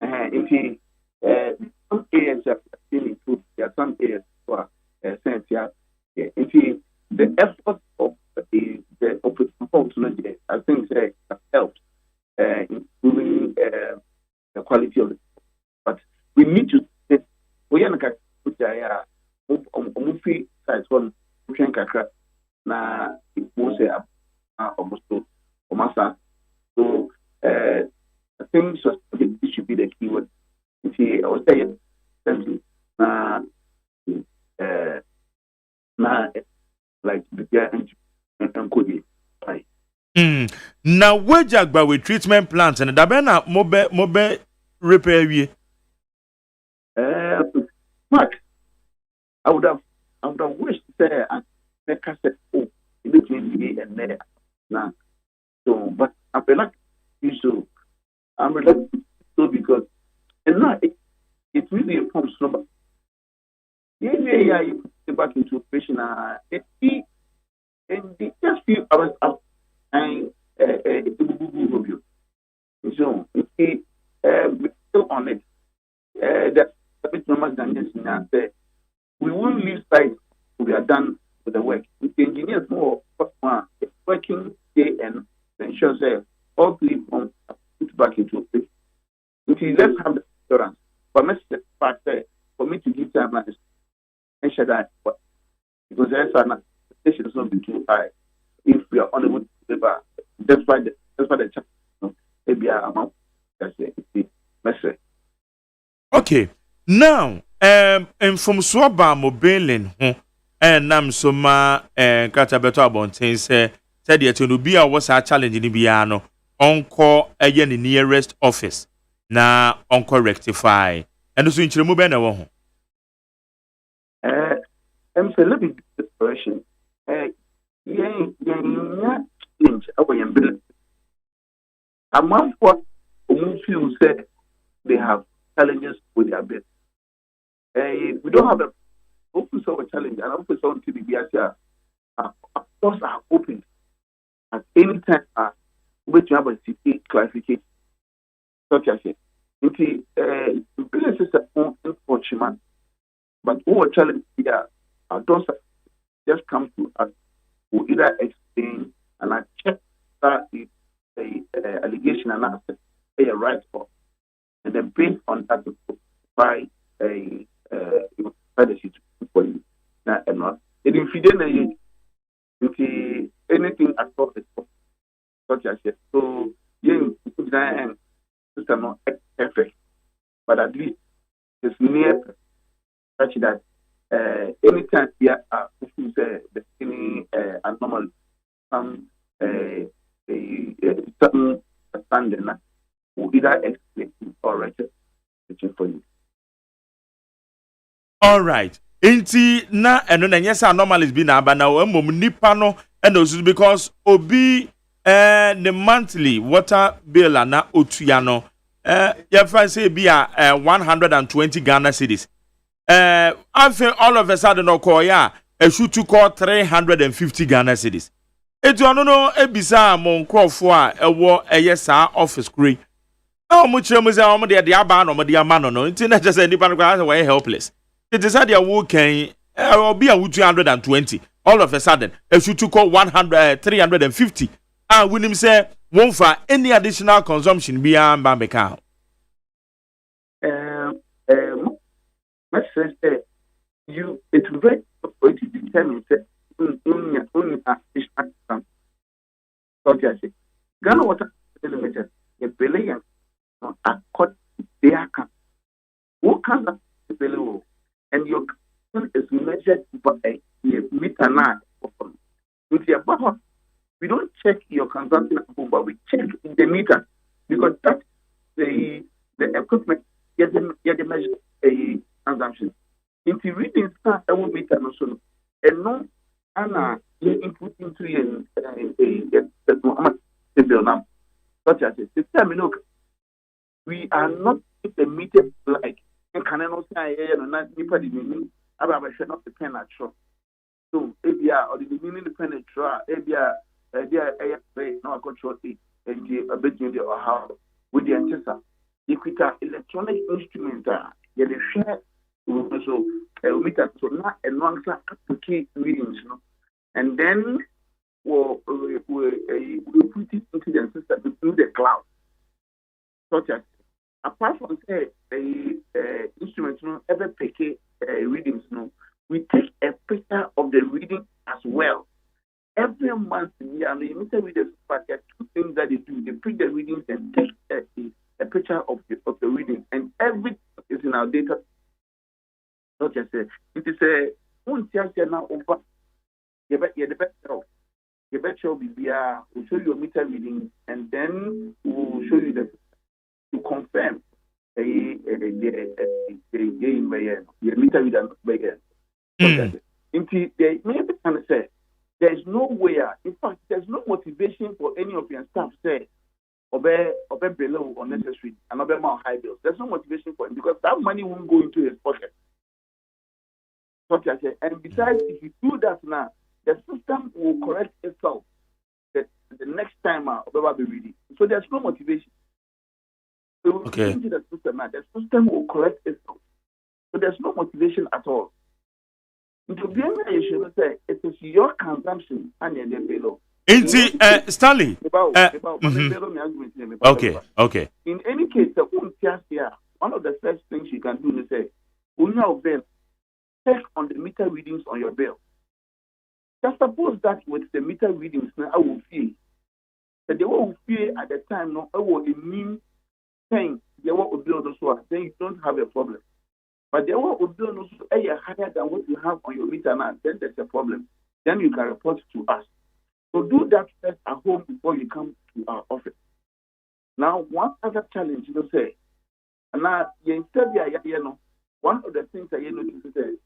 if he some areas have been improved, there are some areas for sense. If he the effort of the opportunity, I think has helped improving the quality of it. But we need to we are not one na almost so I think sustainability should be the key word. I was saying like the Now wejagba with treatment plants and dabena mobe repair we. Mark, I would have wished there and make us between me and there now. So, but I feel like you so I'm reluctant so because and now it really informs nobody. Yeah, you put it back into operation and just few hours after and so we're still on it. That's a bit normal than this now. We won't leave site till we are done with the work. With the engineers more working day and ensure that all three pumps are put back into operation. Let's have the assurance. But the fact that for me to give time and ensure that because there's an expectation is not be too high if we are unable to deliver. That's why the challenge maybe amount that's the message. Okay. Now from swaba mobiling and nam soma kata beto abonten say said yet no be a was a challenge ni bia no onko eye ni nearest office na onko rectify and so nchiremu be na wo ho say let me do the operation change our ability among what feel said they have challenges with their business. We don't have a open source challenge and open source to be of course are open at any time which you have a CP clarification such as it. Business is a unfortunate, but our challenge here those just come to us who either explain and I check that if the allegation and answer a right for and then based on that to provide a situation for you. Now, and not if you didn't anything at all such as it. So, you and system not perfect, but at least it's near such that anytime here there's any anomaly, some certain standing will either explain or write for you. All right. Inti na eno na nyesa anomalies bi na aba na emom nipa no and also because obi the monthly water bill na otuya no you find say be 120 Ghana cedis. I feel all of a sudden okoya a shoot to call 350 Ghana cedis. Etu ano no ebisa mo nkrofo a ewo eyesa office kure. Mo kire mo say mo de aba no mo de ama no no. Inti na just nipa no kwa we helpless. It is that they are working or be a 220. All of a sudden, a shoot to call 350. when him say won't for any additional consumption beyond Bambeka. My sense you it's very going to determine that only additional consumption. Ghana Water Limited, a billion according to their account. What kind of bill and your account is measured by a meter nine. We don't check your consumption at home, but we check the meter because that's the equipment get the measure a consumption. If you read the start, I will meter no so and no Anna you input into a bill now. Such as the system, we are not a meter like and can not say not anybody meaning about not the pen at shop. So ABR or the meaning the pen at shop, ABR no control it and a bit or how with the antissa. Equita electronic instrument yeah the share so meter so not a long key readings, and then we put it into the system through the cloud. Such as apart from say instruments ever pick readings, we take a picture of the reading as well. Every month, the emitter readers, but there are two things that they do. They pick the readings and take a picture of the reading, and everything is in our data. Not just it is a now over. You bet the best show. You bet show we'll show you a meter reading, and then we'll show you to confirm the meter reader by maybe can say there's no way. In fact, there's no motivation for any of your staff say obey below unnecessary and obey more high bills. There's no motivation for him because that money won't go into his pocket. And besides, if you do that now, the system will correct itself the next time Obama be ready. So there's no motivation. So into the system now, the system will correct itself. So there's no motivation at all. To be honest, you should say it is your consumption and your below. Stanley. Okay. In any case, one of the first things you can do is say, when you have bill, check on the meter readings on your bill. Just suppose that with the meter readings, I will feel that they will feel at the time, I will mean saying they will build those one, then you don't have a problem. But they will build those higher than what you have on your meter now, then there's a problem. Then you can report to us. So do that first at home before you come to our office. Now, one other challenge, say, and now, one of the things that you notice is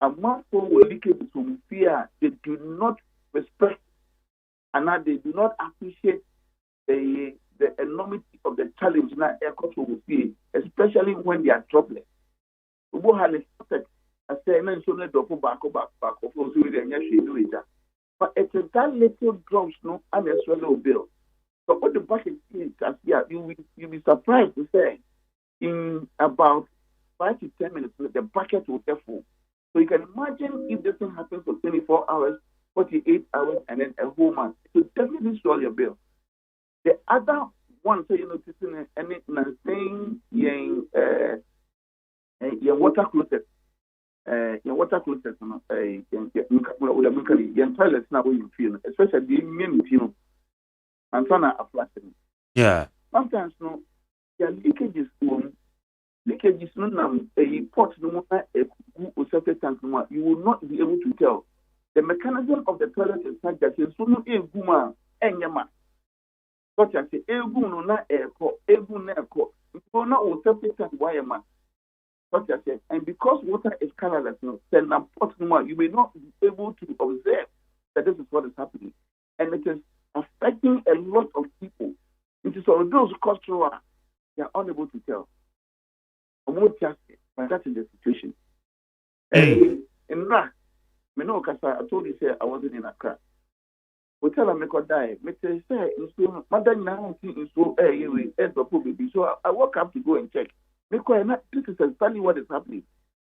a mouthful will leakage from fear. They do not respect and now they do not appreciate the enormity of the challenge now aircraft will feel, especially when they are droplets. I say, but it's a that little drops, and a swallow bill. So what the bucket is, you'll be surprised to say, in about 5 to 10 minutes, the bucket will get full. So you can imagine if this thing happens for 24 hours, 48 hours, and then a whole month. It will definitely swallow your bill. The other one, so noticing anything, your water closet. Your water closet, your toilets now you feel, especially the immune, and so now flashing. Yeah. Sometimes your leakages a pot no a surface tank you will not be able to tell. The mechanism of the toilet is such that you so no guma enyama. Such as a gum na airco, a gum na airco. You not surface tank wireman. And because water is colorless, you may not be able to observe that this is what is happening. And it is affecting a lot of people. It is all those customers, they are unable to tell. But that is the situation. In Ra, I told you, I wasn't in Accra. Hotel I make or die. So I woke up to go and check. This is exactly what is happening.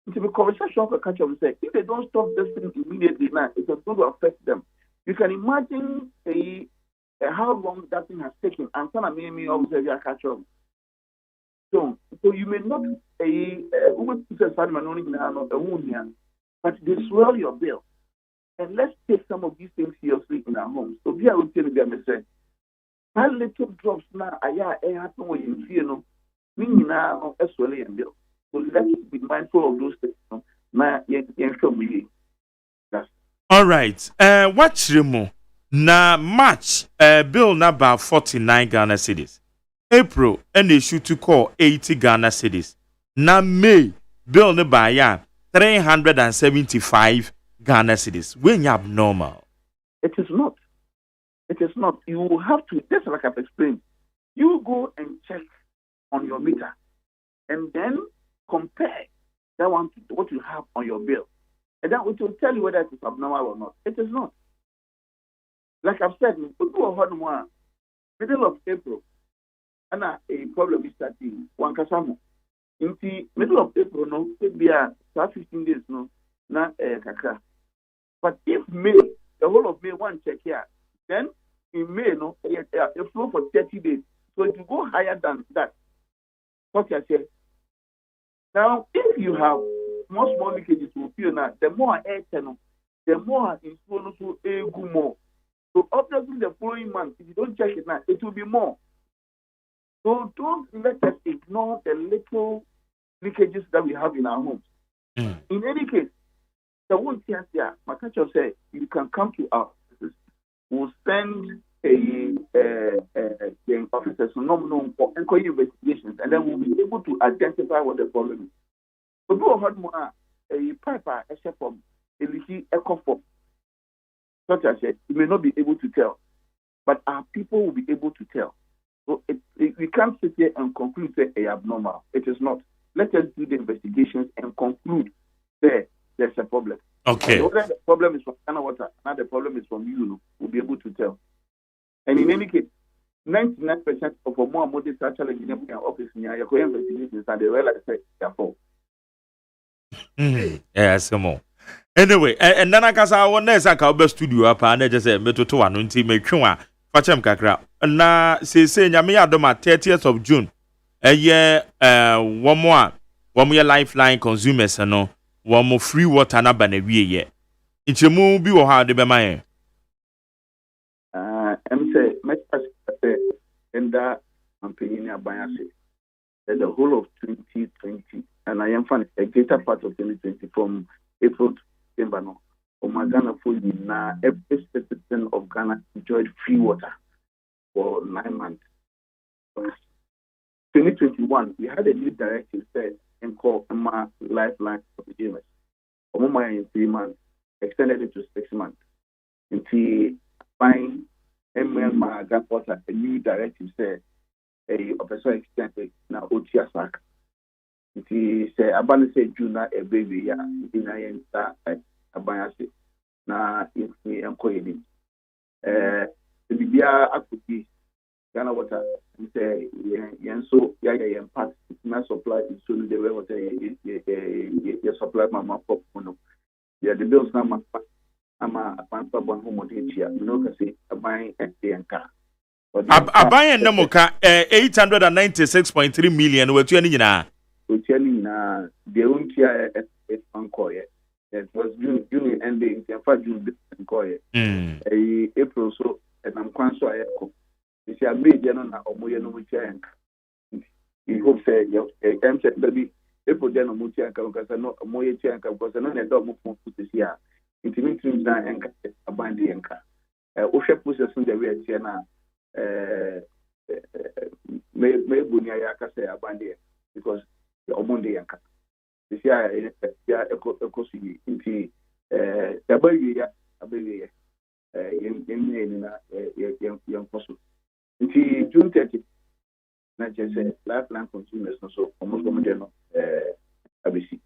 It's a conversation for catch up and say, if they don't stop this thing immediately now, it's going to affect them. You can imagine how long that thing has taken. And some of me obviously I catch up. So you may not but they swell your bill. And let's take some of these things seriously in our homes. So we are going to tell them, say, that little drops now, I happen when you see, meaning now, as well and bill. So let's be mindful of those things. All right. What's more? Na March, bill number 49 Ghana cedis. April, and they shoot to call 80 Ghana cedis. Na May, bill number 375 Ghana cedis. When you abnormal. It is not. It is not. You have to, just like I've explained, you go and check on your meter and then compare that one to what you have on your bill. And that will tell you whether it is abnormal or not. It is not. Like I've said, middle of April, and a problem is starting. One kasamo. In the middle of April, no, it be 15 days, no, na kakra. But if May, the whole of May, one check here, then in May, no, it flow for 30 days. So it will go higher than that. What I say. Now, if you have small leakages will feel now, the more air channel, the more it's going to go more. So obviously the following month, if you don't check it now, it will be more. So don't let us ignore the little leakages that we have in our homes. In any case, the one thing here, my teacher said, you can come to our offices. We'll send the officers for inquiry investigations, and then we'll be able to identify what the problem is. But go ahead, a piper, a chef from a leaky echo form. Such as you may not be able to tell, but our people will be able to tell. So we can't sit here and conclude that it's abnormal. It is not. Let us do the investigations and conclude there's a problem. Okay. Whether the problem is from Ghana Water, now the problem is from you, we'll be able to tell. And in any case, 99% of our more modest structural engineering office in your investigations and they realize that they're fault. Yes, come on. Anyway, and then I guess I want to studio up and just say, Metoto and Unti Mekuma, Fachem Kakra. And now, say, Yamia Doma 30th of June. A year, one more lifeline consumers, and no, one more free water, and a banner. It's a movie or how they be my. I'm saying, and that I'm paying a bias the whole of 2020, and I am finding a greater part of 2020 from April to December. No, for my Ghana food, now every citizen of Ghana enjoyed free water for 9 months. 2021, we had a new directive said and called Emma Lifeline for the GMS. Omoma in 3 months, extended it to 6 months. Until fine, Emma got water, a new directive said a officer extended now OTS back. Until say Abana said June a baby, ya in I enter Abayasi. Now, if we am calling the Bibia Akuti. Ghana Water, say, so, part, it's supply, it's soon the way water, you supply my pop. Yeah, the bills now, I'm a pamper one home here. No, can say, a buying and car. A buying Namoka, 896.3 million, we're telling you now. We're telling you the own care at Uncle. It was June ending, in fact, June and April, so, and I'm quite so I if you are made, you know, or more, you know, which I you hope say, I'm said, baby, if you don't know, because I know more change, because I know the dog move to this year. It means that anchor, a bandy anchor. Osha pushes in the way at Siena, may Bunyaka say a bandy, because the Omundi anchor. This year, a cosi into a baby, young person. Until June 30th, not just say lifeline consumers, so almost come ABC.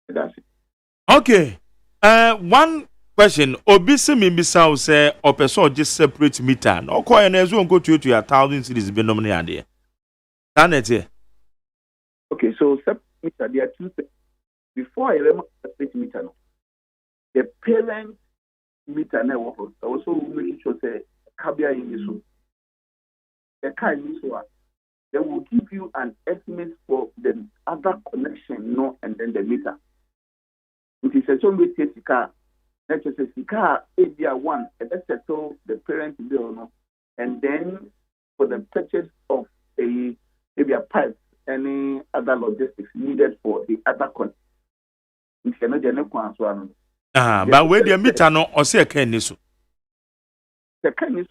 That's it. Okay. One question. Obisi Mimbisa say, or person just separate meter. No, quite an as one go to your 1,000 cities be nominated. There. Okay, so separate meter, there are two things. Before I separate meter, the parent meter network also making sure say Kabia in so. The kind so they will give you an estimate for the other connection, no, and then the meter. It is a so we take the car. Let's say the car area one, and let's settle the parent bill, no, and then for the purchase of maybe a pipe, any other logistics needed for the other connection. It cannot be one. But where the meter no, or say a can so. The kind of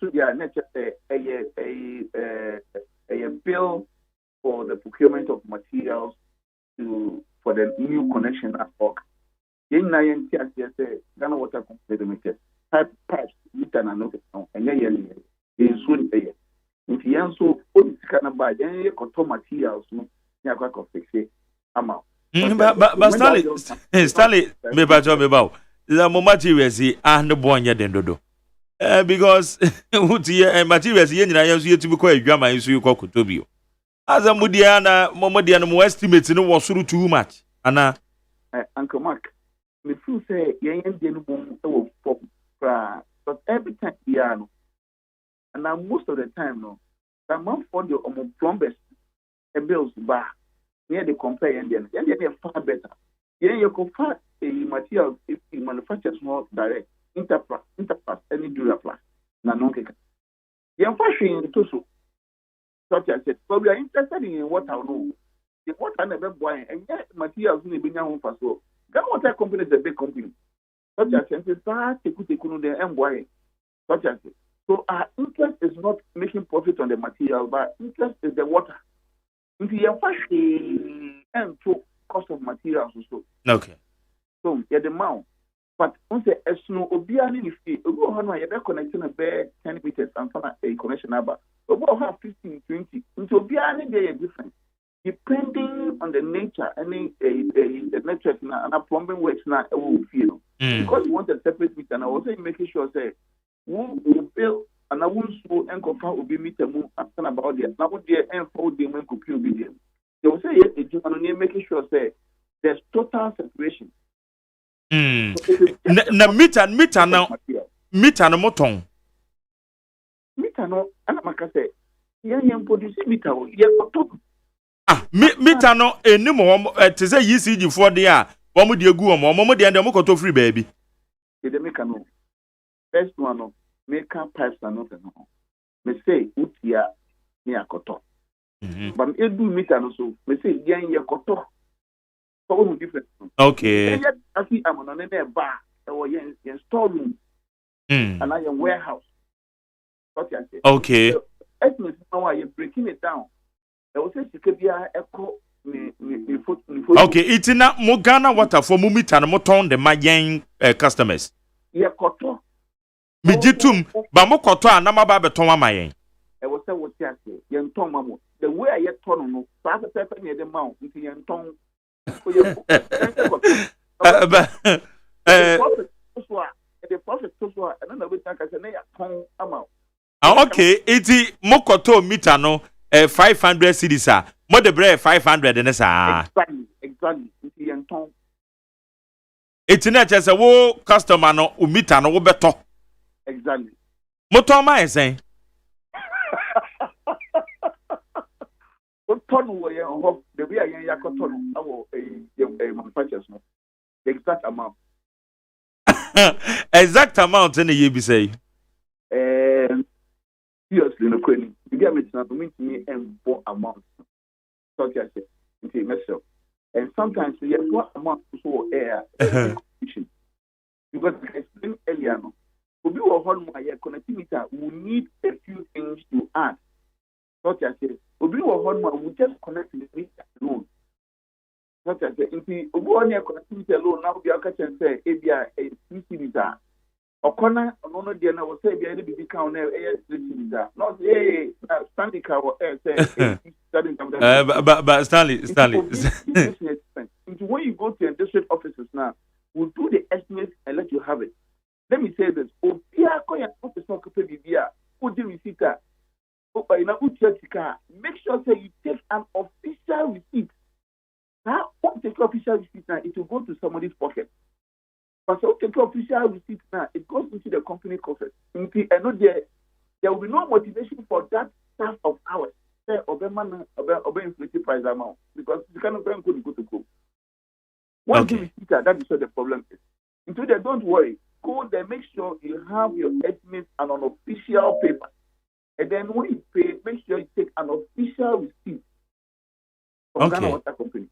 a bill for the procurement of materials for the new connection at work. In Nayan say Ghana Water Company Limited, pipes, meter and no, and in soon pay. If you also put it kind of buy, then you control materials, no, you are going to fix it. But Stanley, me about the materials and the boy yet dodo. Because materials yen na yanso yetumi kwa adwama yanso yekọ kotobio as a mudiana momodiana mo estimate no was too much ana Uncle Mark me feel say yen dey no mo for but every time no and now most of the time no the man for the plumbers bills ba near the compare yen dey far better yen you can find a material if the manufacturers not direct interpass any Duraplas na no keka yen fashion to so such as it but we are interested in what I know the water na be boy and materials ni be nya ho fa so Ghana Water Company is a big company such as it start take no the boy such as it. So our interest is not making profit on the material but interest is the water into yen fashion and to cost of materials also. Okay, so yeah the amount. But on the esno obiani ni fi obi ho no ya be connecting a bed 10 meters and for a connection number obi ho 15 20 into obiani they are different depending on the nature any the network na and plumbing works na e will feel because you want a separate meter and also making sure say who will bill and I won't so encofa obi meter mu after about there now what there and for them when could be there they will say you are making sure say there's total separation. Na meter no moton meter no ana makase yen produce meter o ye top meter no enim ho te say ECG for there wo mo de egu mo de mo koto free baby the make no first one no make pipes and not no me say utia ni akoto but edu meter no so me say yen ye koto so different. Okay. I see I'm on a bar or yen storeroom and I am warehouse. Okay. Estimate how are you breaking it down? I will say Sikabia echo me foot. Okay, it's in a Ghana Water for Mumit and Moton the Mayan customers. Yeah, koto. Mijitum, Bamo Koto and Namaba Betoma Mayan. I was say what you yen Tomamu. The way I yet turn no, pass a pepper near the mount into yen tongue. The profit so another way I say na amount. Okay, iti mokoto meter no 500 cedis a mo de bre 500 ne sa. Exactly. Iti enton. Iti na che se wo customer no o meter no wo beto. Exactly. Moto ma esen. Ton we the way I yakoton our manufacturers no the exact amount. Exact amount in the year be say. Seriously, no question. You get me to me and for amount. So I say, okay, mess up. And sometimes we have what amount so air because I explained earlier no. We will hold my connectivity. We need a few things to add. So I say, we will hold my we just connect the meter alone. So I say, if we only connectivity alone, now we are catching say ABI a 3 meter. Okona ono de na wo say bia de bibi kan na e street not Stanley car or say but Stanley when you go to the district offices now we'll do the estimate and let you have it. Let me say this obia ko ya office no kope bibia o de receipt o na u check car make sure say you take an official receipt. Now what take official receipt now it will go to somebody's pocket. But so take official receipt now, it goes into the company coffers. I know there will be no motivation for that staff of ours. Say, Obama inflated price amount because you cannot go to go. One thing is that is what the problem is. Until they don't worry, go there, make sure you have your estimates and an official paper. And then when you pay, make sure you take an official receipt from Ghana Water Company.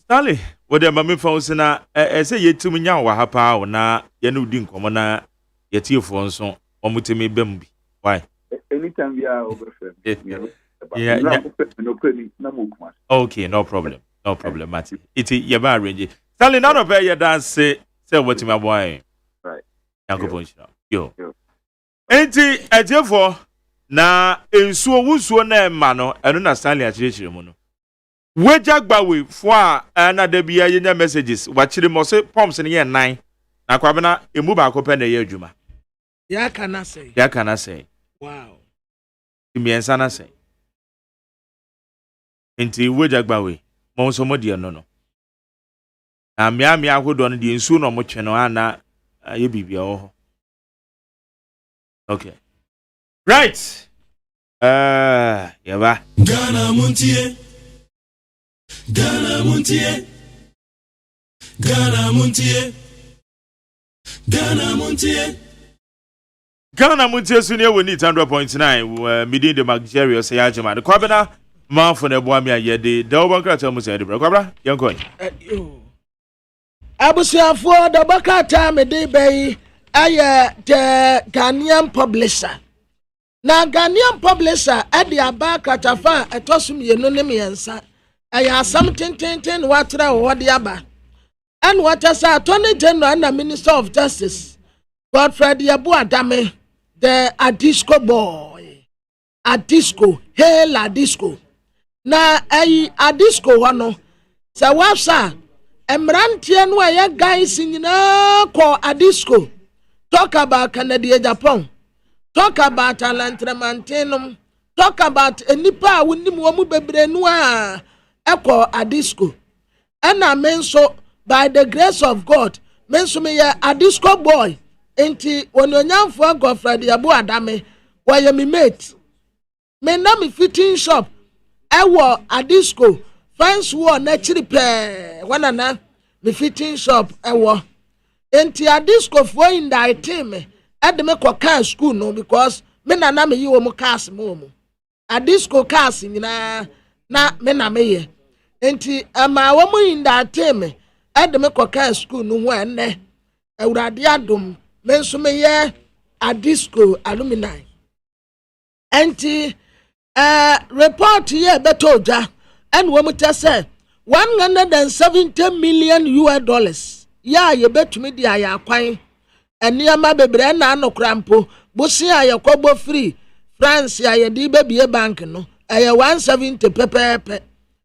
Stanley, what the mammy phones na say ye to me now hapa na yenu din komona yeti phone so omutimi bembi. Why? Anytime we are over okay, no problem. No problem, Matty. Iti yeba arrange. Stanley, none of your dance say what my boy. Right. Yanko Ponchina. Yo. Enti ejefo na ensuo wusuo na emano eno na Stanley achirechire mu no. Wejagbawe fo a na da bia yenya messages wachire mo se pumps ne ye 9 na kwabena emu ba akopɛ na ye adwuma. Ya kana say. Wow. Imiensa na say. Enti wejagbawe mo so mo de no. Na miami ahodo no de ensuo no mo twe no ana ye bibia ho. Okay. Right. Yaba. Ghana Montie. Ghana Montie. Ghana Montie. Ghana Montie. Ghana Montie sunia woni 100.9 midin de Maggerio say AGYEMAN. Kwabena man for the boy me ayede. Da obanka tell mu say de kwabra yankon. Abusiafo da bakata me de bay aye the Ghanaian publisher. Na Ghanaian publisher ade aba katafa etosum yenu ne miensa. Aya something watra wode aba. And what as Attorney General and Minister of Justice Godfred Adame, the Adisco boy. Adisco, hail Adisco. Na Adisco wano. Sa wasa Emrantian waya guys in ko Adisco. Talk about Canada, Japan. Talk about Alantremantinum. Talk about a nipa windim womu bebrenua. Eko Adisco. And I mean so by the grace of God, menso me a disco boy. Enti ononyam for Godfred Adame, why me mate. Me na me fitting shop. Ewo a disco. Fans war naturally pair. One na me fitting shop ewo. Enti a disco for in the team. At the make car school no because me na me you mo cars mo. A disco cars na me na me. Enti ama wo mo in the team. At the make car school no one ne. Ewurade adom menso me ye a disco alumni. Enti report here betoja and wo mo say $170 million US. Ya ye betumi di aya kwan. Eniama bebre na anokrampo bosi aye kobo free France aye di bebie bank no aye 170 pepepe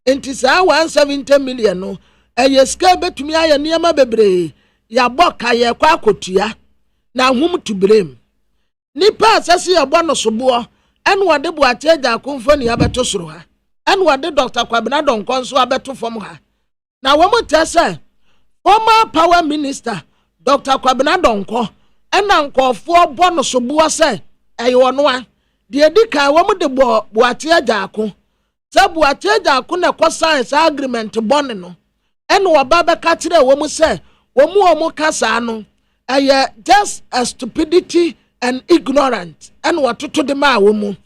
enti sa 170 million no aye ska betumi aye niama bebre ya boka ye kwa akotua na hum tubrem nipa asase ye bo no sobo en wode bo ateja akonfo ni abeto soro ha en wode Dr. Kwabena Donkon so abeto fom ha na wo mo tese former power minister Dr. Kwabena Donkon ena nkofo bono so bo se eyo no a de dika wo mu de bo ate agako se bo ate agako na ko science agreement bone no ena wo ba ka kire wo mu se wo mu kasa no eye just a stupidity and ignorant ena watoto de ma wo mu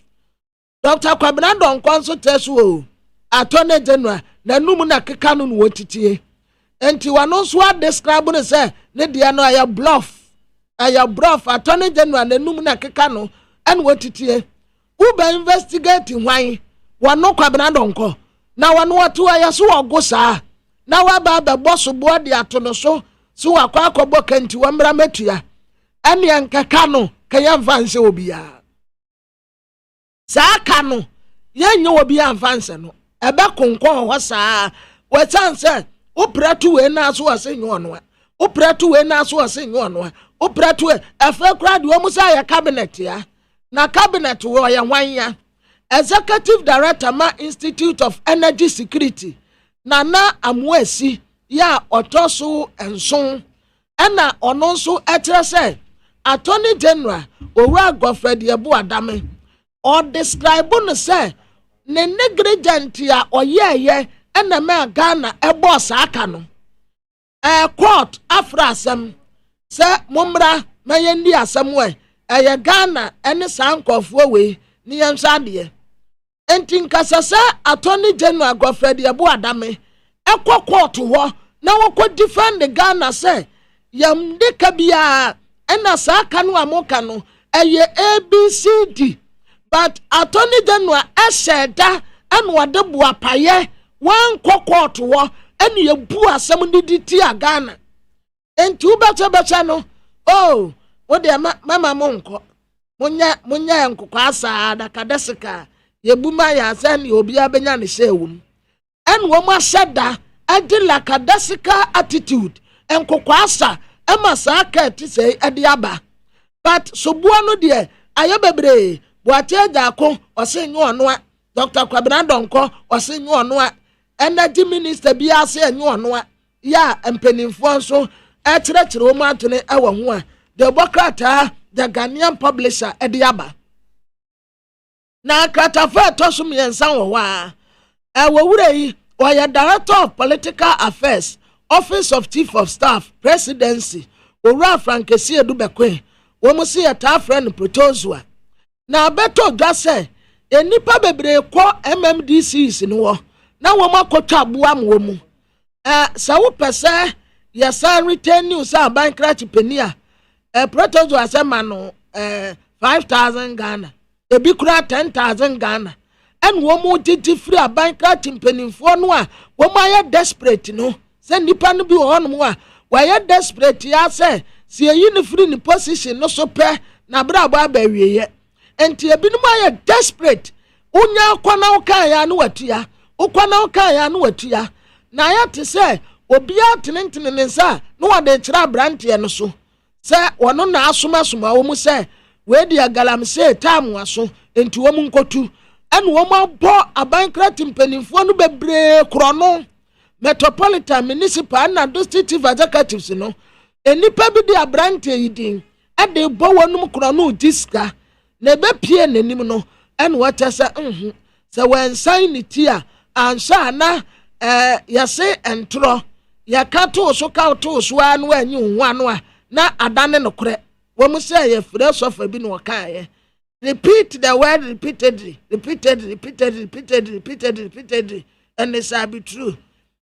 Dr. Kwabena Donkon so teso Attorney General na num na keka no wo titie enti wano so a describe no say ne dia no aya bluff Attorney General na num na keka no en wotitie uba investigate hwan wano Kwabena Donkon na wano watu aya so ogosa na waba ba boss bo de atono so wakwa akobo kanti wamra matua ene ankaka no kaya mfanse obia saa ka no yenye obia mfanse no ebe konkon ho saa we chance operatu we na so asenyo no operatu we na so asenyo no operatu efe kra de omu sa ya cabinet ya na cabinet wo ya hwan Executive Director ma Institute of Energy Security na amwesi ya otoso enson ena ono nso etre se Attorney General owura Godfrey Yebu Adame or describe no say ne negligent ya oyeye ena me Ghana ebo aka no court afra asem se momra na yendi asem we Ghana ene sankofo we ni yenhade enti nkasasa attorney general Godfrey Yebu Adame court ho na wo defend the Ghana say yam de kabia ena sa kanu amoka no ABCD but attorney general eseda and wade buapaye wan court wo ene ye bu asem didi ti Ghana enti ubeta no oh wo de mama monko munya nkokwa asa da kadesika ye buma ya sani obi abenya ne shewum en wo ma sheda adila kadesika attitude nkokwa asa ema sa ka ti sei ade aba but sobuo no de ayo bebre boate ajako osenyu ono a Dr. Kwabena Donko osenyu ono a energy minister bi ase enyu ono a ya empenimfo nso ekyerɛkyerɛ wo ma atone ewo ho a the Bokrata the Ghanaian publisher ade aba na kratafa tosum yensan wo wa wure yi oya director of political affairs office of chief of staff presidency owura Frankesi Edubekwe wo mu se yata friend protozoa na beto dwase enipa bebre ko MMDCs ni wo na wo makotwa aboa mo mu sa wo pese yesa return news aban crash penia protozoa se ma no 5,000 Ghana ebi kura 10,000 Ghana and wo mu titi free aban crash penimfo no a wo ma desperate no se nipa no bi wo no mu a wa desperate ya se si eyi ni free ni position no so pe na bra ba wieye enti ebinom aye desperate unya kwana uka ya no watua ukwana uka ya no watua na ya te se obi atenentene ne nsa no wade kira brante no so se wono na asoma wo mu se we dia Galamsey tamu aso enti wo mu nkotu ene wo ma bo abankrati mpanimfo no bebre krono metropolitan municipal na district executives no enipa bi di abrante yidin ade bo wonum krono diska na be pie nanim no ene watasa se wensan ni tia ansha na yase entro yakato so kato so anu anyi hu anu a na adane no kore wo mu say ye philosopher bi no kae repeat the word repeatedly and it shall be true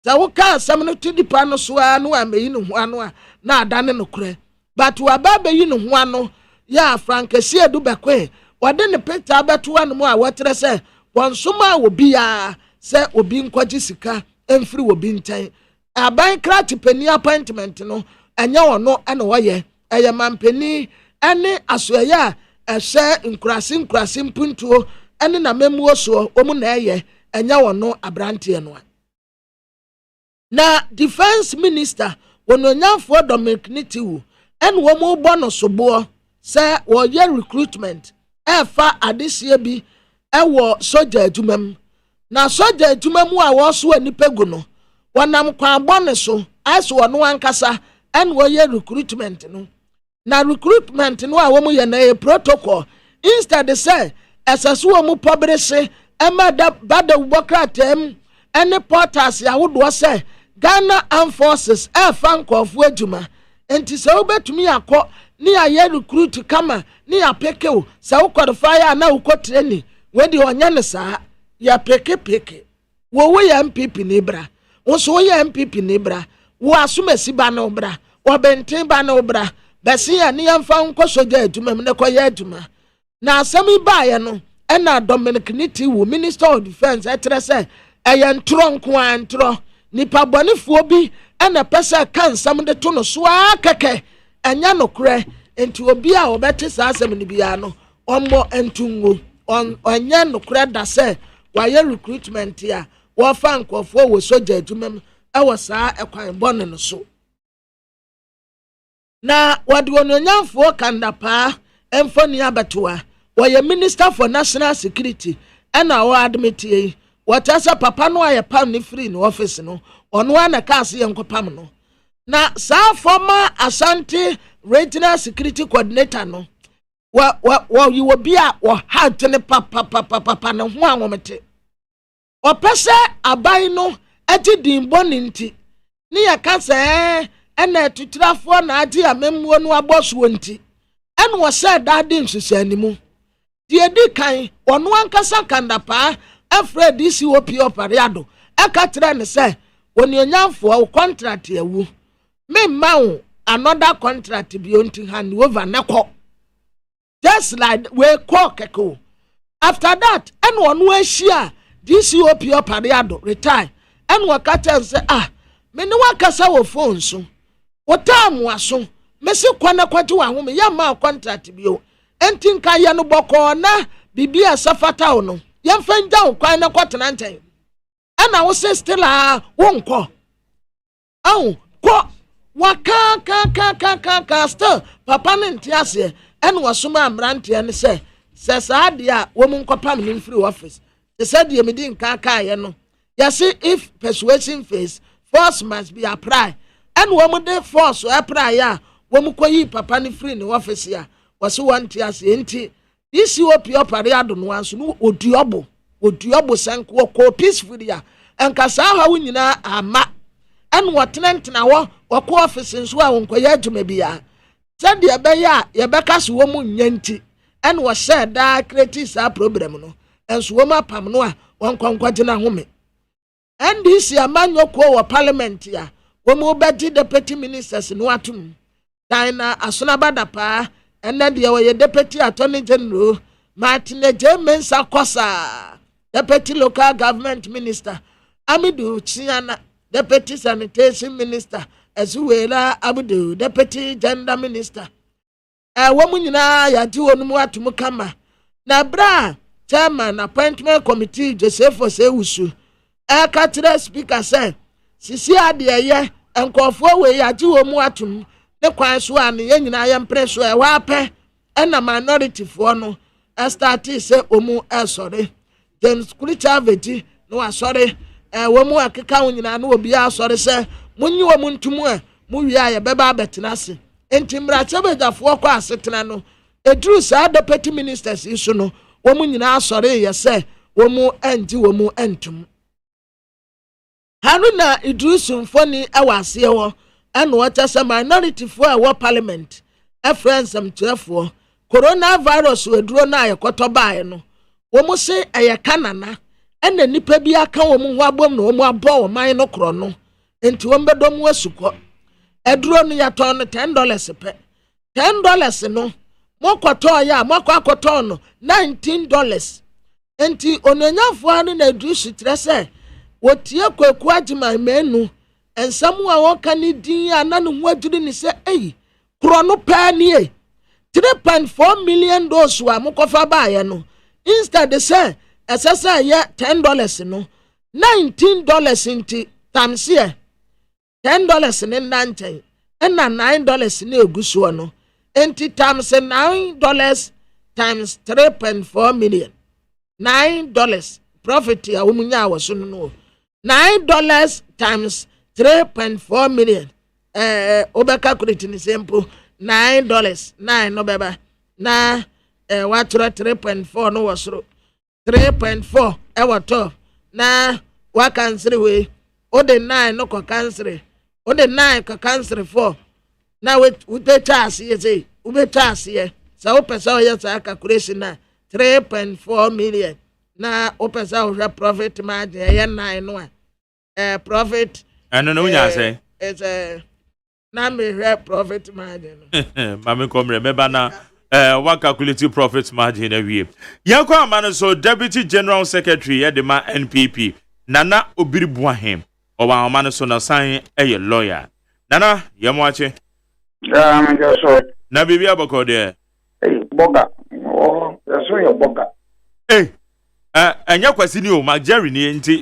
za wo ka asem no to dipa no so anu a meyi no hu anu a na adane no kore but wa ba be yi no hu anu ya Frankesi Edubekwe wade ne picture abeto anu mu a wotre se wonsoma obi ya se obi nkwaji sika emfiri obi ntan aban krati pani appointment no enya wono ene woye eye mampani ene asoya ehye nkurasi mpuntuo ene na memuo so omu na eye enya wono abrante no na defense minister wononyafo Dominic Nitiwu ene wo mu bono sobo se wo ye recruitment efa adesie bi ewo soja adwumam na soja adwumam a wo so anipegu no wonam kwa bone so aso wono ankasa ene wo ye recruitment no na recruitment no a wo mu ye na protocol instead say esaso wo mu publish emada bada Bokratem ene portals ya wodo say Ghana Armed Forces fankofo adwuma enti se obetumi akọ ni aye recruit kama ni apekeo se wo qualify na wo training we di onya ne saa ya peke wo ya MPP ni bra wo so ya MPP ni bra wo asumasi ba na bra wo benten ba na bra besi ya ni yamfa nko soja adwuma me ne ko ya adwuma na asami ba ye no ena Dominic Nitiwu Minister of Defense etre se eye ntro nko antro nipa bonifuo bi ena pese kan sam de to no so akeke enya no kure enti obi a obete sa asem ni bia no ombo entungo enya no kure da se waye recruitment ya wo fa nkofo wo soja adwumam ewo saa ekwan bone no so na wade ononyamfo kanda pa emfoni abetoa waye Minister for National Security ena wo admit yi watasa papa no aye pam ni free no office no ono ana kaase yenkopam no na sa former Ashanti Regional Security Coordinator no you will be a or hard to the papa no ho awomete opese abai no ati dimbo ninti ni yaka se ena tutirafo na adi amemwo no aboso nti en wo se dade nsusanimu die di kan ono ankasa kandapa afred disi opi opariado aka tire ne se woni onyamfo contract yawu me mawo another contract bi onti hand over neko just like we call keko after that en ono ahia disi opi opariado retire en wakata se me ne wakasa wo phone so wotamu aso mesi kwana kwati wa home ya ma contract bio enti nka ye no boko na bibia safata wo no ye mfanja wo kwan na kwatena ntan ana wo se still wo nko ko waka still papa ne ntiase en wo soma amrante ne se saade a wo mun kopam ni free office they said ye me din ka ye no you see if persuasion phase force must be applied and woman de force apply ya woman koyi papa ni free ni office ya wase wanti ase enti this you up your parade no anso no oduobo sanko ko peaceful ya enka sa ha wunyina ama and watena wo ko office nso a wonkoya adwuma bia said ye be ya ye be kaso wo mu nyanti and wo said da create sa problem no enso wo mapam no a wonkonkwaje na home and this amanyo ko wo parliament ya womu beti deputy ministers no atum dina asonabada pa enne de ye deputy attorney general Martin Jemensa Kosa deputy local government minister Amidu Chiana deputy sanitation minister Ezuwela Abudu deputy gender minister womu nyina ya di wonu atum kama na bra chairman appointment committee Joseph Osewusu katire speaker say sisi ade ye enkofo we yaji wo mu atum ne kwan so an ye nyina ye mpreso e wa pe na minority fo no start say omu esore James Kulichaveti no asore wo mu akeka wo nyina no obi asore say munyi wo mu ntumu a mu wi aye beba abetena se enti mra chebejafo ko asetena no edru sa deputy ministers isu no wo mu nyina asore ye say wo mu anji wo mu antum Haruna Idrisu mfoni awase wo eno wata minority fo a parliament friends am twefo coronavirus weduro na ayekoto bae no wo mu se ayekanana ena nipa bi aka wo mu ho abom no wo mu abo wo man no kro no enti wo mbedom wasuko eduro no yato no $10 pe $10 no mokoto ya mokoto no $19 enti ononyafo anu na Idrisu trese wotie kwaku AGYEMAN menu ensamu a wonka ni din ananu ho aduru ni se kro no pa ni $3.4 million wa mokofa baaye no instead say esesa ye $10 no $19 nti times here $10 ni nanchen na $9 ni eguso no enti times $9 times 3.4 million $9 profit ya umunya waso no $9 times 3.4 million oba calculate ni simple $9 9 no beba na watura 3.4 no wasoro 3.4 wato na wa cancel we o de 9 no ko cancel o de 9 ko cancel 4 na we be chance ye say we be chance ye sa o pesa ye sa calculation na 3.4 million na opesa o profit margin ye 9 no profit no nya say it's na me profit margin mama come remember na one calculate profit margin awie yanko amano so deputy general secretary ye de ma NPP nana obiribuahem o wa amano so na san lawyer nana yemwache me so na bibi abako de boga so your boga anya kwasi ni o ma Jerry ni enti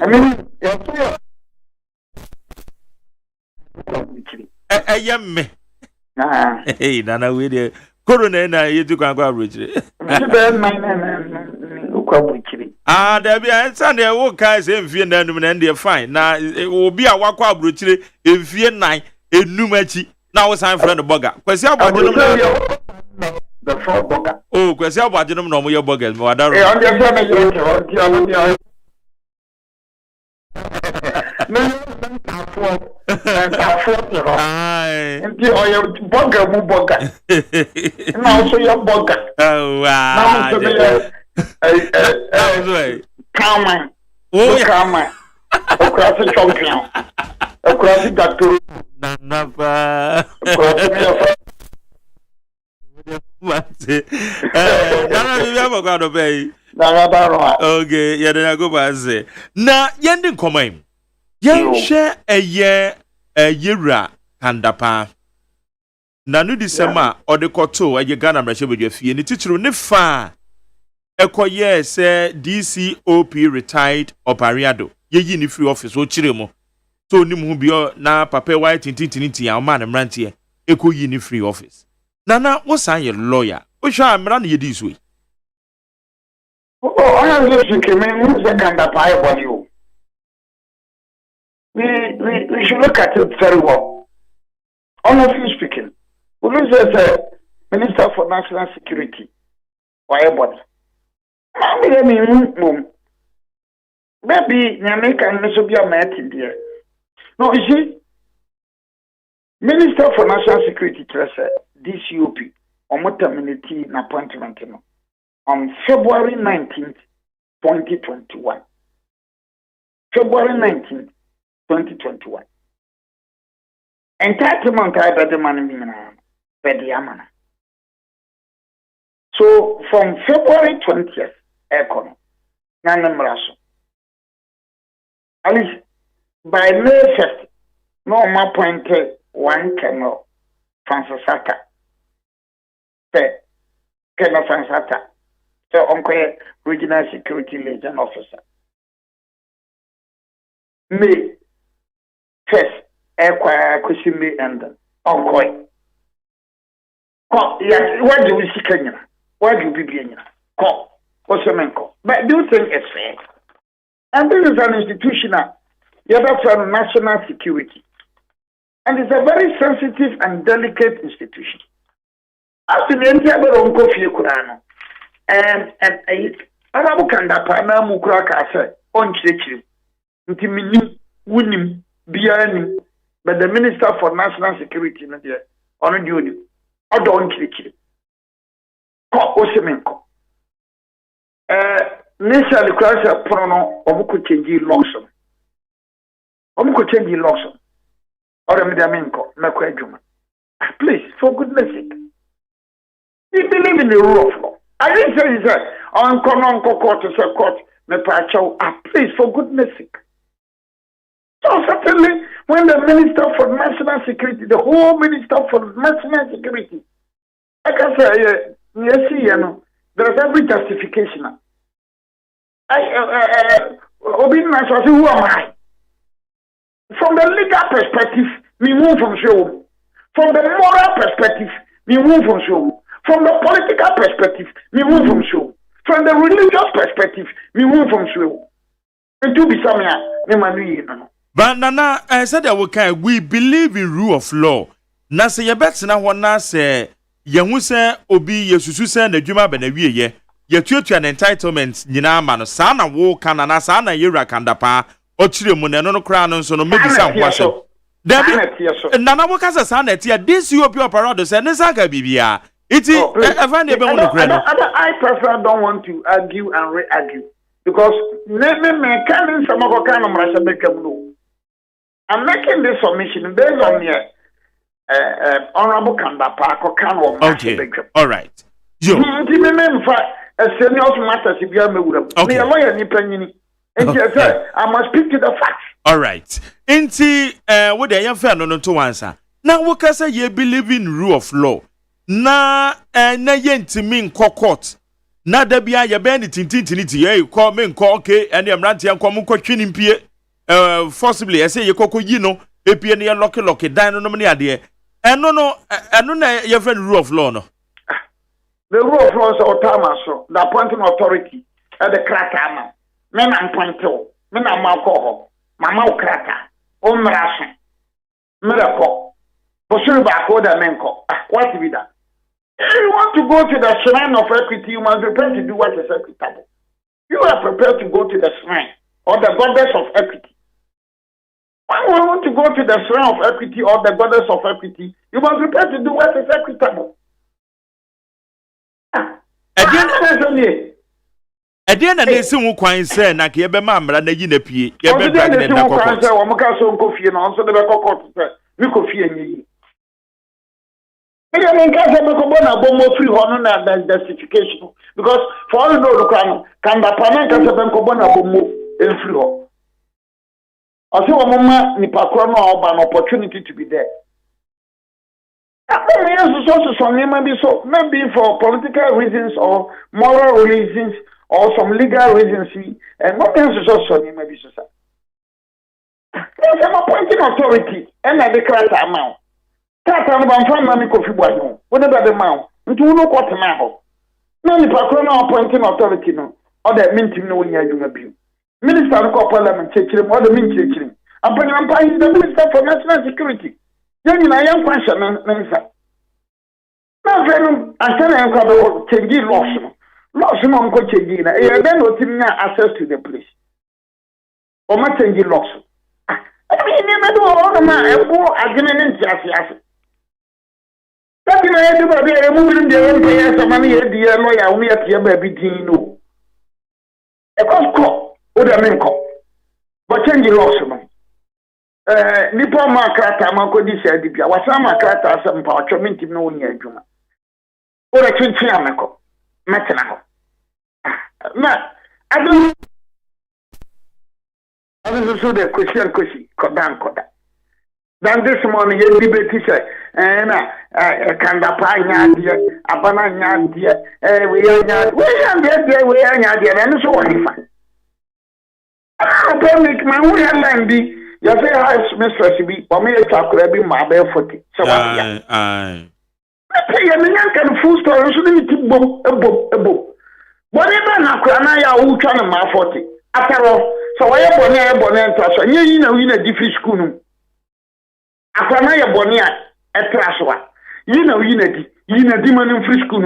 me nana we de corona na yetu kwankwa abrochire da bia ensande wo kai se mfie na num na ndie fine na obi a wakwa abrochire emfie nan enum achi na wo san friend boga kwasi abode num the four burger. Oh, kwesi abwaje no mo ye burgers me wadaro. On the same you no burger mu burger. Now so your burger. Oh wow. Come on. Oh, come on. Across the champion. Across the doctor. Napa. Okay, yeah, then I go back and say, na yending common. Yen share a year kandapa. Na no December or the koto a ye Ghana mreshe with your fee, and the teacher ne fa. Eko ye say DCOP retired opariado. Ye ni free office o chiremo. So ni mu bio na papa white tintinti ya man mrantie. Eko yi ni free office. Nana, what's a lawyer? We shall run you this way. Oh, I am listening. Who's the kind of pie on you? We should look at it very well. Honestly speaking, who is the Minister for National Security? Why about? Maybe American must be a match there. No, you see, Minister for National Security, DCOP, on terminity in appointment on February 19th, 2021. February 19th, 2021. Entitlement I better money Bediamana. So from February 20th, Econo, Nanamraso. At least by May 1st, no more pointed one Colonel Francisata. Colonel Francisata. So Uncle Regional Security Liaison Officer. May 1st, Equa Kusimi and Uncle. Yes, why do we see Kenya? Why do we be in Call, Osemenko? But do you think it's fair? And this is an institutional, from national security. And it's a very sensitive and delicate institution. As in the entire Uncle Fiukurano, and Arabu Kandapa, Mukraka said, on Churchill, Intimini, Winim, Bianim, but the Minister for National Security, on a duty. I don't Churchill. Call Osemenko. Initially, class a prono, Omukuchenji Lawson. Omukuchenji Lawson. Or Mediamenko, Makwajuma. Please, for goodness sake. We believe in the rule of law. I didn't say that on court to say court, please, for goodness sake. So certainly, when the Minister for National Security, the whole Minister for National Security, like I say, there is every justification. Who am I? From the legal perspective, we move from show. From the moral perspective, we move from show. From the political perspective, we move from show. From the religious perspective, we move from show. And to be somewhere, but Nana, I said that we believe in rule of law. Na se yebet na wana se yehu se obi yesusu se na dwuma ba na wieye ye tuatua an entitlement nyina ma no sa na wo kana na sa na yewra kandapa o kire mu na no kra no nso no medisa ho ase Debbie Nana wo kasa sa na tia this you be operado se ne saka bibia iti ever na be mu no kra no I personally don't want to argue and re-argue because me can some of kind of rasha bekam no. I'm making this submission based on the Honorable Kandapa Kokano. Okay. All right. Yo. Okay. I must speak to the facts. All right. Inti what the young fan no to answer. Now what can say you believe in rule of law? Na yenti min court. Na da bia ye be ni tintinti ye call me call okay and am ranti anko mu kwatwe mpie forcibly I say ye koko yi no epie ne lock dan no ne ade eno na your friend rule of law no. The rule of law is autonomous. The appointing authority at the krata men appointed men amako mama krata o mraso miracle posuru ba ko da menko what be that If you want to go to the shrine of equity, you must be prepared to do what is equitable. You are prepared to go to the shrine or the goddess of equity. When we want to go to the shrine of equity or the goddess of equity, you must be prepared to do what is equitable. Again, and they say, "Quite say, na ki ebe mamra na yi na pie, ye be drag na na kokot." Say, "We maka so nkofie na so de be kokot say, mi kofie nyi." Ege men ka say be ko bona bomo free ho no na justification because for all you know the can the panel ka say be ko bona bomo en free ho. Ase wo mama ni pakro no oba an opportunity to be there. Maybe for political reasons or moral reasons or some legal reasons, and what else is also maybe so. There's an appointing authority and I declare that amount. That I'm from Mammy Coffee Boy, whatever the amount, into no quarter now. No, the Pacono appointing authority, no, or that minting no in your abuse. Minister of Parliament, checking or the mint checking. I'm paying the Minister for National Security. Young I am question, Minister. Now, then, I said I'm going to change laws. Laws no go change. And then what you access to the police. Or my change laws. I mean, never do all the man and poor agreement just. That is why everybody is moving the empire. Some money, dear lawyer, we are here, baby, no. A cost, or the men call. But change laws, man. Nipa makrata makodi sedibia wasa makrata asem pa otwomenti no onya adwuma ora twinti ameko metena ho na adu so the question koda then this morning ye debate say na kanda pa nya de abana nya de we nya de na so wonifa make my we land bi. You say house mistress be, or me a chocolate be my bare footy. So I tell you, I can full story, so let me boom. Whatever na Kranaya who trying to my 40. After all, so I am bonnet, so you know, in a different school. Akranaya bonia, a traswa. You know, in a demon in free school.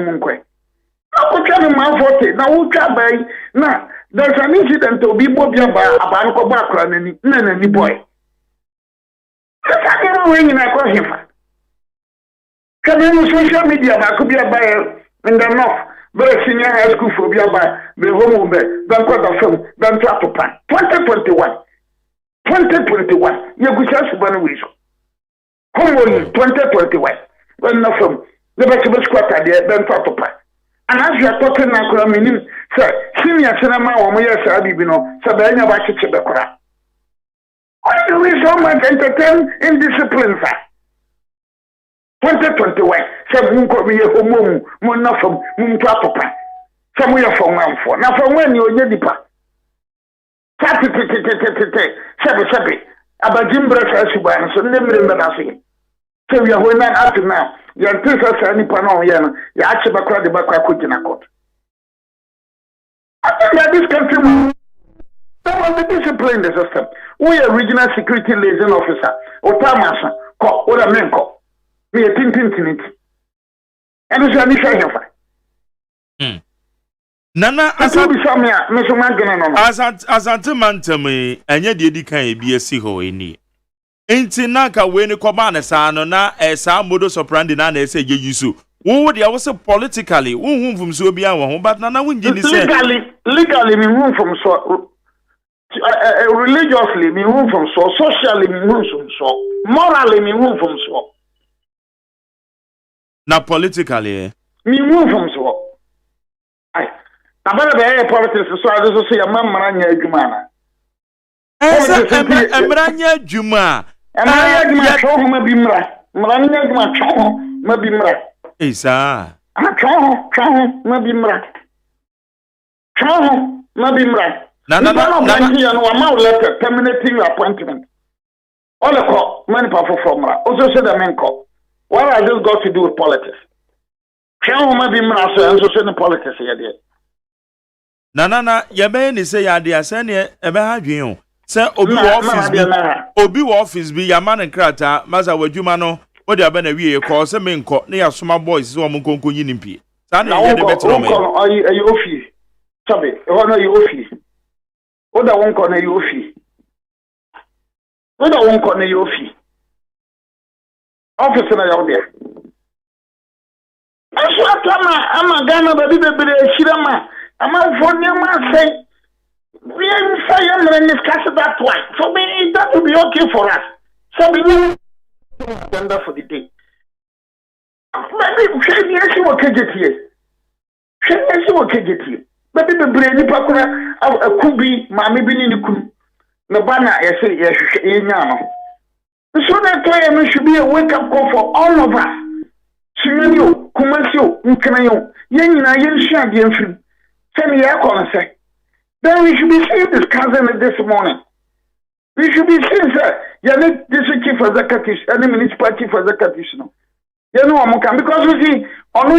I trying to my 40. Now, who can buy now? There's an incident to be Bobia by a banco background and any boy. That's not ringing a question. Come in social media, I could be a buyer in the north, very senior high school for be a buyer, the home, then got a film, then trap to pan. 2021. You could just one week. Home 2021. When no film, the best squatter there, then trap to pan. And as you are talking now, meaning, sir, senior cinema or my Sabino, Sabina Bachibekora. Why do we so much entertain indiscipline, sir? 2021, some moon could be a home, moon not from moon trapper. Some way from one for. Now, from when you're Yedipa. Sabi, about Jim Brush as you buy, so never remember nothing. So we are going up to now. You are two such any panel, you actually back the back in a court. I think that this country, that was the discipline the system. We are regional security liaison officer, or Tamasa, or a menko. We are tintin. And it's an issue. Nana, as Antimantame, and yet the can be a siho in Ain't naka when you come on a son na a some modus operandi na say you so. Who there was a politically whom from Sobia home, but Nana wouldn't legally me room from so religiously me room from so socially me room from so morally me room from so. Now politically me room from so. I about politics so I just say a man maranya jumana. Emranya Juma. Emranya Juma bimra. Emranya Juma choho mabimra. Isa. Choho mabimra. Choho mabimra. Nana no letter terminating your appointment. All the call many powerful from also said the men call. What has this got to do with politics? Choho mabimra so also said the politics here there. Nana yabe ni say ya dia say ne ebe ha dwen. Say obi office bi yama ne krata maza wadwuma no what they are been a year call some men call near small boys so I'm going to nimpi. Now you offi. Sorry, honor you offi. What I won't corner you offi. What I won't corner you offi. Officer out there. I'm a Ghana baby Shirama. I'm a for man say. We say I'm going to discuss that one. For me, that will be okay for us. So we will agenda for the day. Maybe she will get here. She will get here. Maybe the brain could be Mammy Bini. The banner, I say, yes, so that time should be a wake up call for all of us. Scenario, Kumasio, Nkanayo, Yanina, Yan Shan, send me a say. Then we should be seeing this cousin this morning. We should be seeing, sir. You need district chief executive, any municipal chief executive. You know, I'm because we see, on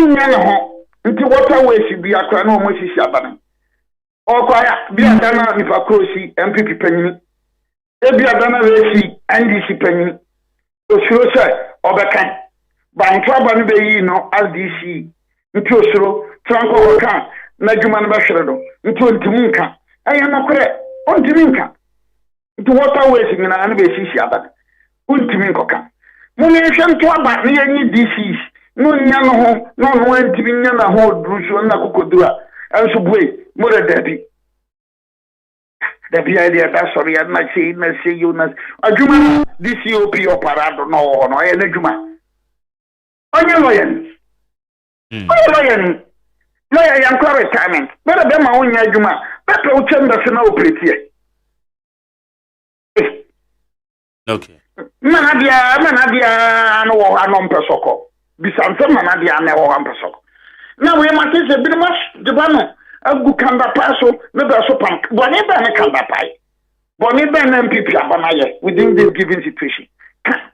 into waterways should be a crown of Moses Shaban. Or quiet, be a dana if a crossy, MPP penny. There be a dana racy, NDC penny. So, sure, sir, or back. By trouble, you know, LDC, into Oslo, Tranco Can. Najuman Bashado, into Timinka. I am not correct. On Timinka. To waterways in an anniversary shabbat. Ultiminka. Munation to about any disease. No young home, no one Timina hold Bruce and Nakukudura. And so wait, Mother Debbie. The idea that's sorry, I'm not saying, I say you not. A Juma, this COP or Parado, no, any Juma. On your lawyer. Lawyer. No, I am correct retirement. Better than my own Yajuma. Better will change the Senate pretty. Okay. Manadia, no, I don't persoko. Besides, Manadia, no, I'm persoko. Now we must say, be much, the banner. A good canda paso, never so punk. Bonnie Banner canda pie. Bonnie Banner MPP Abanaye within this given situation.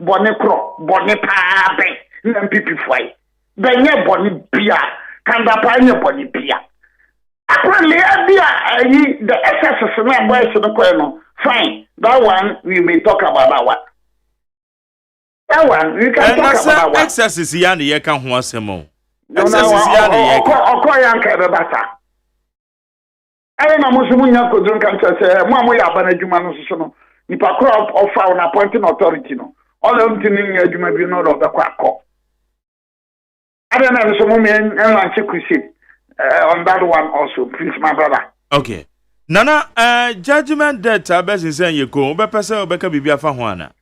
Bonnie Cro, Bonnie Pabe, MPP Fly. Then, yeah, Bonnie Pia. Kanda panya boni pia. Apparently, the excesses in my voice to the colonel. Fine, that one we may talk about that one. That one we can talk about. Excesses yan ye kan ho asemo. Excesses yan ye. Okoyan ka be bata. I na musumu ko dun kan say mo amoya abana djuma no so no. Nipa ko ofa on appointing authority no. All of them tin nya djuma bi no do be kwa akọ. I don't know some men on that one also, please, my brother. Okay. Nana, judgment that best in saying you go, but person Becca Bibia Fahuana.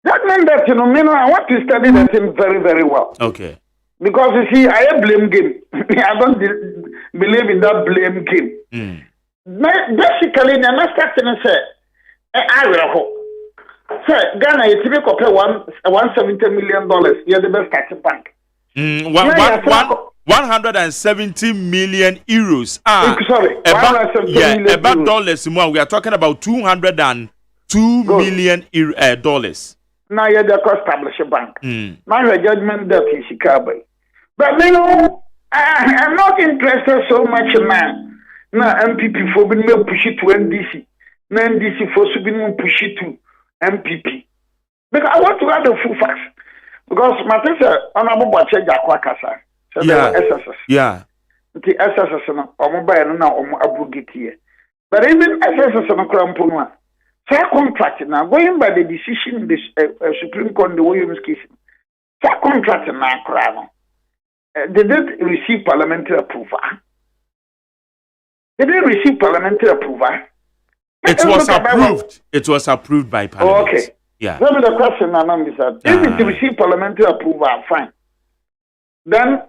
Judgment that you know, I want to study that thing very, very well. Okay. Because you see, I blame game. I don't believe in that blame game. Basically, the master say, I will hope. Sir, Ghana, you typically compare $170 million. You're the best tax bank. 170 million euros. Sorry, about dollars more. We are talking about 202 million dollars. Now you're the establish a bank. Now your judgment that is Chicago. But you know, I'm not interested so much, man. Now MPP for being push it to NDC. Now NDC for being push it to MPP. Because I want to have the full facts. Because my sister, honorable Bache Jakwakasa, SSS. Yeah. The SSS, or mobile now, or abugiti. But even SSS and Crampunwa, fair contract now, going by the decision, this Supreme Court, the Williams case, fair contract now, Crown. They didn't receive parliamentary approval. They didn't receive parliamentary approval. It was approved. It was approved by Parliament. Oh, okay. Yeah. Let me the question now, Mr. If it receive parliamentary approval, fine. Then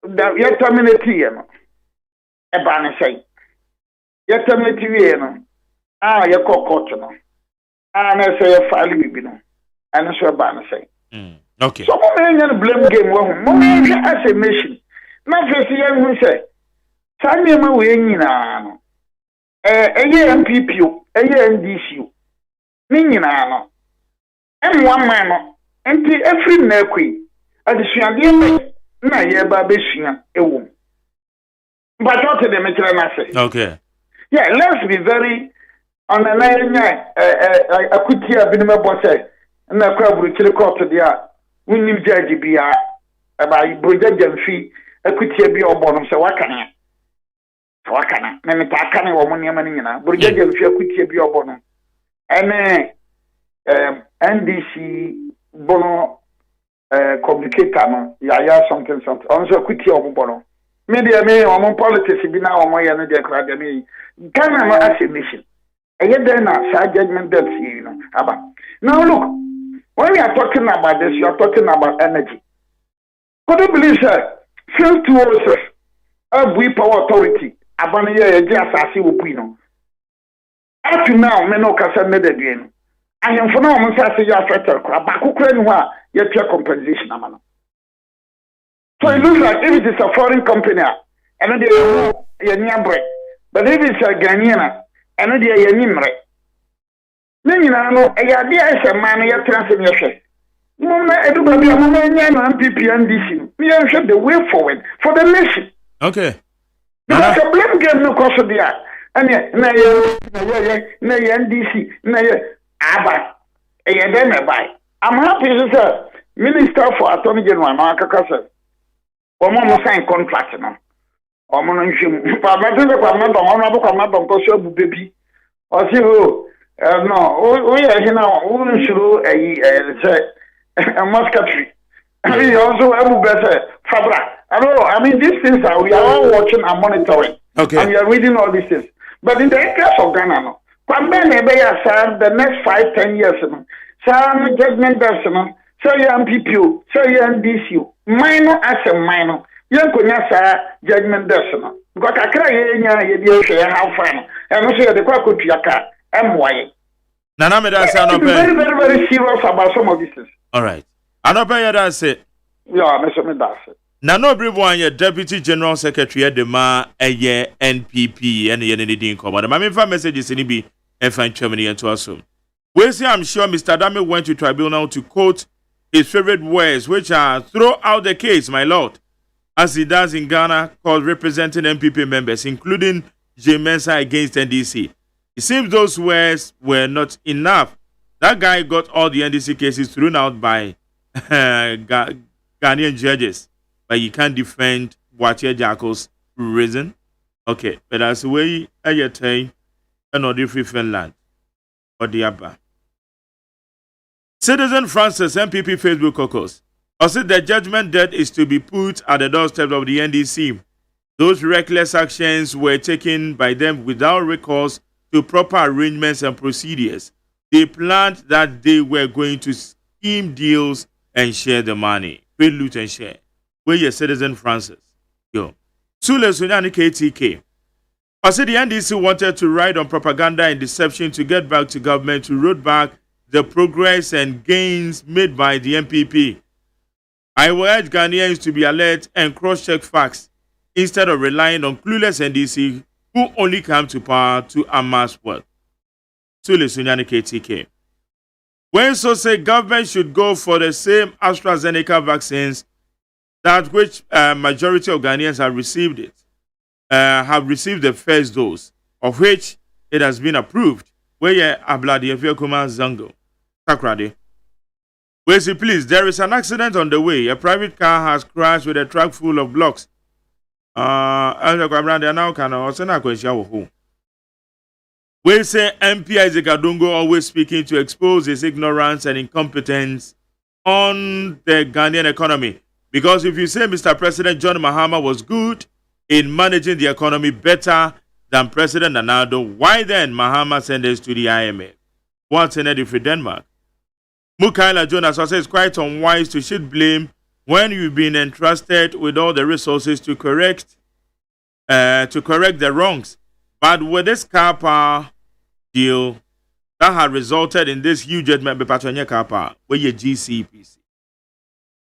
you terminate here. A banner say. You terminate here. You call court. And I say a file will be no. And I say a banner say. Okay. So, I'm blame game. I'm as a nation. Not for the young who say. Tell me my way in now. A MPP, a NDC. Minina, and one man, and every nequi, as the Shandy, Naya Babishia, a woman. But not to the Metranase. Okay. Yeah, let's be very on the night. I could hear Binima Bosse, and I crowd will kill a court to the art. Unim judge be about Brigadier Jamfi, equity be or bonum, so what can I? What can I? Memetaka or money manina, Brigadier Jamfi, equity be or bonum. And NDC bono communicator, yeah, something, also equity or bono. Media may or more politics be now or more energy academy. Ghana no as a nation. And yet then judgment debts, you know. Now look, when we are talking about this, you are talking about energy. Could you believe that? Since 2006, we power authority, Abania just as you will know. Up to now, Meno Casa made again. I am for now, I'm saying you are better, but Ukraine, you have compensation. So it looks like if it is a foreign company, and they are but if it's a Ghanaian, and they are Nimre. Then you know, a idea is a man, you transfer your share. Mama, everybody, Mama, and MPP and DC. We are sure the way forward for the nation. Okay. Because a blame game no cost of the art. And yet, na NDC, na Abba, a then buy. I'm happy to say, Minister for Attorney General, Marcus, or Mama sign contract now. Or Mononshim, but I think I'm not honorable, I'm not on Kosho baby. Or see who, no, we are here now, we should a musketry. We also have better Fabra. I mean, these things we are all watching and monitoring. Okay. And we are reading all these things. But in the interest of Ghana, no. The next 5-10 years, some judgment person, so you MPP, so you NDC, minor as a minor. You could judgment person. Because I cry, you how fine. And also the Quaku Yaka, MY. Nana very, very serious about some of these things. All right. I know that's it. Yeah, Mr. That's Nano everyone, your Deputy General Secretary at the Ma, NPP, and the Yenny Command. My main messages in EB and find Germany and to us soon. We say I'm sure Mr. Dame went to tribunal to quote his favorite words, which are throw out the case, my lord, as he does in Ghana, called representing MPP members, including J. Mensa against NDC. It seems those words were not enough. That guy got all the NDC cases thrown out by Ghanaian judges, but you can't defend Watia Jackal's reason. Okay, but that's the way I tell another free Finland or the Abba. Citizen Francis, MPP Facebook caucus. I said the judgment debt is to be put at the doorstep of the NDC. Those reckless actions were taken by them without recourse to proper arrangements and procedures. They planned that they were going to scheme deals and share the money. Pay loot and share. Where your Citizen Francis. Yo. Sule Sunyani KTK. I said the NDC wanted to ride on propaganda and deception to get back to government to roll back the progress and gains made by the MPP. I will urge Ghanaians to be alert and cross-check facts instead of relying on clueless NDC who only come to power to amass wealth. Sule Sunyani KTK. When so say government should go for the same AstraZeneca vaccines that which majority of Ghanaians have received the first dose, of which it has been approved. Where ye abladi Kuma Zango. Takrade. Where see please, there is an accident on the way. A private car has crashed with a truck full of blocks. We say MP Isaac Adungo always speaking to expose his ignorance and incompetence on the Ghanaian economy. Because if you say Mr. President John Mahama was good in managing the economy better than President Nanado, why then Mahama sent us to the IMF? What's in it for Denmark? Mukaila Jonas also is quite unwise to shoot blame when you've been entrusted with all the resources to correct the wrongs. But with this car power deal that had resulted in this huge judgment by Patronia car power, where your GCPC.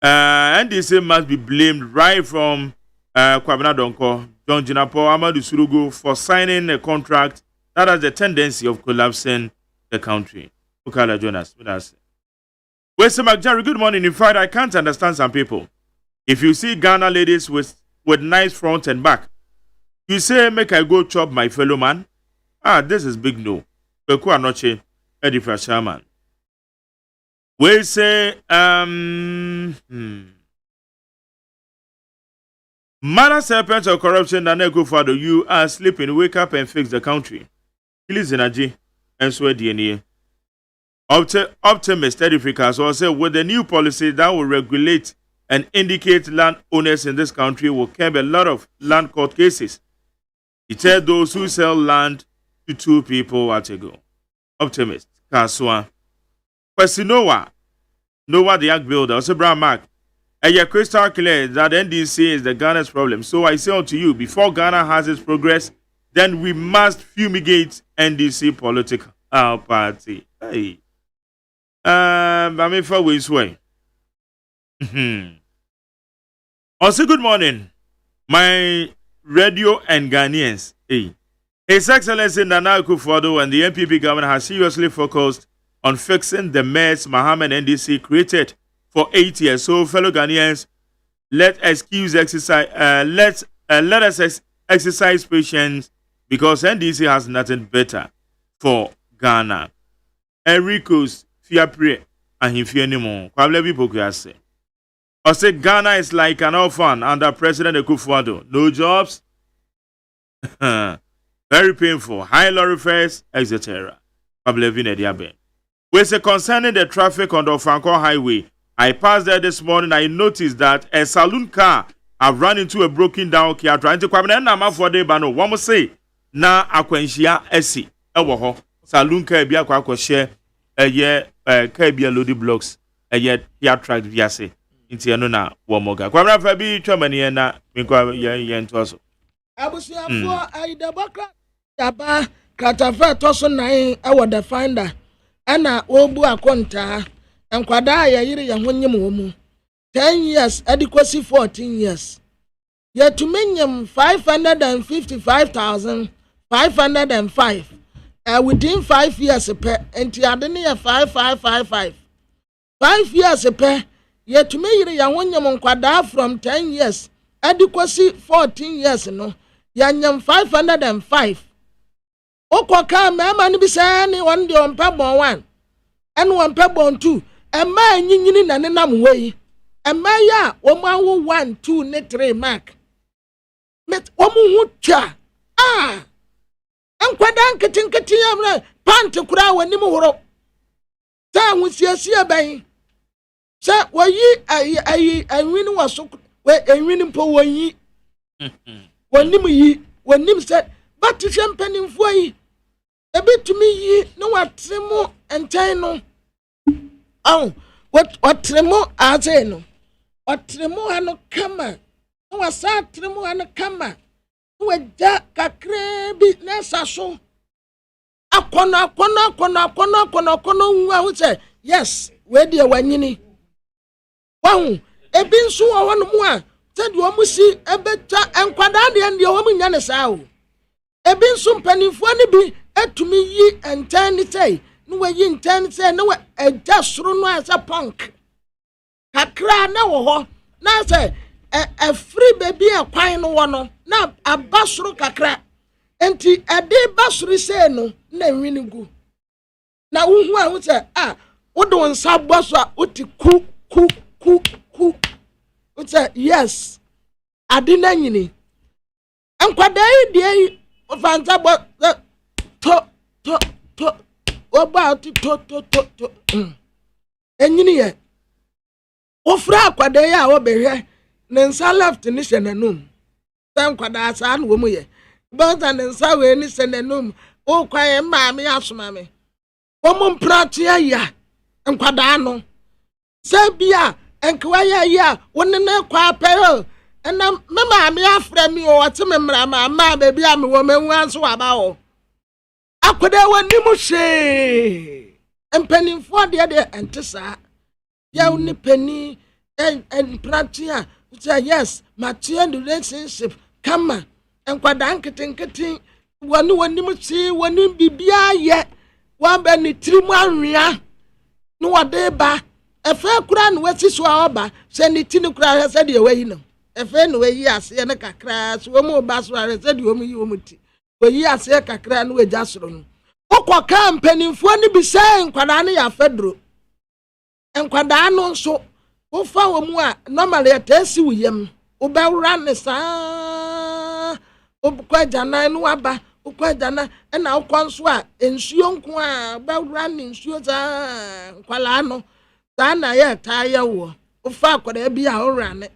NDC must be blamed right from Kwabena Donko, John Jinapo, Amadou Surugu for signing a contract that has the tendency of collapsing the country. Mukaila Jonas, with us. West Jerry, good morning. In fact, I can't understand some people. If you see Ghana ladies with nice front and back, you say, make I go chop my fellow man? This is big no. Peku Anoche, Eddie Frashaman. We say Mother serpent of corruption and Father, you are sleeping. Wake up and fix the country. Please, energy and sweat DNA. Optimist edificers also with the new policy that will regulate and indicate land owners in this country will curb a lot of land court cases. He said those who sell land to two people at a go. Optimist, Kaswa. Noah the Act Builder, also Brown Mark. And you're crystal clear that NDC is the Ghana's problem. So I say unto you, before Ghana has its progress, then we must fumigate NDC political party. Hey. I mean, for which way? Also, good morning, my radio and Ghanaians. Hey. His Excellency Nana Akufo-Addo and the NPP government has seriously focused on fixing the mess Mohammed NDC created for 8 years. So, fellow Ghanaians, let us exercise patience because NDC has nothing better for Ghana. Enrico's Fiapre and Hinfianimo. Kwable people can say. I say Ghana is like an orphan under President Akufo-Addo. No jobs. Very painful. High lorry fares, etc. We say concerning the traffic on the Ofankor Highway. I passed there this morning. I noticed that a saloon car have run into a broken down car trying to come in. Na for the bano. One more say na akwenshia esi. Ewo saloon car bi akwa share car bi loaded blocks. Here track via say. Inti eno na wo moga. Kwabra fa bi twamani na minkwa ye nto so. Abusuafo aidabaka yaba katafa toso nan ewo the finder. Ana obu akonta enkwada yiri ya honyem wo mu 10 years adequacy 14 years yet to menyem 555,505 within 5 years per enti ade ne 5555 5 years per yet to me yiri ya honyem enkwada from 10 years adequacy 14 years no yanyem 505 Okoka mema ni bisa ni one day on pebon 1 and one pebon 2 Emma nyini na ne nam wei Emma ya womanwo 1 2 ne 3 mark met womu hutwa enkwada nketenkete ya pant kura wani mu horo ta husiasia ban se woyi ayi anwini waso we anwini mpo woyi wonim yi wonim se batishe mpanimfo yi ebetumi yi no watremo entan no watremo aze no watremo ano kama no wasa tremo ano kama no waja kakre bi na saso akono nwa ho se yes we de wanyini wahu ebi nso wo no mu a tedi wo musi ebeta enkwada de ande wo mu nya ne saa o ebi nso mpanimfo ne bi etumi yi entan ni sei no we yi ntan sei no we eja soro no asa punk kakra na wo ho na say a free baby a kwan no wo no na abasoro kakra enti ade basoro sei no na nwini gu na wo hu a wo say wo do nsa boso a oti ku wo say yes ade na nyini enkwada yi de fanta bo to oba to enyini ye ofra akwada ya wo behwe ne nsa left ni hyenanum tan kwada asa no mu ye bonza ne nsa we ni hyenanum o kwan maame asoma me wo mu mprate ya nkwada no se bia enkwa ya wonne ne kwa pe na me maame afra mi o wate me mra ma baby a me wo menwu anso waba o akwada wani mu hwe empanimfo de entesa ya uni pani en pratia say yes material relationship kama enkwada nketenkete wani mu hwe wani bibia ye wa ba ni trimu anwea no wade ba efe kura no wasi so oba se ni tini kura se de wayi no efe no wayi ase ne kakra so mo ba so are se de omu yi omu ti wayi ase kakra no waja soro no okwa kampanimfo ni bi se nkwada ne ya fedro nkwadaa no nso wofa wo mu a normally atasi wo yam wo bɛwura ne saa ukwajanan no aba ukwajanan na ukwanso a ensuo nko a bɛwura ne nsuo za nkwala no saa na yɛ taayɛ wo ufa akwada bi a owura ne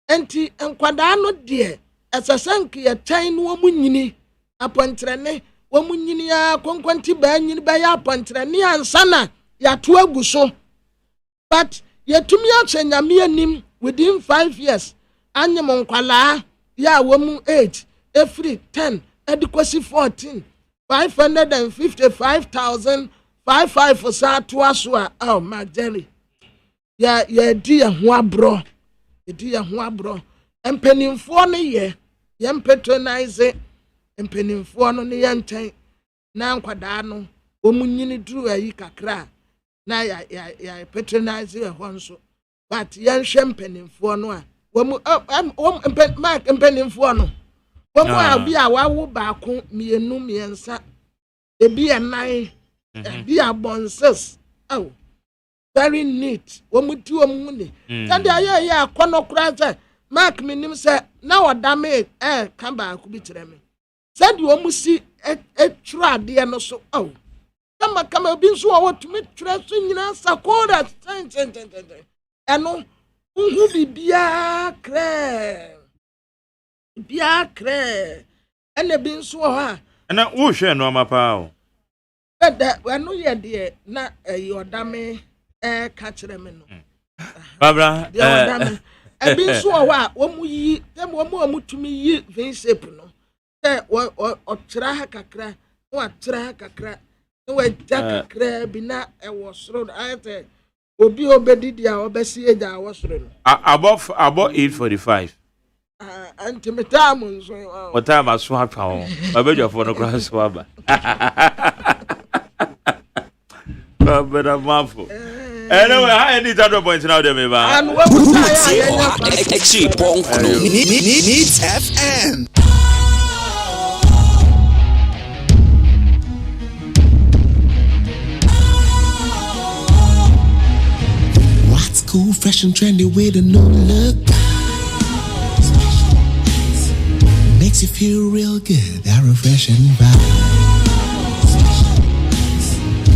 enti nkwada no de ɛsɛsɛnke yɛ tan no mu nyini apɔntrɛne wo mu nyini ya konkwanti ba nyini ba ya apɔntrɛne ansa na yɛato agu so but yɛtumi akyɛ nyame anim within 5 years anyem nkwala ya wo mu age every 10 adequacy 14 555,555 for sa to aso a oh my jelly ya di ya ho abro di ya ho abro empanimfo no ye yem patronize empanimfo no ne yenten na nkwada no omunyini duru ayi kakra na ya patronize e ho nso but yan hwe empanimfo no a empanimfo no womu abi a wawo baako mienu miensa ebi enan ebi abonses oh very neat womu ti womu ne sande aye akono kura se mark minim se na odame kan baako bi kire me sande womu si etru ade no so oh kama bi nso wo tumi tru so nyina sakoda ten eno uhu bibia kre biakre ene bi nso ha na wo hwe no amapa o eno ye de na yodame ka kire me no babra bi nso ha wo mu yi dem wo mu tumi yi vin shape no o kira ha kakra wo atira ha kakra wo ja kakra bi na wo soro ayete obi obedidi a obesi eja wo soro no above 845 antimetamu nso what time aso atwa ho babedwafo no kra so aba babeda mafo anyway I need that point now there me ba and what Exi Pong Needs FM. What's cool, fresh and trendy with a new look? Makes you feel real good, that refreshing vibe.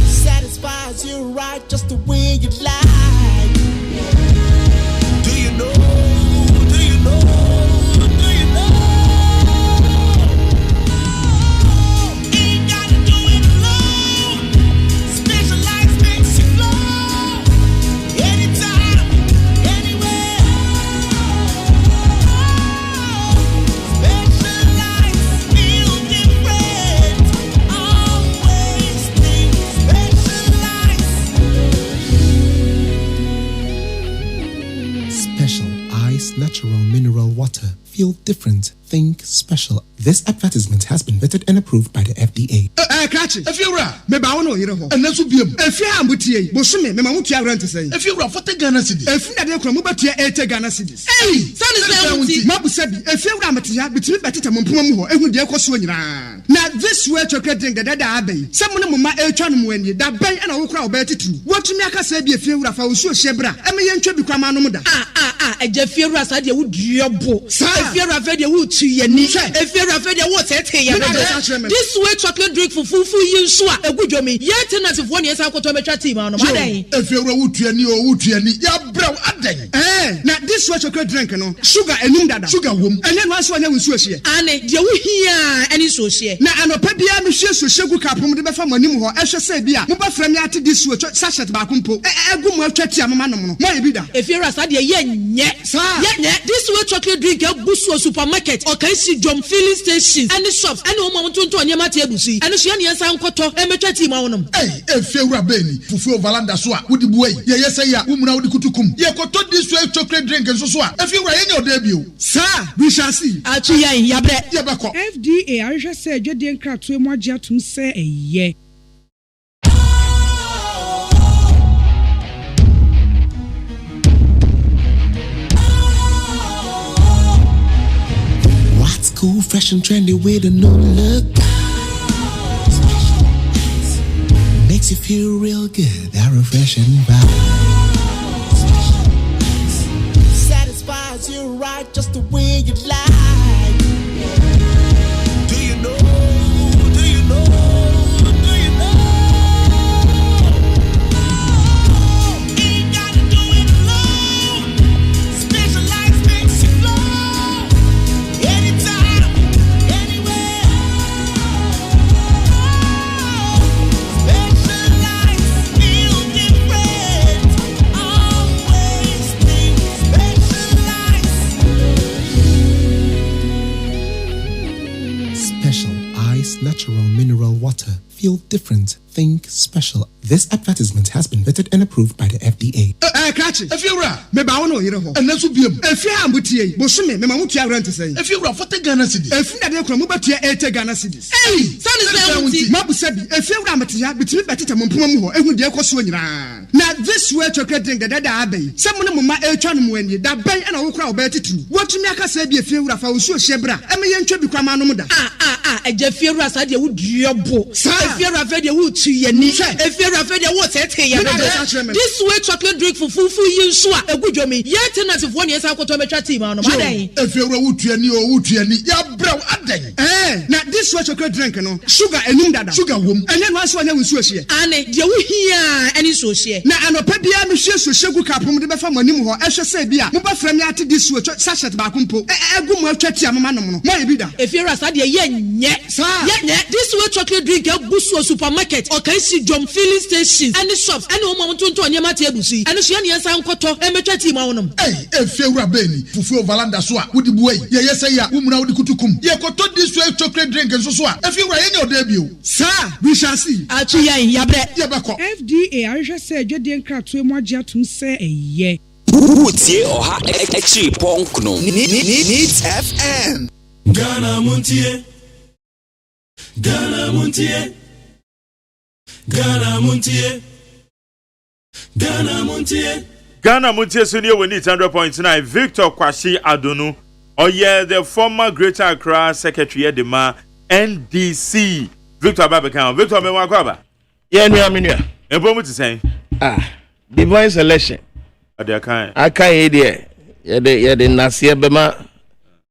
Satisfies you right just the way you like. Do you know? Do you know? Do you know? Ain't gotta do it alone. Specialized makes you glow. Anytime, anywhere. Special Ice Natural Mineral Water. Feel different. Think special. This advertisement has been vetted and approved by the FDA. Catch it. If you're right, maybe I want to hear it. And that's what be. If you are mutie, Bosumi, me mamuti rent to say. If you're right, 40 Ghana cedis. If you are there, come over to 80 Ghana cedis. Hey, son is there. Mabu said, if you're right, mutie, between better mumpumu, and with the equation. Now this way chocolate drink that abbey. Someone mama elchan when you that bay and I will crowd better too. What you make us say be a few of our shebra. I mean, you become anomaly. A Jeffira said you would your book. If you're afraid you would see your niche. If you're afraid you would say, this way chocolate drink for fufu you swa a good jomi. Yet tenants of 1 year I got to make a team on Monday. If you're a wood to any or wood to any, you're brown at day. Now this way chocolate drink, no sugar and in sugar womb, and then once one was here. And you hear any social. Now I know Pebia Michelle Sugar Cap from the family who I shall say, Bia, Muba from at this switch, Sasha Bakumpo, a good much man, maybe that. If you're a study, yet, this way chocolate drink a boost supermarket or can see John filling stations and the shops and no moment to Anyamatebusi and Shiani San Koto and Metati Maunum. Hey, if you're a baby, Fufu Valanda Swa, would the boy, yes, I am, Umra Kutukum. You got this way chocolate drink and so on. If you were in your debut, sir, we shall see. Actually, FDA, I just said, you didn't crack to more jet to say a yeah. What's cool, fresh and trendy with a new look? Makes you feel real good, that refreshing vibe. you right just the way you like. Do you know? Do you know? Do you know? Ain't gotta do it alone. Specialized makes you flow. Anytime, anywhere. Specialized feel different. Always think Special Ice Natural Mineral Water. Feel different. Think special. This advertisement has been vetted and approved by the FDA. Catch it. If you're right, maybe I want to hear and that's what be if you have mutia, Bosume, Mamutia rent to say. If you're right, for the Ghana cities. If you are from Mubatia, 8 Ghana cities. Hey, son is Mabu said, if you're Ramatia, between Betty Mumpumu, and with the Equasuan. Now, this way chocolate drink the Dada Abbey. Someone of my Elchan when you that bay and I will cry about it too. What you make us say be a few of our Shebra, and me and Chubby Kramanoda. A Jeffira said you would your book. If you're afraid you would see your niche, if you're afraid you would say, this way chocolate drink for fufu you swa a good jomi. Yet and as if 1 year I could to team on Monday. If you're a wootry or wootry, ya brow a day. Now this way chocolate drink, no sugar and nunda sugar woman, and then once one was here. And you hear any social. Now I know Pebia Michelle Sugar Capum de Bafamanimu, I shall say, Bia, Muba Fremiati this way, Sasha Bakumpo, a good more chatty amano, maybe that. If you're a sadia, yet, this way chocolate drink a Busso supermarket or can see John filling stations and the shops and no moment to Yamati Abusi and the Shania Sound Koto and Machati Maunum. Hey, if you're a Benny, Fufu Valanda Swa, would the way, yes, I am, Umra Kutukum. Yeah, Koto this way chocolate drink and so swa. If you were in your debut, sir, we shall see. Achia Yabre Yabako. FDA, I just said, Jadian Crat, Mojatum say a ye. Utie oha echi ponkno. Needs FM. Ghana Montie. Ghana Montie. Ghana Montie. Ghana Montie. Ghana Montie Senior we need 100.9 Victor Kwashi Adonu. Oh yeah, the former Greater Accra Secretary at the NDC. Victor Ababekan. Victor Mewakwaba. Yeah, no, I mean, yeah. And what would you say? Divine selection. I can't hear. Yeah, the Nasia Bema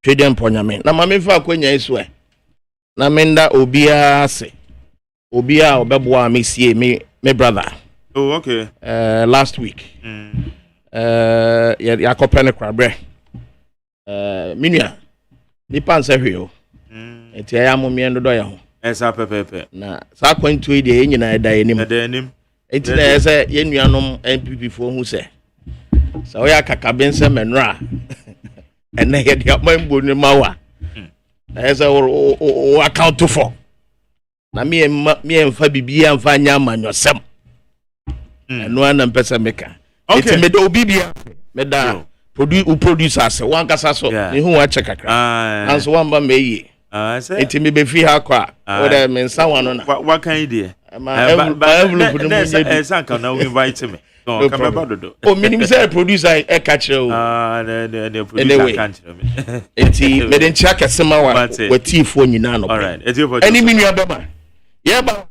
Trading Ponyame. Now, Mammy Falconia is where. Namenda Obia say. Obia Obabwa, me, brother. Oh, okay. Last week. Yeah, Yakopene Crabre. Minya. Nipan Sahio. Etiamu Miendo Doya. Esa pepe. Na, sa kwentu ide yenye na enim. Eti na ese yenuanom MPP fo hu se. Sa oya kakabense menra. Ene ye dia mambo ni mawa. Na ese o account for. Na me emfa bibia emfa nya amanyosem. Eno ana mpesa meka. Eti me do bibia. Me da producer se wan kasa so. Ni hu wa chekakra. Anso wan ba meyi. Eti me be fi ha kwa. O de me nsa wano na. What can you do? Envelope no mo dey. Sanka na we invite me. No, come about do. Oh, minimum say producer e catch o. The producer can't hear me. Eti me den check asema wa tifo nyina no. All right. Eti for. Any minu abema. Yeah ba.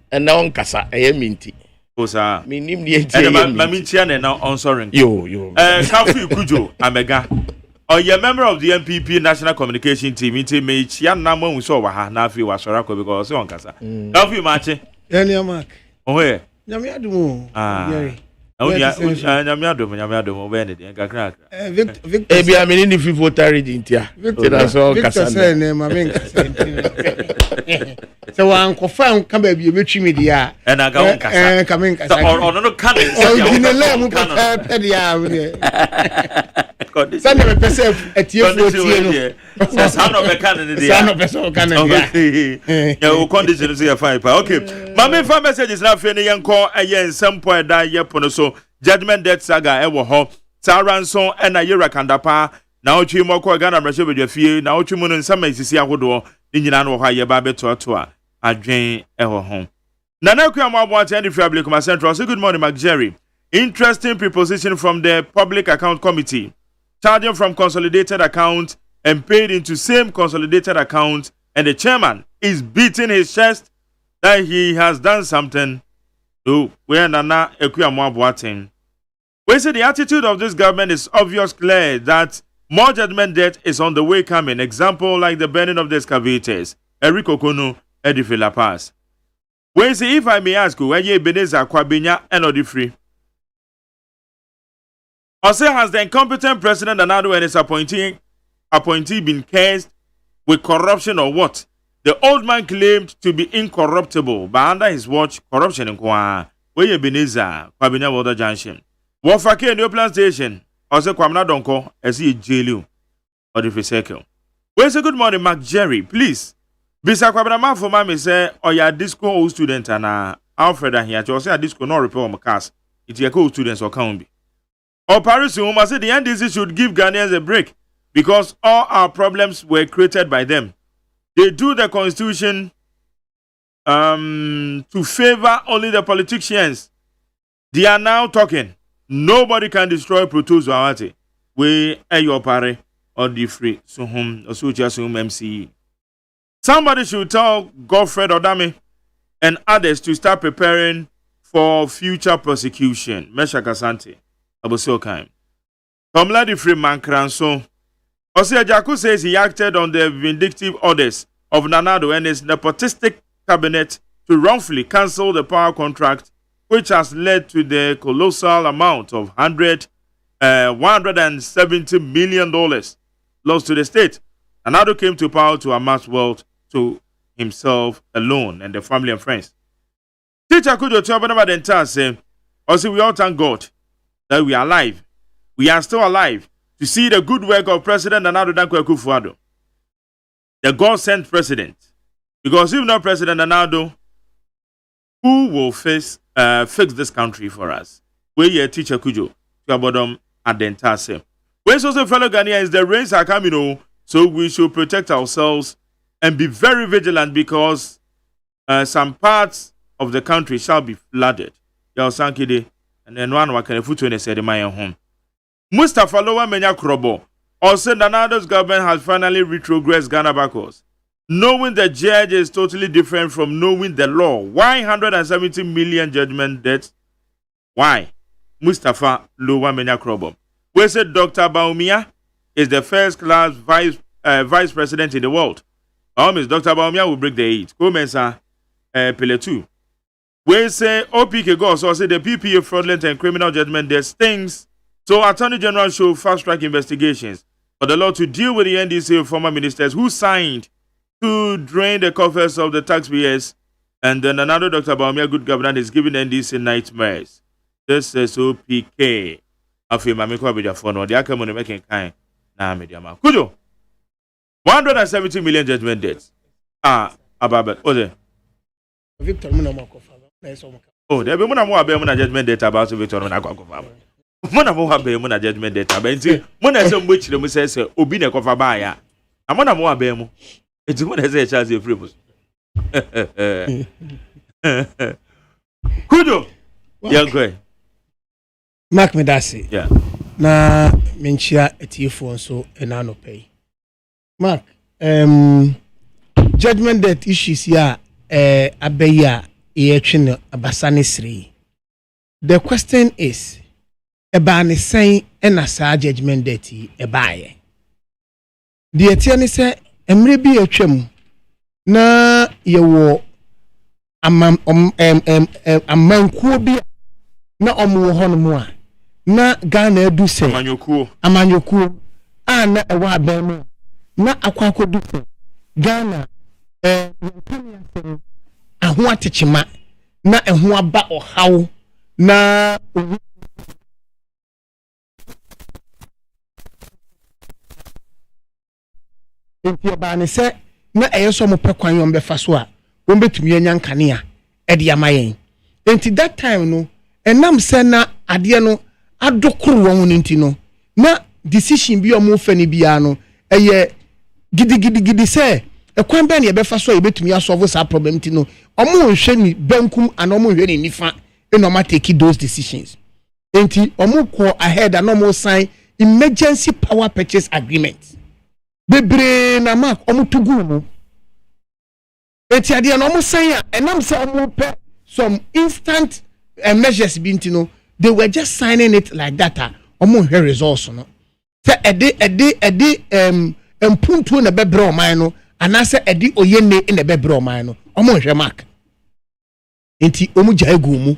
And now on kasa e minti. O sa. Minim ni enti. And ma mintia na now on sorry. Yo. Kafu Kujo Amega. Oh, you're a member of the MPP National Communication Team. It's a match. Yan Nama we saw Waha Nafi was Sorako because on Casa. Kafu Mache. Yeah, Mark. Oh, yeah. Yamiadu. Oh, yeah. Yamiadu, Benedict, and Kakrak. Victor. Maybe I'm in the people tarried in Tia. Victor, Victor said, name, I mean, so I'm confirmed, come baby, which media. And I go coming. Or no cannon. Oh, in the lamb, Son of a person at your son of a cannon. Son of a cannon. Your condition is a fire. Okay. My main message is not feeling young call again some point that yepono judgment death saga ever ho. Saranson and a year kandapa. Now Chimoko Ghana Russia with your fee. Now Chimun and some is here would Indian or higher baby to a drain ever home. Nana Kwama want any fabric my central. So good morning, Mark Jerry. Interesting preposition from the Public Account Committee. Charging from consolidated account and paid into same consolidated account, and the chairman is beating his chest that he has done something to where Nana Ekwia Mwabwating. We say the attitude of this government is obvious, clear that more judgment debt is on the way coming. Example like the burning of the excavators. Eric Okono, Edife La Paz. We say, if I may ask you, where ye Ebenezer Kwabenya and Odifri? Also, has the incompetent president Nana and his appointee been cursed with corruption or what? The old man claimed to be incorruptible, but under his watch, corruption in Kwa. Where ye Ebenezer Kwabenya Water Junction. Wofake New Plan Station. Also, Kwamna Donko, as he jail Odifri Circle. We say, good morning, Mark Jerry, please. Bisa Kwabena for mama say, or ya disco old student and Alfred and here to say a disco no repair on my cast. It's your co students or can't be. Or Paris, whom I said the NDC should give Ghanaians a break because all our problems were created by them. They do the constitution to favor only the politicians. They are now talking. Nobody can destroy Protozoawati. We are your pare or the free so home or so just home MCE. Somebody should tell Godfred Odame and others to start preparing for future prosecution. Mesha Kasante, Abosokaim. Tomla the free man Kranso. Osea Jaku says he acted on the vindictive orders of Nanado and his nepotistic cabinet to wrongfully cancel the power contract, which has led to the colossal amount of $170 million lost to the state. Nanado came to power to amass wealth to himself alone and the family and friends. Teacher Kujo Chobana the entire say, also we all thank God that we are alive. We are still alive to see the good work of President Nanado Dankwa Akufo-Addo, the God-sent president. Because if not President Nanado, who will fix this country for us? We here Teacher Kujo Chobana at the entire say. We also fellow Ghanaians, the rains are coming, so we should protect ourselves and be very vigilant because some parts of the country shall be flooded. And then one can foot when they said my home. Mustafa Lowa Menya Krobo also Nanado's government has finally retrogressed Ghana backwards. Knowing the judge is totally different from knowing the law. Why 170 million judgment debts? Why? Mustafa Lowa Menya Krobo. We said Dr. Baumia is the first class vice president in the world. Dr. Baumia will break the 8. Komensa Pele 2. We say OPK goes so say the PPA fraudulent and criminal judgment there stings. So Attorney General should fast track investigations for the law to deal with the NDC former ministers who signed to drain the coffers of the taxpayers. And then another Dr. Baumia good governance is giving NDC nightmares. This is OPK. Afi mamiko abija fono. The akamone making kind na media ma. Kujo. 170 million judgment debts. Ababel. Ode. Victor Munamokofa. Oh, there be muna judgment debt about Victor Munakofa. Muna mo have muna judgment debt about nti muna se mbochire mu se obi na kofa ba ya. Amona mo have mu. Enti muna se chance e free mu. Kujo. Yeah, go. Mark Medasi. Yeah. Na menchia etiefo nso ena no pay. Mark, judgment debt issues ya abeya yetwene abasane sri. The question is eba ne sen ena sa judgment debt ebaye. The etiane se emre bi atwam na yewo amankuo bi na omo hono a na Ghana edu se amanyokuo na ewa abemu na akwakodu Ghana yantania se aho atechima na eho aba ohaw na enti ba ne se na eyeso mo pekwan yom befa so a won betumi anya nkane a de amayen enti that time no enam se na ade no adokoro won nti no na decision bi o mo fa ni bia no eye gidi se ekwan be na ye befa so ye betumi asolve sa problem nti no omo nhwe ni bankum and omo nhwe ni nifa no ma take those decisions enti omo ko ahead and omo sign emergency power purchase agreement bebre na mark omo tugu mu enti ade na omo sign a enam se omo pe some instant measures bi nti no they were just signing it like that. Omo here results no. Say edi mpuntu na bebre oman no anase edi oyene na bebre oman no. Omo hwe mark. Enti omu gya egu mu.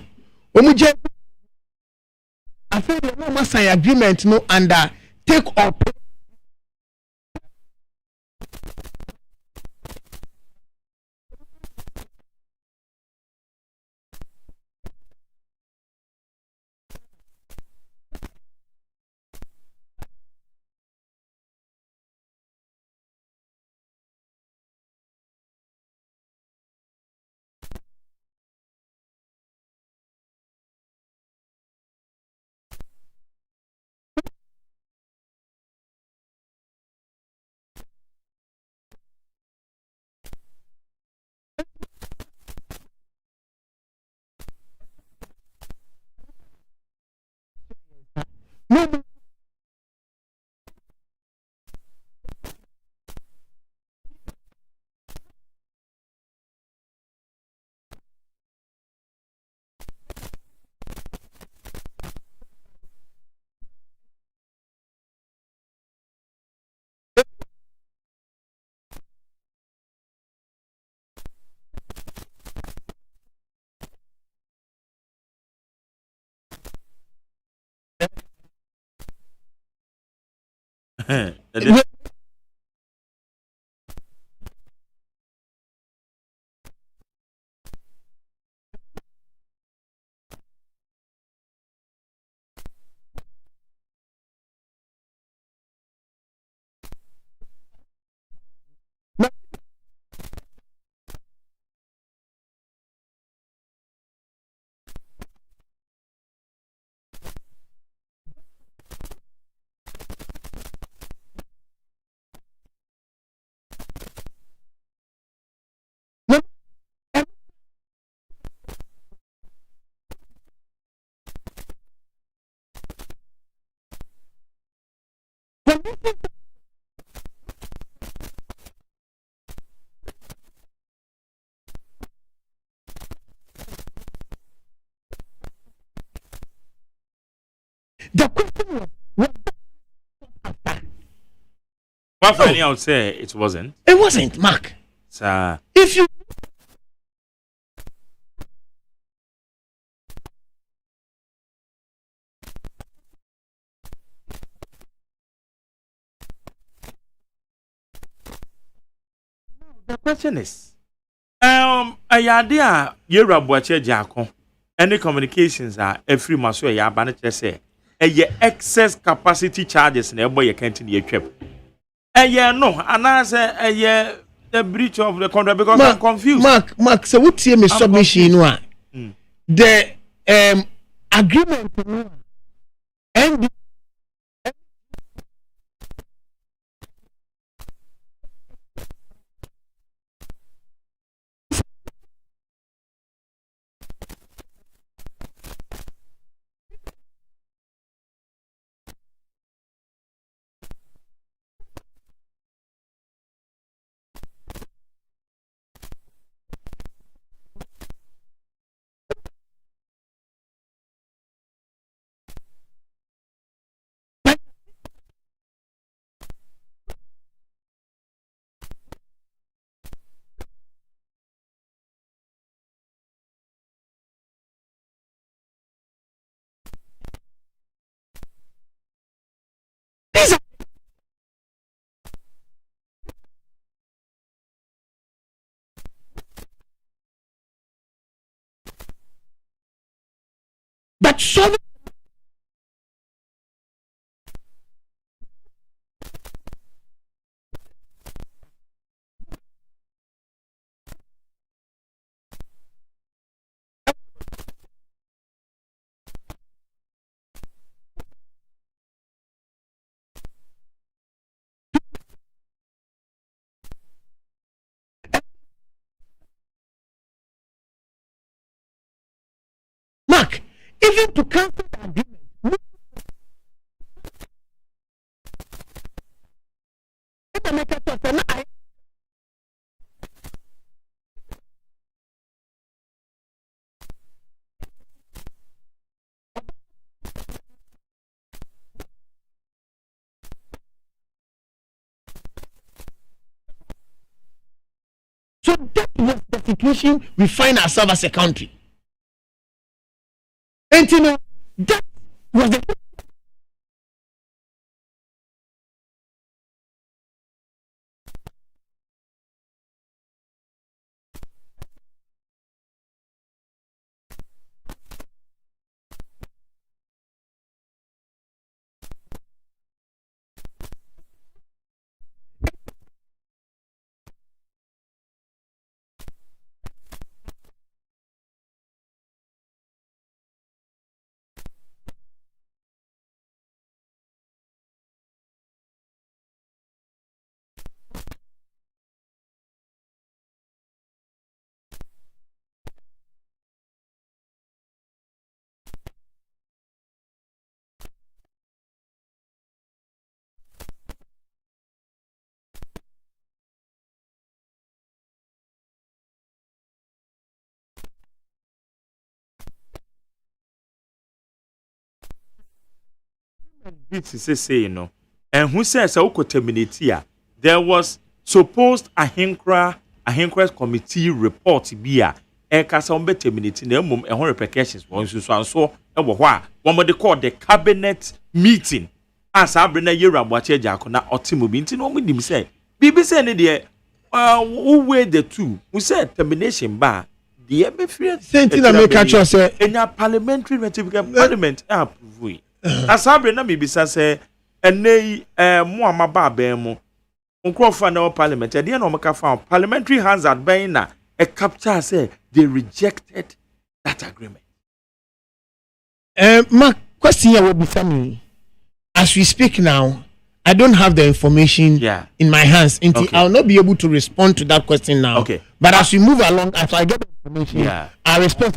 Omu gya after the no sign agreement no under take or pay. The question was What funny I would say it wasn't. It wasn't, Mark. Sir. If you the question is idea you rabuache jako any communications are every maso ya bana say excess capacity charges na ebo ye can't ye twep no anase the breach of the contract because I'm confused. Mark so what me submission no the agreement and but so Mark, even to cancel the agreement. So that was the situation we find ourselves as a country. And you know, that was the this is say you know, and who says a terminate there was supposed a Hinkra committee report be a kasa on be terminate na mum e repercussions one so e wo ho a one de call the cabinet meeting as abrena yera boache jako na otimo bi nti no mo dim say bibi say ne de who weigh the two who said termination ba the be free same na make catch us say in a parliamentary ratification parliament approve as abrena me bisa say enei mo amaba ba mu Nkrofa na parliament e dey na omeka fa parliamentary hazard ben na a capture say they rejected that agreement. My question here will be for me. As we speak now, I don't have the information in my hands. I'll not be able to respond to that question now. Okay. But as we move along, as I get the information, I respond.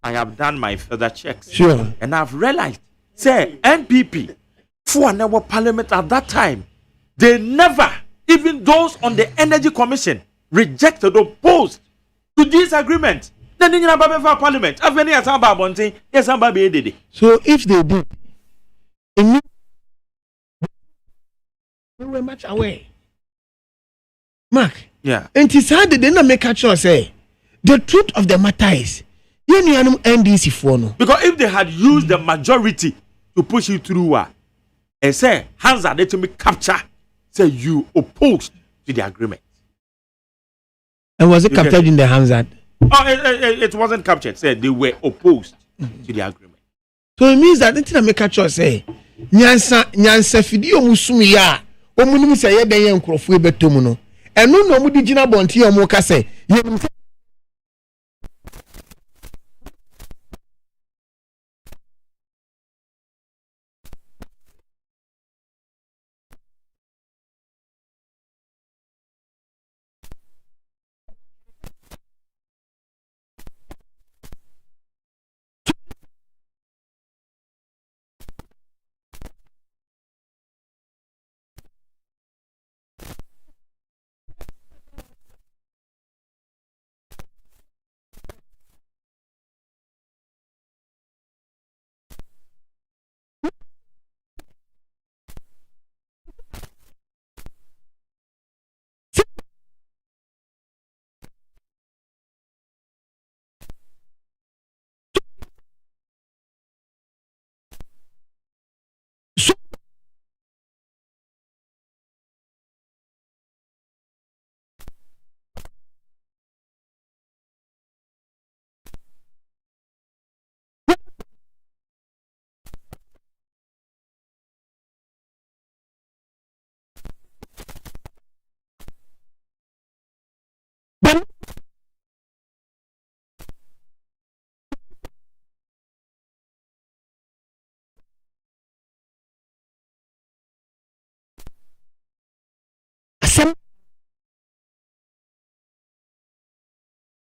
I have done my further checks. Sure. And I've realized, say, NPP, for our parliament at that time, they never, even those on the Energy Commission, rejected or opposed to this agreement. Then in our parliament, I've been yes, so if they did, they were much away. Mark. Yeah. And it's hard they didn't make a choice. Say, the truth of the matter is, NDC for no. Because if they had used the majority to push it through, and say, hands are there to make capture, say you opposed to the agreement. And was it captured in the Hansard? Oh, it wasn't captured. Said they were opposed to the agreement. So it means that until I make a choice, say, Nyansa Fidio Musumiya, Omunum say, they young Crofu Betumuno, and no Mudijina Bonti or Moka say,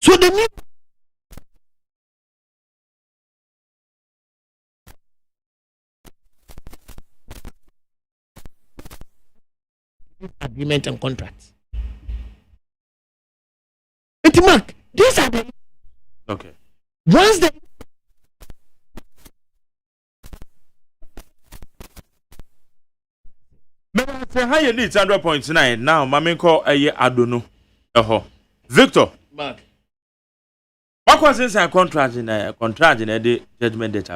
so the new agreement and contracts. And Mark, these are the okay. Once the say high need 100.9 now mama call aye adono Victor Mark what was inside contract in the judgment date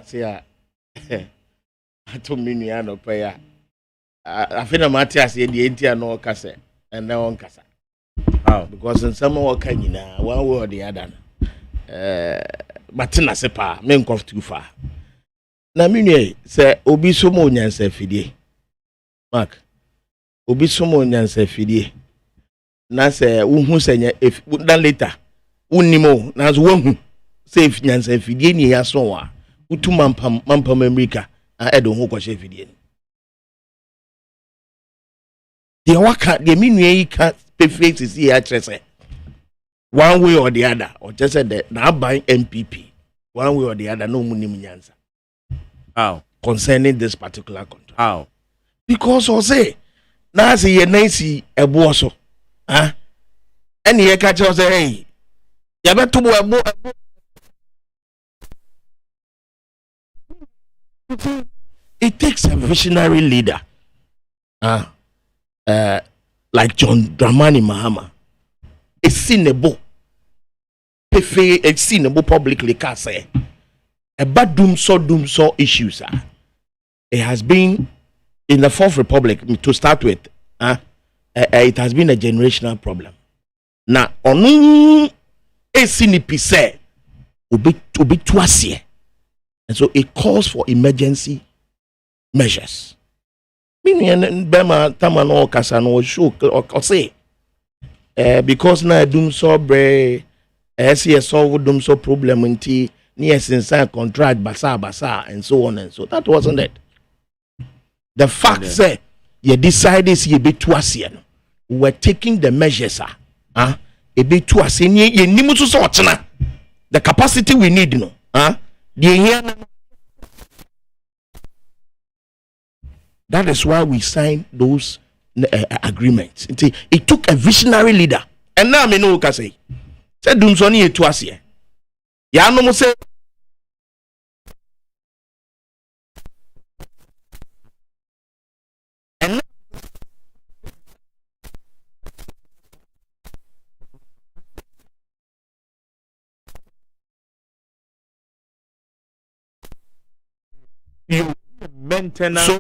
say ato minua no pa ya afena Matthias ye die ntia no kase and na on kasa because in some work nyina one way or the other but na sepa me nkof too far na minua say obi so mo nyansa fidie Mark obi so mo nyansa fidie na say wo senya if dan later unimo na so wo say nyansa fidie ni ya so wa utu mampam America edo ho kwahye fidie the waka the minua yi ka perfect is here trese one way or the other or just said that na buy MPP one way or the other no munim nyansa how concerning this particular contract how because o say na say ye nancy ebo so any ye ka che say hey ya beto bo ebo it takes a visionary leader like John Dramani Mahama a sinable publicly can say about doom so issues it has been in the Fourth Republic to start with it has been a generational problem now onu a sinipi say obi tuasie and so it calls for emergency measures. Meaning, Bema Tamano Casano show or say, because na doom so bre, solve doom so problem in tea, near since contract basa, and so on and so. That wasn't it. The fact say, you decided ye be too asian. We're taking the measures, a bit too asian, ye nimutu sortana. The capacity we need, that is why we signed those agreements. It took a visionary leader. And now I know what say. Said Dumsoni e tuasie. Ya no mo say and you maintenance so,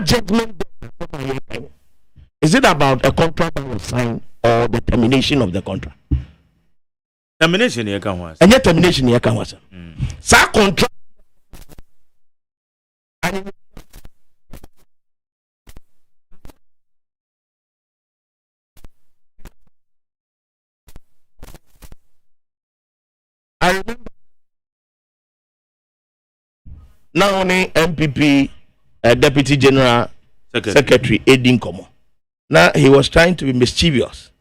judgment is it about a contract that was signed or the termination of the contract? Termination here can was. And yet termination here can was. Sa contract. I remember now only MPP Deputy General Secretary Edin Komo. Now he was trying to be mischievous.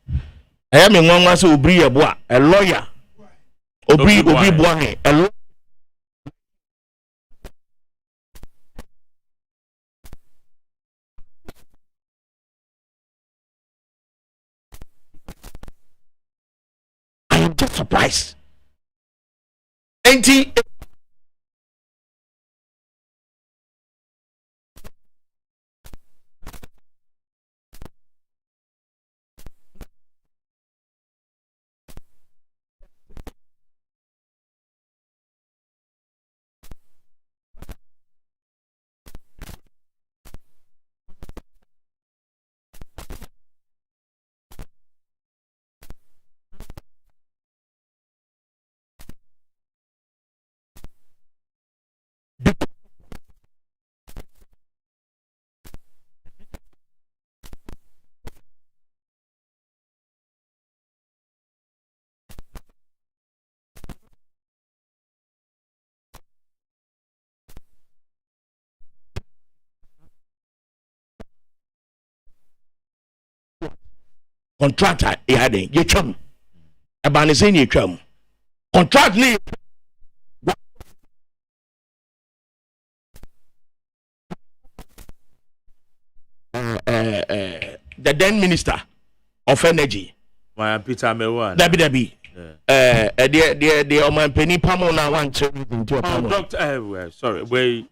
I am in one was a lawyer. Obi Boahe, a lawyer. I am just surprised. Ain't he? contractor ya den ye twam eba ne say ne twam contract ne the then minister of energy Peter Mewan Debbie the Oman Penny Pamo now want to into a doctor sorry wait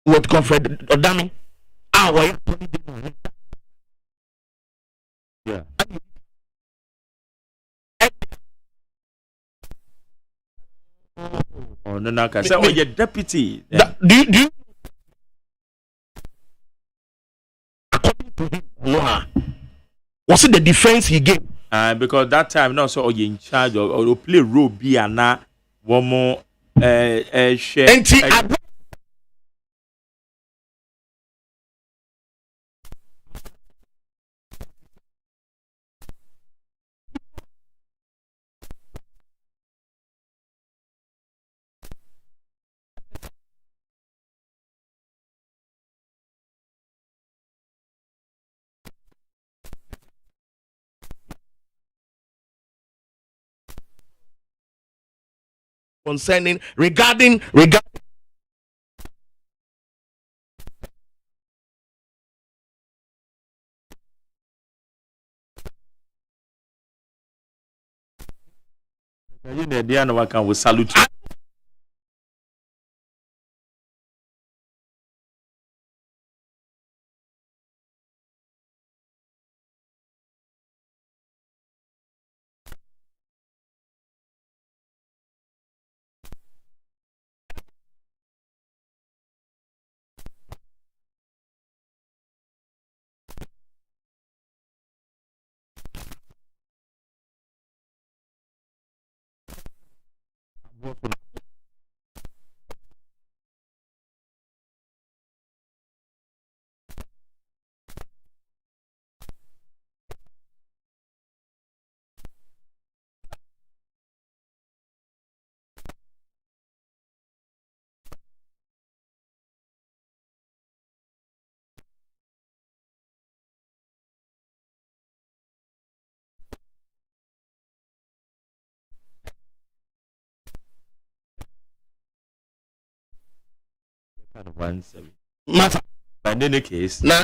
what comfort Odami yeah oh no can say your deputy do you according to him no was it the defense he gave because that time now so you in charge or play role be and na one more share concerning regarding you know the one can we salute you. Kind of once matter but in any case na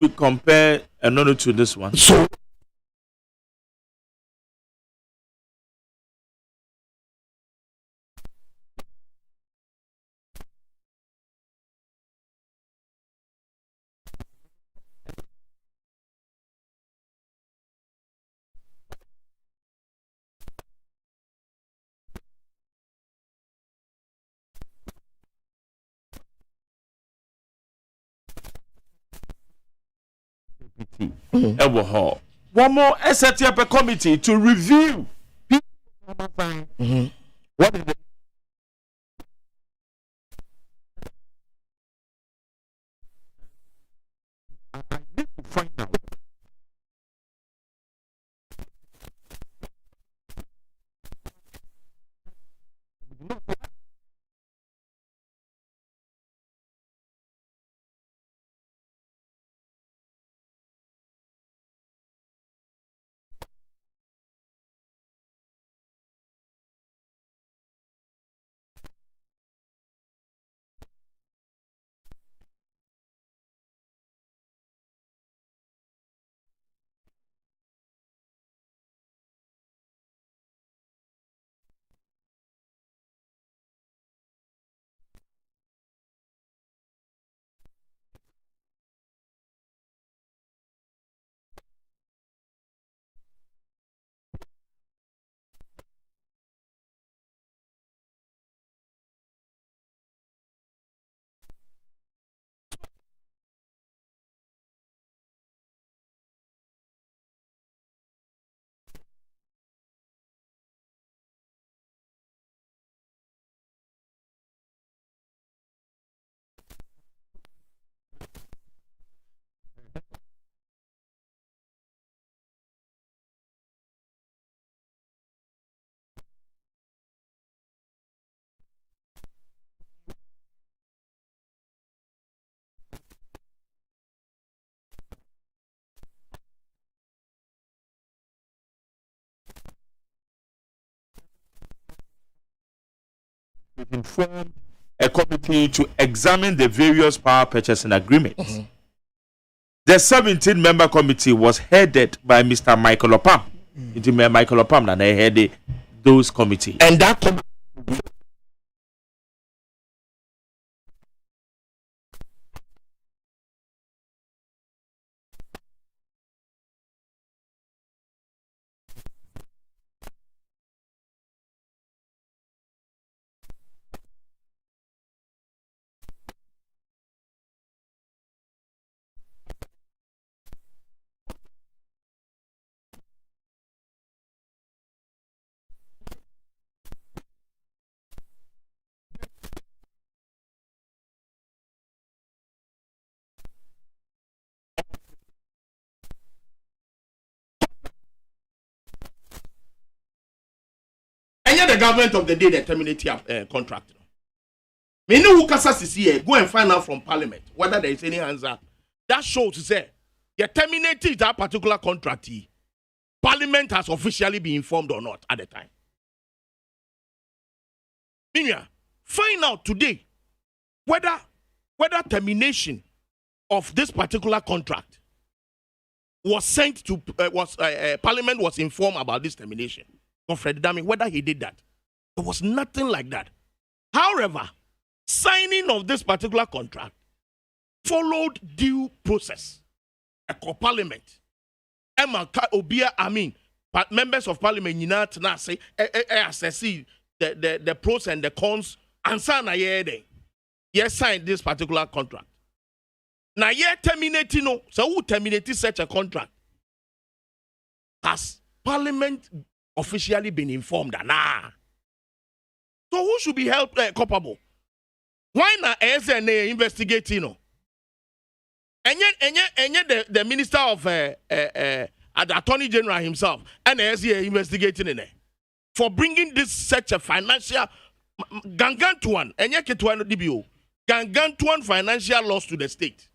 We compare another to this one. So One more set up a committee to review. What is the informed a committee to examine the various power purchasing agreements. The 17-member committee was headed by Mr. Michael Opam, It is Michael Opam that they head those committee. And that the government of the day that terminated contract. Me know who Kasa here. Go and find out from Parliament whether there is any answer. That shows to say you terminated that particular contract. Parliament has officially been informed or not at the time. Minya, find out today whether termination of this particular contract was sent to Parliament was informed about this termination. Fred Dami, whether he did that. There was nothing like that. However, signing of this particular contract followed due process. Parliament. Members of Parliament say assess the pros and the cons and signed this particular contract. Now terminating so who terminated such a contract? Has Parliament officially been informed? So who should be held culpable? Why not SNA investigating? And yet the Minister of the Attorney General himself and SNA investigating in it for bringing this such a financial gangantuan and yet DBO gangantuan financial loss to the state.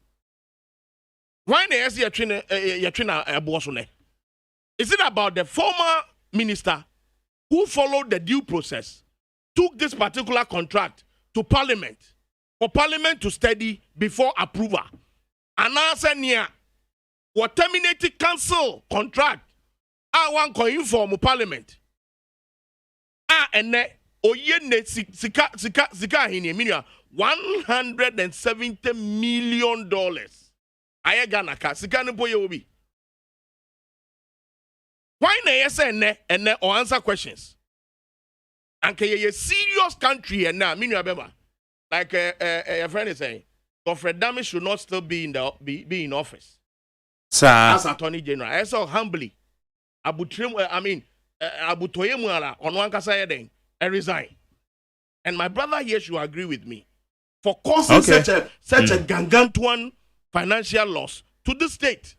Why not SNA? Is it about the former minister who followed the due process, took this particular contract to Parliament for Parliament to study before approval, and answer near what terminated cancel contract? I want to inform Parliament. And oyene sika hini minya $170 million. Ayagana ka sika ne boye obi. Why na say and or answer questions? And can you a serious country and now bema like a friend is saying, Fred Dami should not still be in in office. Sir, as Attorney General, I saw humbly Abu Toyemuala on one kasa and resign. And my brother here should agree with me for causing such a gargantuan financial loss to the state.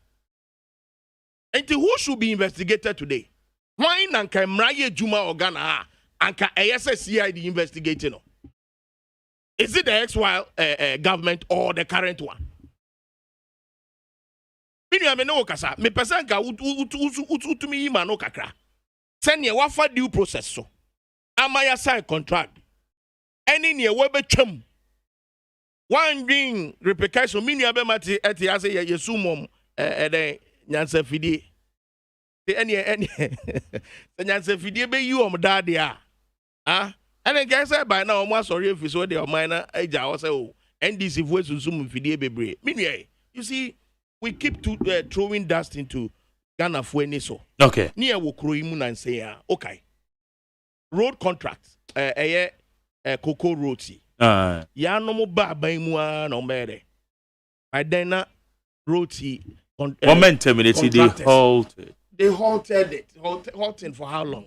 And who should be investigated today? Why nanka Mraye Juma Ogana anka ASSCID investigating? Is it the ex-while government or the current one? Me person ka utumi imano kakra. Send ye wafa due process so. Amaya sign contract. Any near webe chum. One being replication mini abemati eti ase ye yesumom nyansa fidie. Any nyansa fidie be you dad ya. Ah, and then guys by now almost sorry if it's what they are minor eja was oh NDC voice sum fidie bebre. Mini you see we keep throwing dust into Ghana for any so. Okay. Near Wokroimun and say okay. Road contracts Coco Road. Ya no mo ba baimua no mere. I then Roti momentum they halted. They halted it. Halting for how long?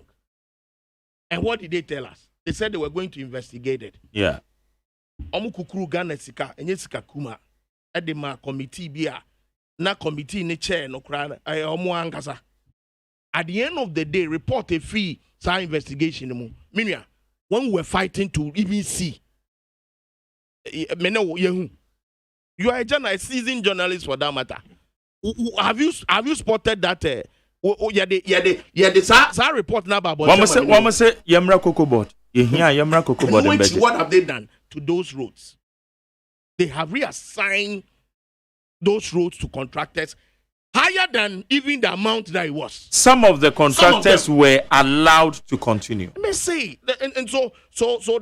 And what did they tell us? They said they were going to investigate it. Yeah. Omu kukuru Ghana sika enye sika kuma edema committee bia na committee ni chair no kra omu angasa. At the end of the day, report a fee sa investigation mu. Minya, when we were fighting to even see you are a journalist, seasoned journalist for that matter. Have you spotted that? The report now about. One must say Yamra Cocoa Board. Yamra Cocoa Board. What have they done to those roads? They have reassigned those roads to contractors higher than even the amount that it was. Some of the contractors were allowed to continue. Let me see. And so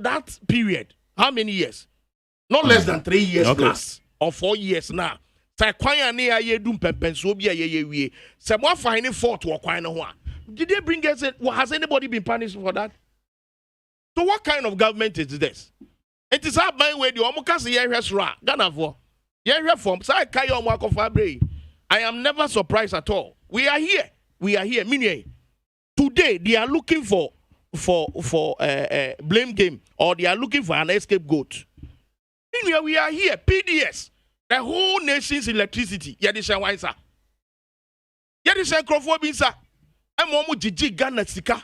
that period, how many years? Not less than 3 years plus or 4 years now. Say kwanya ne aye dum pempenso bi aye wie. Say mo finding fault wo kwan no ho a. Did they bring us in? Has anybody been punished for that? So what kind of government is this? It is our mind where the omukase ye hwesra Ghana for. Ye hwe form say kai omo akofa brei. I am never surprised at all. We are here. Meaning, today they are looking for blame game or they are looking for an scapegoat. Meanwhile, we are here. PDS, the whole nation's electricity. Yadisha Waisa. Yadisha Crofobinsa. And Momu Jiji Ghana Sika.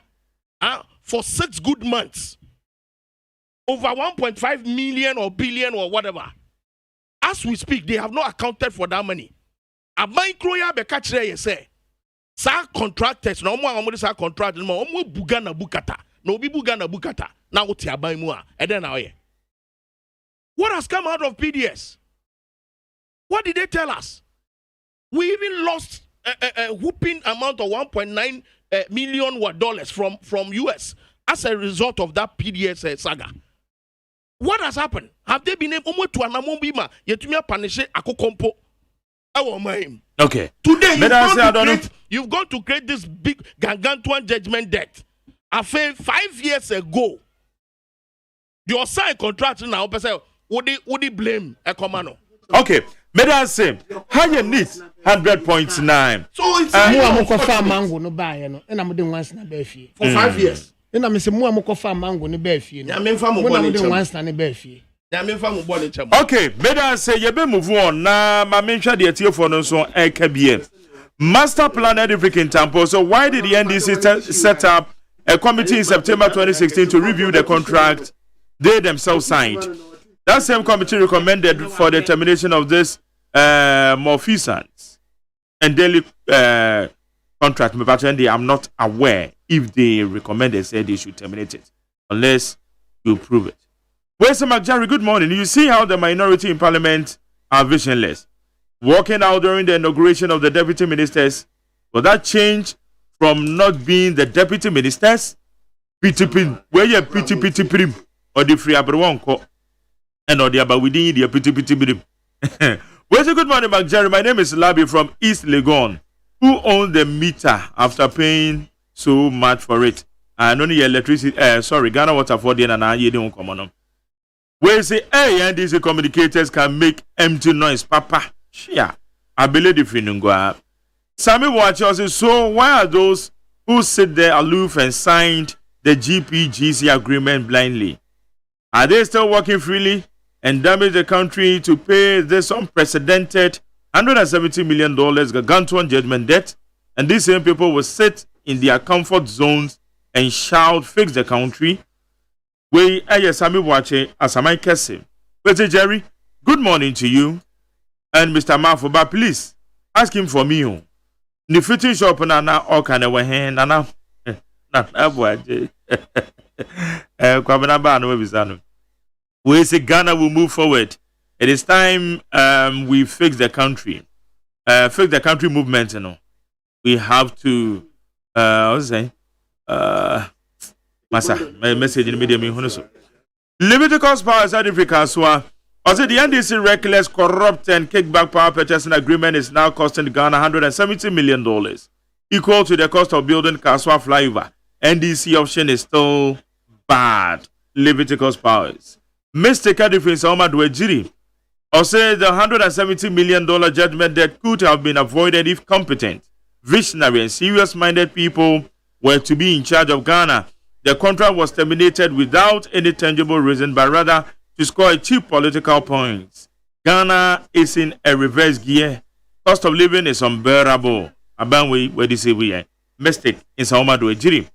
For 6 good months. Over 1.5 million or billion or whatever. As we speak, they have not accounted for that money. A microya be catch there, say. Sa contractors, no more sa contract, no more bugana bukata. No be bugana bukata. Now what ya buy more? And then what has come out of PDS? What did they tell us? We even lost a whooping amount of $1.9 million dollars from US as a result of that PDS saga. What has happened? Have they been able to anamobima yetumia punish akokompo? Okay. Today you've gone to create this big gargantuan judgment debt. I feel 5 years ago, your sign contract now, would he blame a commando? Okay. Madam Sim, how you need 100.9. So it's more farm mango no buy no, and I'm doing once na beefy. For 5 years. And I'm saying more farm mango no beefy. I mean, farm once na beefy. Okay, better say you be move on. Na ma mention the etiyo for no so ekabie. Master plan everything tempo. So why did the NDC set up a committee in September 2016 to review the contract they themselves signed? That same committee recommended for the termination of this malfeasance and daily contract. But I'm not aware if they recommended said they should terminate it unless you prove it. Where's McJarry? Good morning. You see how the minority in parliament are visionless. Walking out during the inauguration of the deputy ministers, will that change from not being the deputy ministers? PTP, where you PTP prim or the free Abrwanko and or the about within the PTP prim. Where's a good morning, McJarry? My name is Labi from East Legon. Who owns the meter after paying so much for it? And only electricity, Ghana Water for the and I don't come on. Where say, hey, and these communicators can make empty noise, Papa. Shia. I believe the Finungwa. Sammy watches, so why are those who sit there aloof and signed the GPGC agreement blindly? Are they still working freely and damage the country to pay this unprecedented $170 million gargantuan judgment debt? And these same people will sit in their comfort zones and shout, fix the country. We Sami watching as I Kessim. Mr. Jerry, good morning to you. And Mr. Mafuba, please ask him for me. The fitting shop and now all kind of hand and now we say Ghana will move forward. It is time we fix the country. Fix the country movement, you know. We have to what's that? Masa, my message in the media me hono so. Leviticus power certificate so also the NDC reckless, corrupt and kickback power purchasing agreement is now costing Ghana $170 million, equal to the cost of building Kaswa flyover. NDC option is still bad. Leviticus powers. Mr. Kadifin Saoma Dwejiri or say the $170 million judgment debt could have been avoided if competent, visionary and serious-minded people were to be in charge of Ghana. The contract was terminated without any tangible reason, but rather to score a cheap political points. Ghana is in a reverse gear. Cost of living is unbearable. Abanwe, where they say we are. Mistake in Saoma Dwejiri.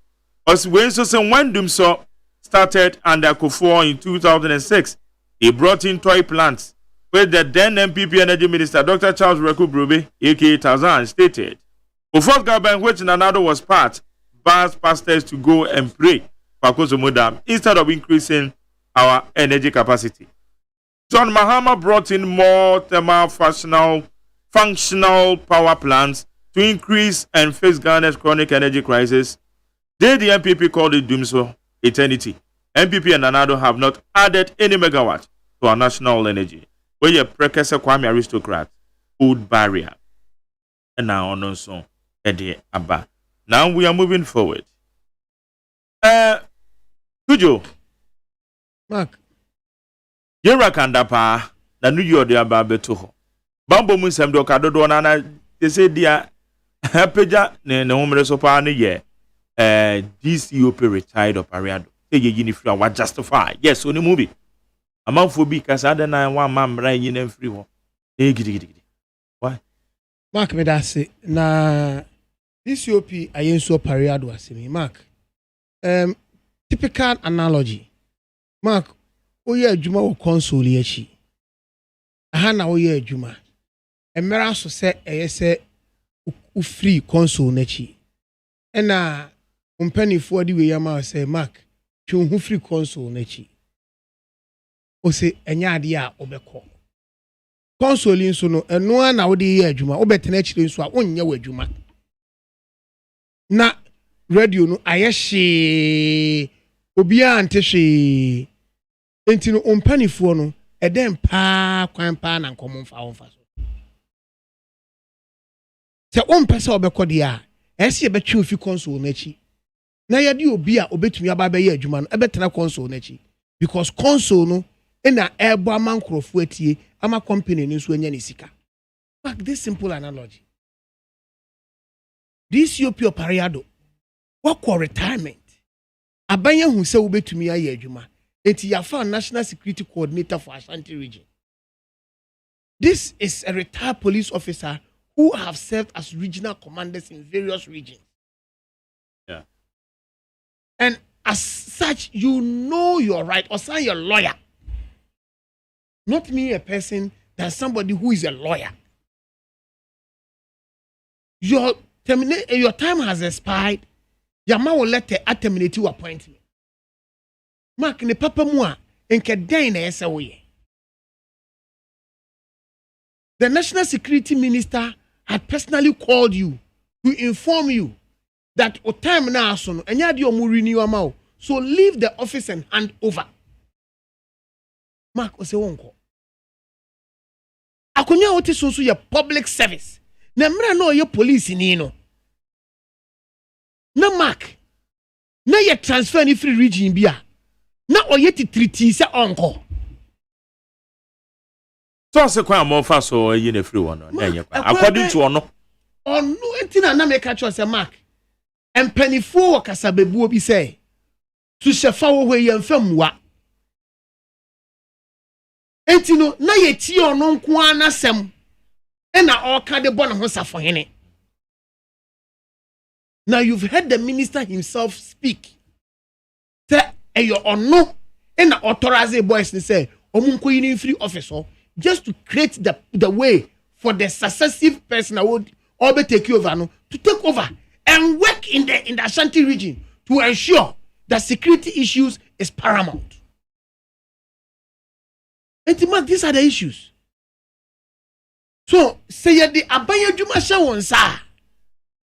As when Dumso started under Kufuor in 2006, he brought in toy plants, where the then MPP Energy Minister Dr. Charles Reku Brube, aka Tazan, stated. Kufuor's government, which Nanado was part, asked pastors to go and pray for Kosomodam instead of increasing our energy capacity. John Mahama brought in more thermal functional power plants to increase and face Ghana's chronic energy crisis. They, the MPP, called it doomsday eternity. MPP and Nanado have not added any megawatt to our national energy. Where a precursor Kwame aristocrat, old barrier. And now on also Eddie Abba. Now we are moving forward. Kujo. Mark. Yera kandapa na New York de Abba beto. Bambo Musam do Kadodo Nana, they say, dear, Peja, ne woman so far ye, DCOP retired of Ariado. Say, you what justify. Yes, on the movie. A month for because I don't know one man right in free war. Why? Mark me that say, na DCOP I so Ariado as me. Mark, typical analogy. Mark, oye Juma o console yechi. Aha na oye Juma. Emera so se say free console nechi. Ena umpanifo di we yama say Mark, twu hu free console nechi. O se enya ade a obekọ. Console nso no eno na wo de ye adwuma, obetena chire nso a onye wa adwuma. Na radio no ayehye obi a ntehwe enti no umpanifo no edem pa kwan pa na nkomo mfa so. Se ompese obekọ de a ese ebetwe ofi console n'achi. Na yade obi a obetumi aba be ye adwuma no ebetena console n'achi because console no ena ebo amankrofo atie ama company ni nso anya ne sika. Mark this simple analogy. This DCOP Opariado what retirement abanya hu se obetumi aye adwuma. Enti yafa National Security Coordinator for Ashanti region. This is a retired police officer who have served as regional commanders in various regions. Yeah. And as such, you know your right, or say you're a lawyer. Not me a person, that's somebody who is a lawyer. Your time has expired. Your man will let the terminate your appointment. Mark ne papa mua enke den na ese woye. The National Security Minister had personally called you to inform you that o time na so no enya de omu renew amao, so leave the office and hand over. Mark ose wonko. Akonya wote so ye public service. Na mra na ye police ni no. Na Mark na ye transfer ni free region bia. Na oyeti treaty se onko. So se kwa mo fa so yi na free one no na according to ono entina na make catch say Mark empanifo wo kasabebu obi say to shefa wo hwe ye mfamwa entino na ye ti ono nko anasem e na oka de bo ne ho safo hene. Now you've heard the minister himself speak. Say eyo ono e na authorize boys ni say omunko yin free officer just to create the way for the successive person that would all be take over no, to take over and work in the Ashanti region to ensure that security issues is paramount. And these are the issues. So say the abaya juma sha wonsa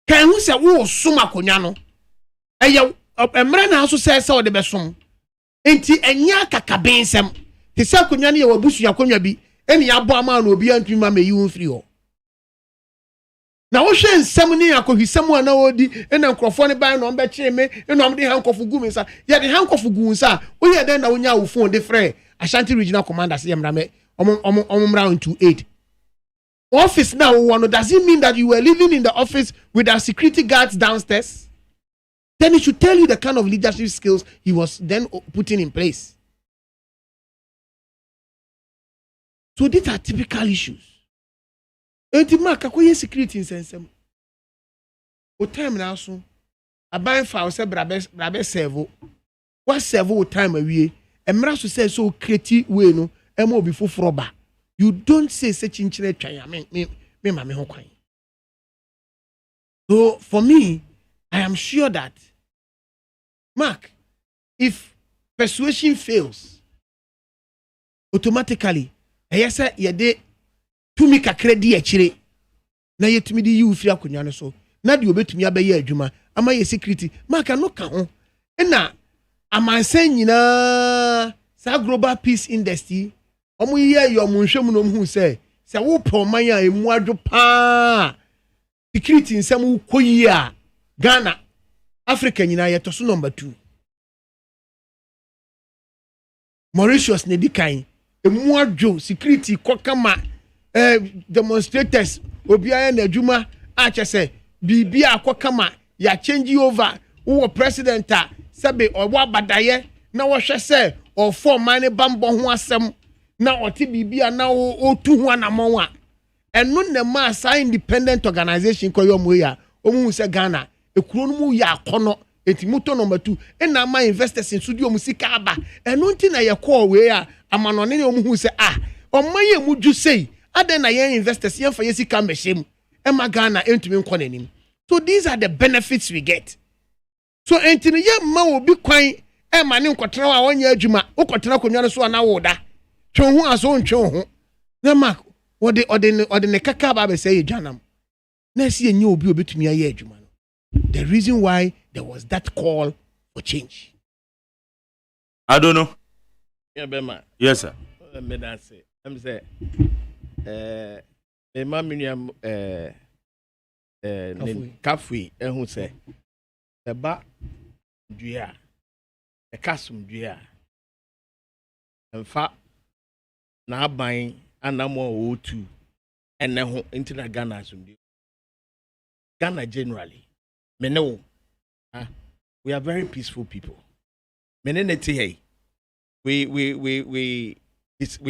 kan hu se wo suma konya no eya emra na so say o de besom enti enya kakabensem te say konya ne ye wabusu yakonya bi eni abo ama na obi antumi ma meyi won firi ho. Na wo hwe nsem ne akohwisem ana odi ena nkrofo ne ban no mbe kire me ena omde hankofu gu me sa ye de hankofu gu nsa wo ye den na wonya wo phone de frɛ Ashanti regional commanders ye mra me omra 28 office now one. Does it mean that you were living in the office with our security guards downstairs? Then it should tell you the kind of leadership skills he was then putting in place. So these are typical issues. Security in sensem. O time now so. A buying file say brabe servo. What servo time away? Emra so say so creative way no. Emo bi foforo ba. You don't say such in chile twan. Me mama ho kwan. So for me, I am sure that Mark, if persuasion fails, automatically, yes, ye de to make a credit actually na yetumi di yi ofiri akonya no so na de obetumi abɛyɛ adwuma ama yɛ security maka no ka ho na amansan nyinaa sa global peace industry omo yɛ yɛ omo nhwɛmu no hu sɛ wo pɔman a emu adwo pa security nsɛm wo koyi a Ghana Africa nyinaa yɛ to so number 2 Mauritius ne di kan emu adwo security kokama demonstrators obiara na adwuma a kyese bibia kokama ya change over wo president a sebe owo abadaye na wo hwɛ sɛ o form man bambo ho asɛm na ɔte bibia na o tu ho anamon a ɛno na ma sa independent organization koyo mo ya omu sɛ Ghana ekuro no mu ya akono enti moto number 2 na ma investors in studio mu sika aba ɛno nti na yɛ call we a amanone ne omu hu sɛ ɔman mu dwu sei aden na yɛ investors yɛn fa yɛ sika mɛhyem ɛma Ghana entumi nkɔ nanim. So these are the benefits we get. So enti ne yɛ ma obi kwan ɛma ne nkɔtena wa wɔnyɛ adwuma wokɔtena konwa no so ana woda twen ho aso ntwen ho na mark ɔde ne kaka ba bɛ sɛ yɛ dwanam na si enye obi obetumi ayɛ adwuma no. The reason why there was that call for change. I don't know. Yeah, Bema. Yes, sir. I'm say Mamiam Kafui who say the ba dua the casum dua and fa na aban anamo o2 and then into the Ghana Ghana generally me know we are very peaceful people. Meneneti we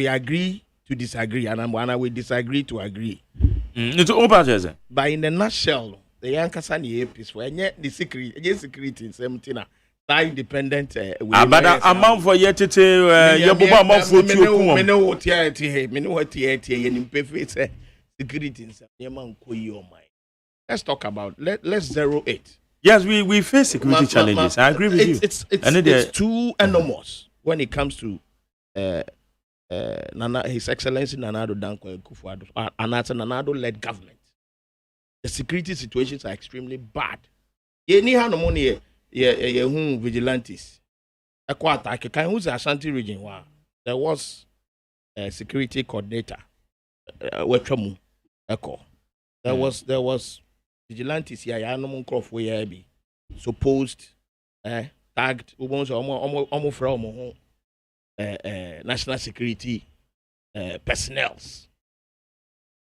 agree to disagree and we disagree to agree. It's over. But in the nutshell, the Yankasa ni peaceful. And yet the security in 17 independent. But amount for yet to Yabuba amount for security. Let's talk about let's 08. Yes, we face security challenges. I agree with you. It's too enormous when it comes to His Excellency Nanado Dankwa Kufuado and Nanado-led government. The security situations are extremely bad. Money vigilantes. Who's the Ashanti region? There was a security coordinator. There was vigilantes here. Supposed tagged national security personnel.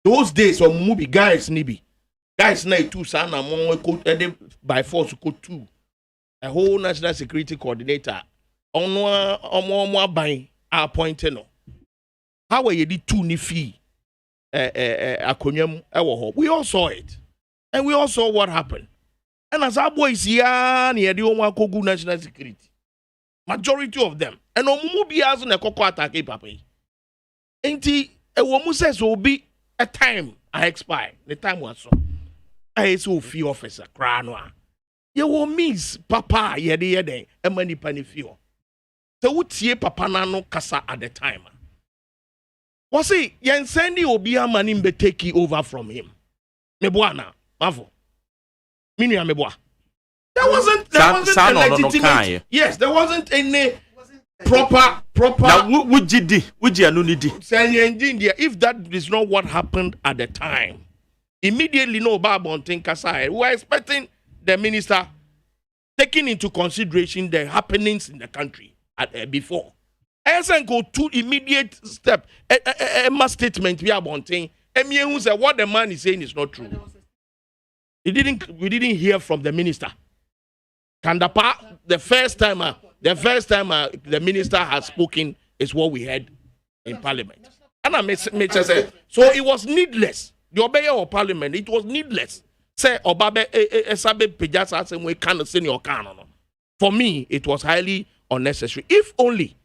Those days, some movie guys na two sana by force go two. A whole national security coordinator on buying appointed no. How were you did two ni fee? We all saw it, and we all saw what happened. And as our boys here near the Omakogu national security. Majority of them. And omumu biazo na koko atake papa. Enti ewomu says will be a time I expire. The time was so. I so few officer kranwa. Ye wo miss papa yede e mani pani fio. So utie papa nano kasa at the time. Was it yen sendi obi amani mbe take over from him. Mebwana, mavo. Minu ya mebwa. There wasn't a legitimate. Yes, there wasn't any proper. Now, would you need if that is not what happened at the time, immediately no Babontin Kasai. We were expecting the minister taking into consideration the happenings in the country before. And go to immediate step. A statement we are wanting. who said what the man is saying is not true. We didn't hear from the minister. Kandapa, the first time the minister has spoken is what we heard in parliament. And I say, so it was needless. The obey of parliament, it was needless. Say Obabe Esabe Pejasa say we can't send your canon. For me, it was highly unnecessary. If only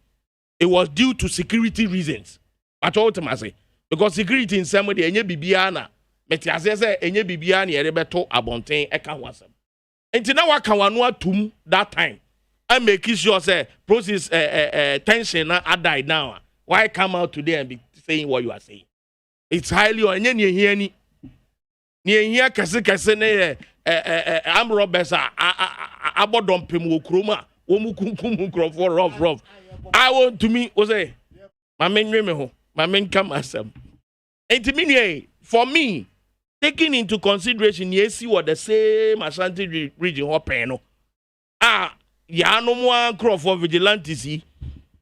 it was due to security reasons. At all time I say, because security in some way enye bibiana, metiase say enye bibiana yerebeto abonten eka wasem. Enti na waka wanu atum that time. I make sure say process tension na died now. Why come out today and be saying what you are saying? It's highly enye ni Near here, Cassicasene, am robbers are abodom pim kroma, womukum for rough. I want to me, Ose, my main remeho, my main come as them. And to me, for me, taking into consideration, yes, you are the same Ashanti region or Peno. Ya no more crop for vigilantes,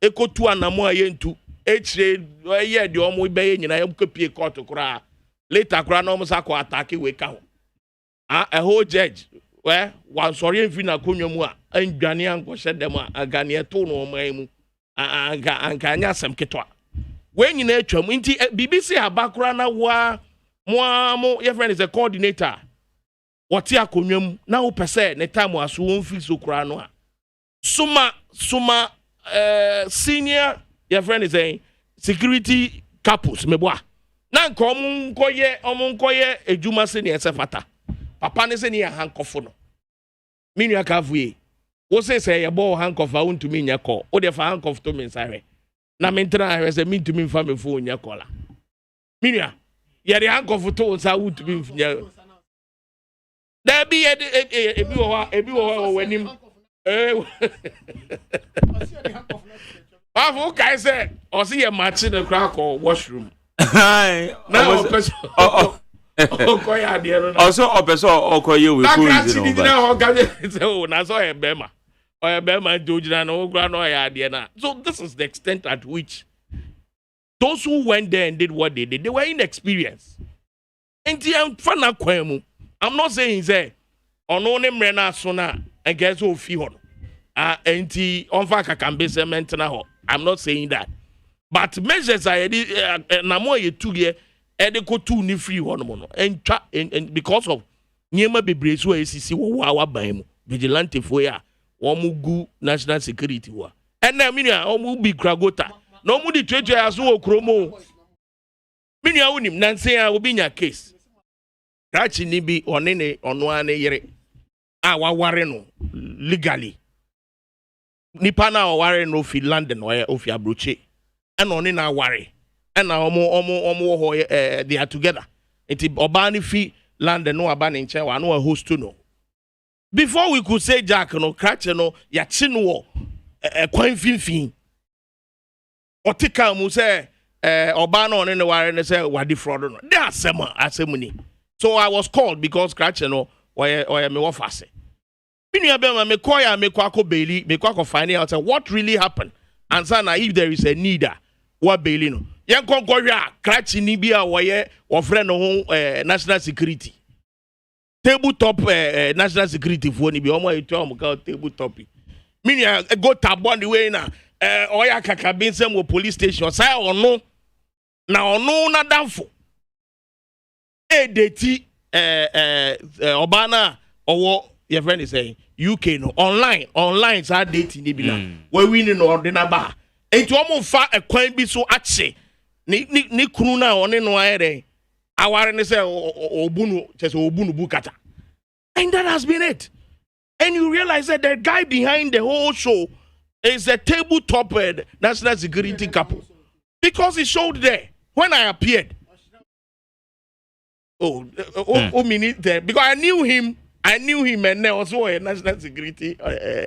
Eco 2 and more yen to H. Yeah, the omo bay in a copy court to cry. Later, Granom Sako attack wake out. A whole judge, where one sorry if you na kunyumwa, and Ganian was said them a Gania tono maimu, and Ganya some ketwa. When you nature, BBC Abakrana wa mo, your friend is a coordinator. What ya kunyum now per se, ne time was won't feel so cranoa. Suma, senior, your friend is a security couples, meboa. Nan komunkoye ejuma senior sefata. Papa ne senior hankofono. Minu akavue. Wo say your ball handcuff out to me nya call. O de fa handcuff to me sare. Na mentra I say mean to me fa me phone nya call. Minu ya de handcuff to sa out to me nya. There be ebi wo wenim. Afu kai say o see your match in the crack or washroom. Hi. Now also opeso okoye we cool so this is the extent at which those who went there and did what they did, they were inexperienced. I'm not saying say onone mrena sona and guess who fee I'm not saying that. But measures are namo ye 2 year edeko 2 ni free one and because of nyema bebre so ACC wo wa ban mu vigilante fo ya wo mu gu national security wa and na minia wo mu bi kragota no mu di twetwe aso wo kromo minia wonim nanse ya obi nya case rachi ni bi onene ono ane yere a waware no legally nipa na waware no fi London o fi abroche and on in our worry. And now they are together. It's Obani fee land and no abani in Chewa, no host to know. Before we could say Jack no catch no yachino a coin fin. Or tika mu say Obano on in the worry and say what the fraud. They are semony. So I was called because catch no or me wafase. Minya me koya me kwako Bailey, me kwako finding out what really happened. And so if there is a need. What Bailey no? Yan konkoya cratch ni bia woye wo friend no national security. Tabletop national security for ni bi omo etu omo ka tabletop. Meaning go tab on the way na oya kakabin wo police station say ono na danfo. Deti obana owo your friend is saying UK no online sa date ni bi na. We win no ordinary ba. Enti omo fa ekwan bi so ache ni kunu na one no ayere aware ne say obunu chese obunu bukata. And that has been it. And you realize that the guy behind the whole show is a tabletop national security couple. Because he showed there when I appeared. Minute there because I knew him and there was a national security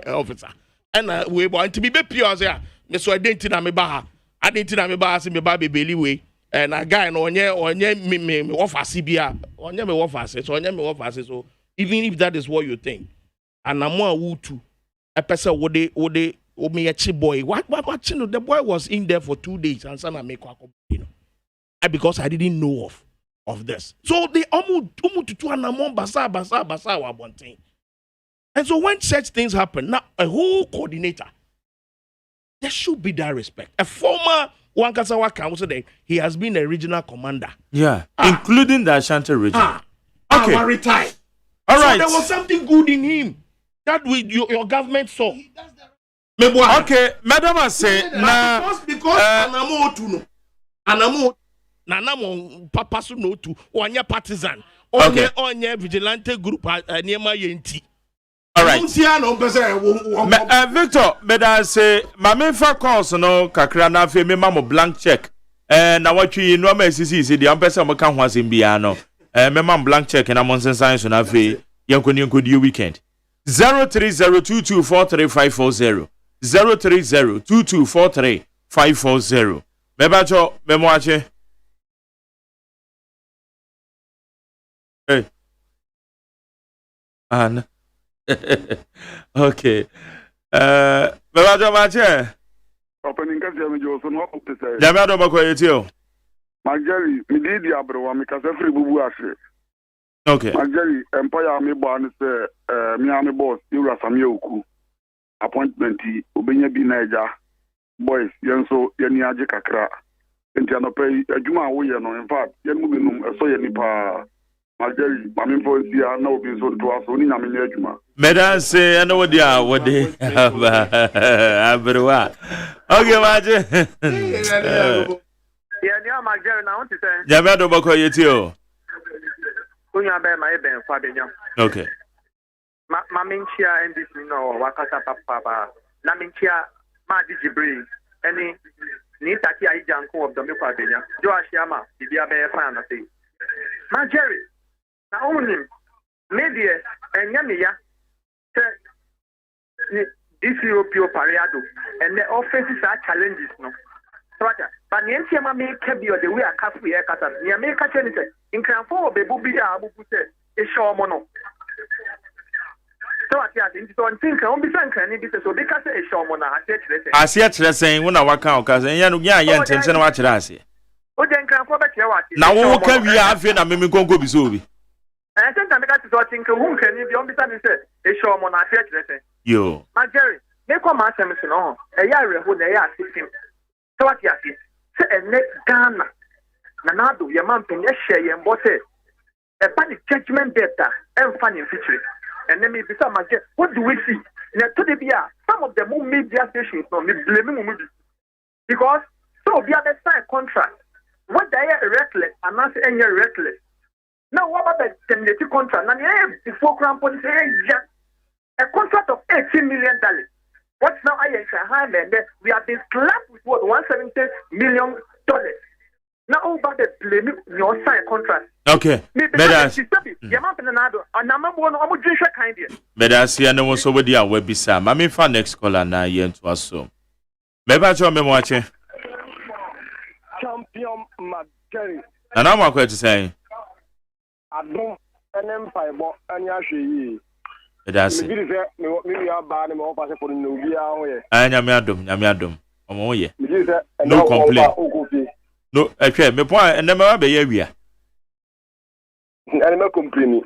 officer. And we want to be pure there. Me so identity na me ba se me ba be beliwe and a guy no onye me office bia onye me office so even if that is what you think and am a wutu a person wo me a boy what the boy was in there for 2 days and sana make because I didn't know of this so they omu tutu anamon basa wa bontin. And so when such things happen now a whole coordinator there should be that respect. A former Wankasawa council, he has been a regional commander. Yeah, including the Ashanti region. Okay. Retired. All right. So there was something good in him that your government saw. Okay, Madam, I say because Anamo Papa Sunotu, Onya partisan, Onya vigilante group, Niema Yenti. All right. Victor, but I say, my main calls no kakra na fe me mamo blank check. Na what you no me sisi the person mo kan hwase bia no. Memam blank check and I'm on science on Ave. Yankoni weekend. 03022435540. 03022435540. Mebacho memoache. Hey. An. Okay. Mebacho mache. Opening kasi ya mijoso no up to say. Jamia do bako yetio. Mageri mi di abro mi kase free bubu ase. Okay. Mageri empire mi bo ani say mi ami boss Ira Samye Oku. Appointment obenya bi naija boys yenso yeni age kakra. Enti anope adwuma wo ye no in fact yen mu binum eso ye nipa. Mageri mami fo sia na obi so to aso ni nyame ne adwuma. Medan say ano wodi a wodi abrowa. Okay maje. Yeah, ni Mageri na want to say. Jamia do bako yetio. Kunya be ma ebe nfa benya. Okay. Ma minchia NDC no wakasa papa na minchia ma digibri any ni taki ai janko of the mikwa benya. Jo ashiama bibia be fa na say. Mageri na onim media enya me ya this European pariado and the offenses are challenges no. But the NCMA make be the way I can't be a cat. Near make a change in Cranford, Babu Abu said, a show mono. So I think I'll be frank and it is so because a show mono. I see it saying when I walk out because Yan tension watch us. Oh, then Cranford, now who can we have in a mimic go be so? I think I got to think who can be on the sun said, a show mono. Yo, my Jerry, they come out and say, no, a year who they are sitting. So what you see? Say a next Ghana. Nanado, your man can share and boss it. A panic judgment data and funny feature. And then maybe some what do we see? Now to the some of the more media stations no me blaming me because so be other side contract. What they are reckless and not any reckless. Now what about the terminated contract? Now before Crown Police a contract of $18 million. What's now I and we have been slapped with what $170 million. Now about the blame your sign contract. Okay. Medas ya no so we dia we bisa. Ma me fa next caller na ye nto aso. Meba cho me mo ache. Champion Mageri. Na na mo akwa ti say. Adom enem faibo anya hwe yi. That's it. Nyame adom. Omo ye. No complain. No, okay, me point and never be here. And me complain.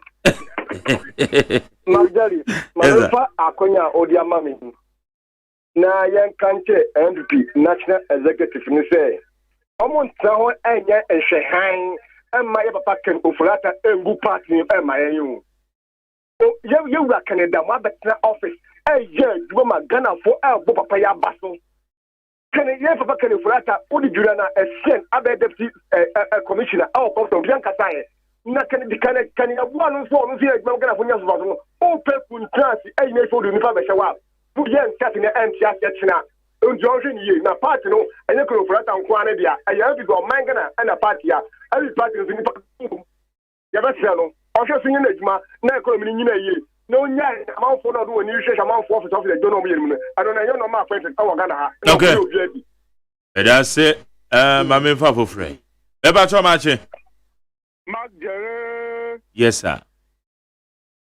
Mageri, Marufa Akonya Odia Mami. Na yan kanche NDP National Executive ni say. Omo ntaho enye ehwehan emma ye papa ken ofurata engu party emma yen. You were Canada, my better office. Hey, yeah, you my Ghana for Bo Papaya Basso. Can you ever can you flatter Udi Jurana, a sen, Abbey Deputy Commissioner, out of Bianca Sai? Not can you have one for here, Gana for Yasvazon, all people class, a may for the Nifabashawa, who young cat in the Antiachina. Georgian ye, na party no, and you could flatter on Quanadia. I have to go Mangana and a party. Every party is in the Yabasano. Also, singing Edma, Nako Minina, no, yeah, amount for not doing you say amount for office of the Donovan. I don't know my friend, our Ghana. Okay. That's it. Mammy Fafo Frey. About how much? Yes, sir.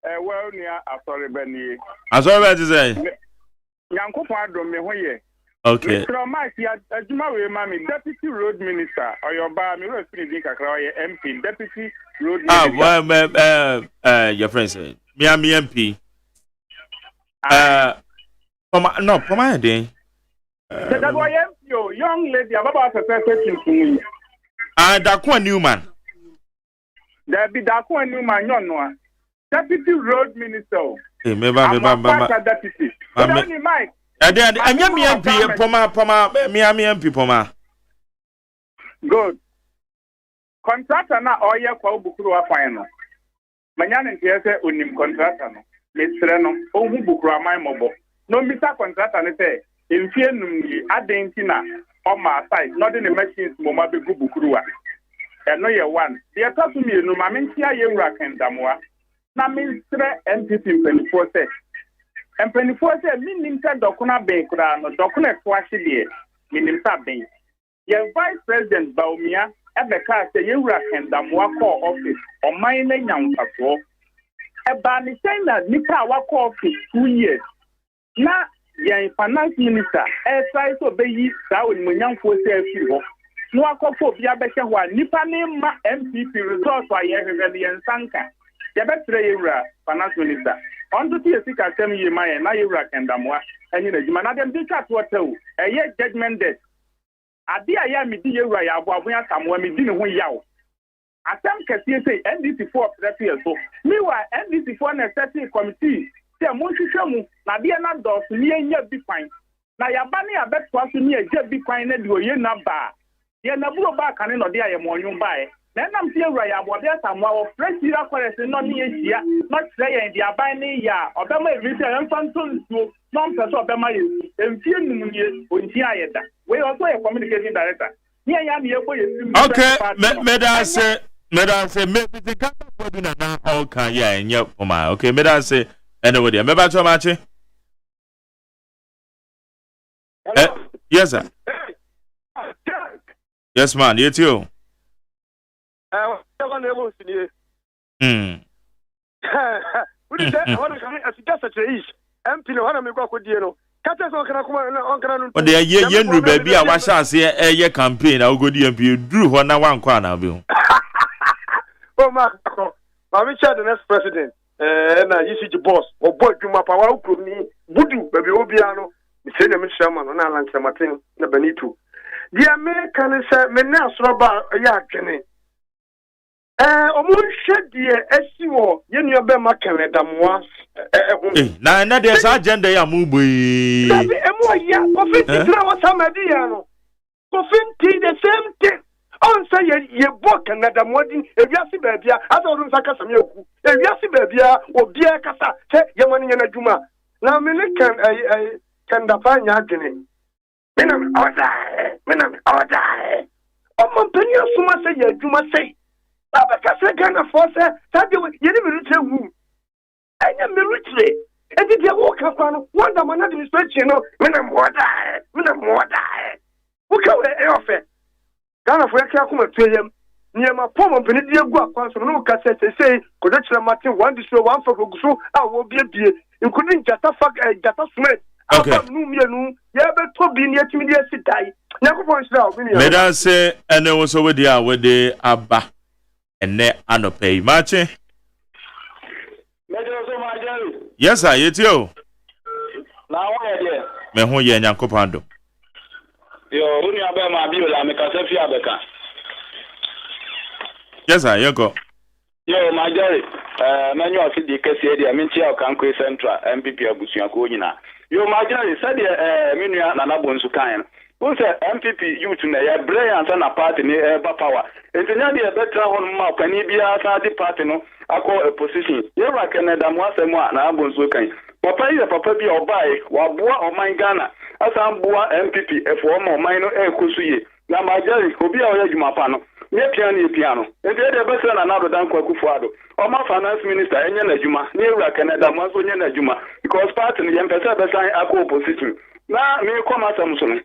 Well, near after Benny. As always, to say. Yanko Pardon me, where okay. From my Mammy, Deputy Road Minister, or your bar, me was speaking MP, Deputy Road Minister. Well, your friend said, Miami MP. For my day. Young lady, I'm about to say to me. Dakwa Newman. There be Dakwa Newman, you know. Deputy Road Minister. Hey, deputy. Mike. Miami MP, Miami MP, Poma. Good. Contractor na oye kwa bukuru wa final. Manyane ntiyese unim contractor no. Mesre no, ohu bukuru amai mobo. No misa contractor ne say, infie num ni adenti na o ma side, not in the machines mo ma be bukuru wa. ɛno yɛ one deɛ ɛtɔ so mmienu ma mentia yɛwura kɛndamoa na mensrɛ MPP mpanimfoɔ sɛ mpanimfoɔ sɛ menim sɛ dɔkono abɛn koraa no dɔkono ɛto ahye deɛ menim sɛ abɛn yɛn vice president Baumia ɛbɛkaa sɛ yɛwura kɛndamoa kɔɔ office ɔman no nya mfasoɔ ɛbaa ne sɛn na nnipa a wakɔ office 2 years na yɛn finance minister ɛsae sɛ ɔbɛyi saa onimonyamfoɔ sɛ afiri hɔ na wakɔfo obi abɛhyɛ hɔ a nnipa ne ma MPP resort a yɛhwehwɛ no yɛn nsa nka yɛbɛsrɛ yɛwura finance minister ɔnto te yɛsi kasɛm yie ma yɛn na yɛwura kɛndamoa ɛnyɛ n'adwuma na deɛ mede twa toɔ tɛw ɛyɛ judgment debt ade a yɛ a medi yɛwura yɛ aboaboa asamoa medi ne ho yaw asɛm kɛseɛ sɛ NDC4 prɛte yɛ so meanwhile NDC4 na ɛsɛte committee sɛ monhwehwɛ mu na adeɛ no adɔɔso ne yɛnya bi kwan na yɛaba ne yɛabɛtoa so ne yɛgya bi kwan na de ɔyɛ na baa yɛnaburo baa kane na ɔde a yɛmɔnwo baeɛ na ɛnam sɛ yɛwura yɛ aboaboa asamoa wɔfrɛ hyira kɔrɛse no ne yɛhyia na kyerɛ yɛn de aban ne yɛ a ɔbɛma ɛfiri sɛ yɛmfa nto nsuo na ɔmpɛ sɛ ɔbɛma yɛ mfie num nie ɔntia yɛ da wei ɔsɛ yɛ communication director ne yɛyɛ ne yɛbɔ yɛ sim okay medase maybe Ghana body na na all can yeah nyɛ poma okay medase anyway there meba to mache yes sir yes man you too o de ye nru ba bi a wa hyase eye campaign a ogodi MP duru ho na wankwa na bi ho oh ma the next president na UCG boss o boy dwuma pa wa ukromi budu ba bi obia no me se na me chairman na Alanche Martin na Benito the American say me na asroba ya adwene omunhwe de asiwo ye nua be ma Canadamoa na there's agenda ya mu boy na be emo ya office tra wa samadi ya no office the same thing on say ye book Canadamoa din ewiase ba bia asa odun saka sam yaku ewiase ba bia obi e kasa se ye mani nya na dwuma na me ne kan da fa nya adwene menam order o man penya suma se ye dwuma sei Baba kase Ghana for say that ye ni military wu anya military e di wo ka kwa no wonder man administration no menam order wo ka we e ofe Ghana for yake akoma tuyem niema pomo mpeni di egu akwa so no ka say ko de kire Martin one diso one for guso a wo bie including jata smith okay nu mienu ye be to bi ni etimi di asitai yakopon sira obi ni meda se ene wo so we dia we de aba ene anope mache mejo so ma jari yes sir yetio na wo ye de me ho ye nyankopando yo uni abe ma bi la me ka se fi abeka yes sir yego yo ma jari menyo afi di kese de me tia kan ko central MPP abusuan ko nyina yo ma jari se de menua na nabonsu kan who say MPP youth na ya brilliant na party ni eba power entinya de betra hon ma kwani bia sa di party no akọ opposition ye wa Canadamoa asemu na abonso kan papa yi papa bi obai wa boa oman Ghana asa boa MPP efo ma oman no ekosu ye na majari obi a oya dwuma pa no nye piano enti de betra na nado dan kwakufu ado oma finance minister enye na dwuma ni ewura Canadamoa so nye na dwuma because party ni yem pese besan akọ opposition na me koma samso no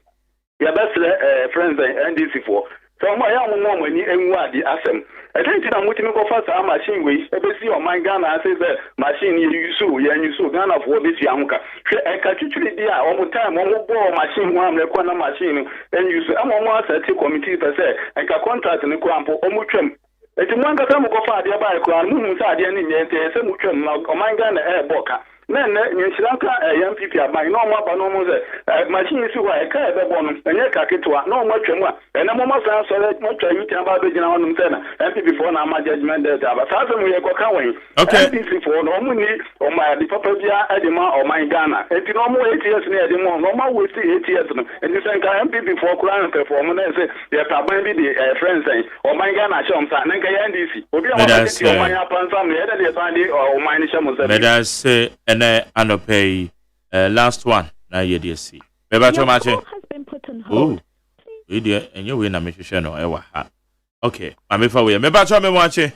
ya besle friends NDC4 so mo ya mo ni enwu ade asem atenti na mutimi ko fasa machine we ebesi o man Ghana say the machine you Ghana for besi anka hwe ka twitwiri dia o mo time o mo bo machine ho amle ko na machine en use am mo asati committee per se enka contract ni ko ampo o mo twem eti mo anga sam ko fa ade ba ko an mu sa ade ni nyente se mo twem na o man Ghana boka nene nyiranka MPP aban no mo aba no mo ze machine si wa ka ebe bo no enye ka ketwa no mo twem a ene mo masan so mo twa yuti aba be gina wonum se na MPP for na ma judgment day aba sa se mo ye ko ka wen MPP for no mo ni o ma di papa bia e di ma o man Ghana enti no mo ATS ni e di mo no ma we si ATS no enti se nka MPP for kura no perform na se ye ta ban bi di friends en o man Ghana shom sa na nka ya NDC obi a ma ti o man ya pansam ne e de san di o man ni shom se that's anopay last one na yedc beba to mache oh we dey enye we na me hwehwe no e wa ha Okay, I'm if away. Me batch me watch it.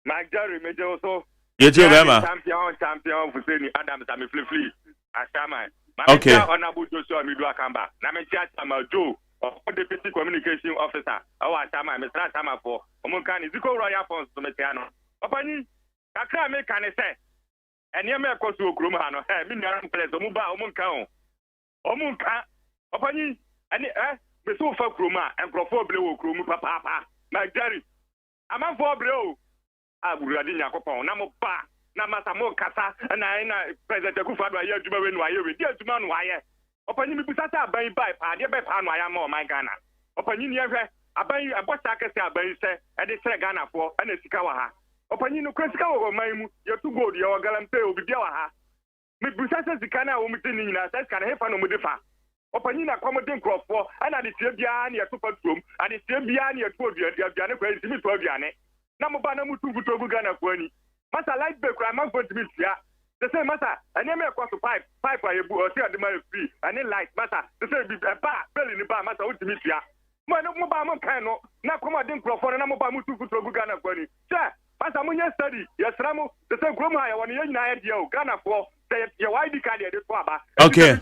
Mike Jerry, me also. You too, Bema. Champion for saying Adams and me flea. Ashama. Okay. Honorable Joshua Midwa Kamba. Na me chat sama Joe, deputy communication officer. Our Ashama, me tra sama for. Omunkani ziko royal funds to me tiano. Opani, kakra me kan say. Enya me kosu okrom ha no. Me nyaram place omuba omunka o. Omunka. Opani, ani me so fa kroma enkrofo ble wo kromu papa. Mike Jerry. Ama for ble o. Aguradi nyakopon na mo ba na masa mo kasa na president Akufo-Addo aye adwuma we no aye we di adwuma no aye opanyi mi bisata aban bai pa de be pa no aye ma o my Ghana opanyi ni ehwe aban abocha kese aban se e de sere Ghana fo na sika wa ha opanyi no kwesika wo man mu ye tu gold ye o Galamsey obi bia wa ha mi bisata sika na wo mi tin nyina sa sika na hefa no mu defa opanyi na kwamo den krofo ana de tie bia na ye to patrom ade tie bia na ye to aduane kwa ntimi to aduane na mo ba na mutu gutogu Ghana kwani masa light break kwa man point me tia they say masa anya me kwa so pipe ayebu o say adema free ani light masa they say bi ba belly ni ba masa utimi tia mo no mo ba mo kan no na koma den crofo na mo ba mutu gutogu Ghana kwani che masa mo nya study yesra mo they say gromo ha ye won ye nyina ye dia o Ghana for say ye YD card ye de to aba okay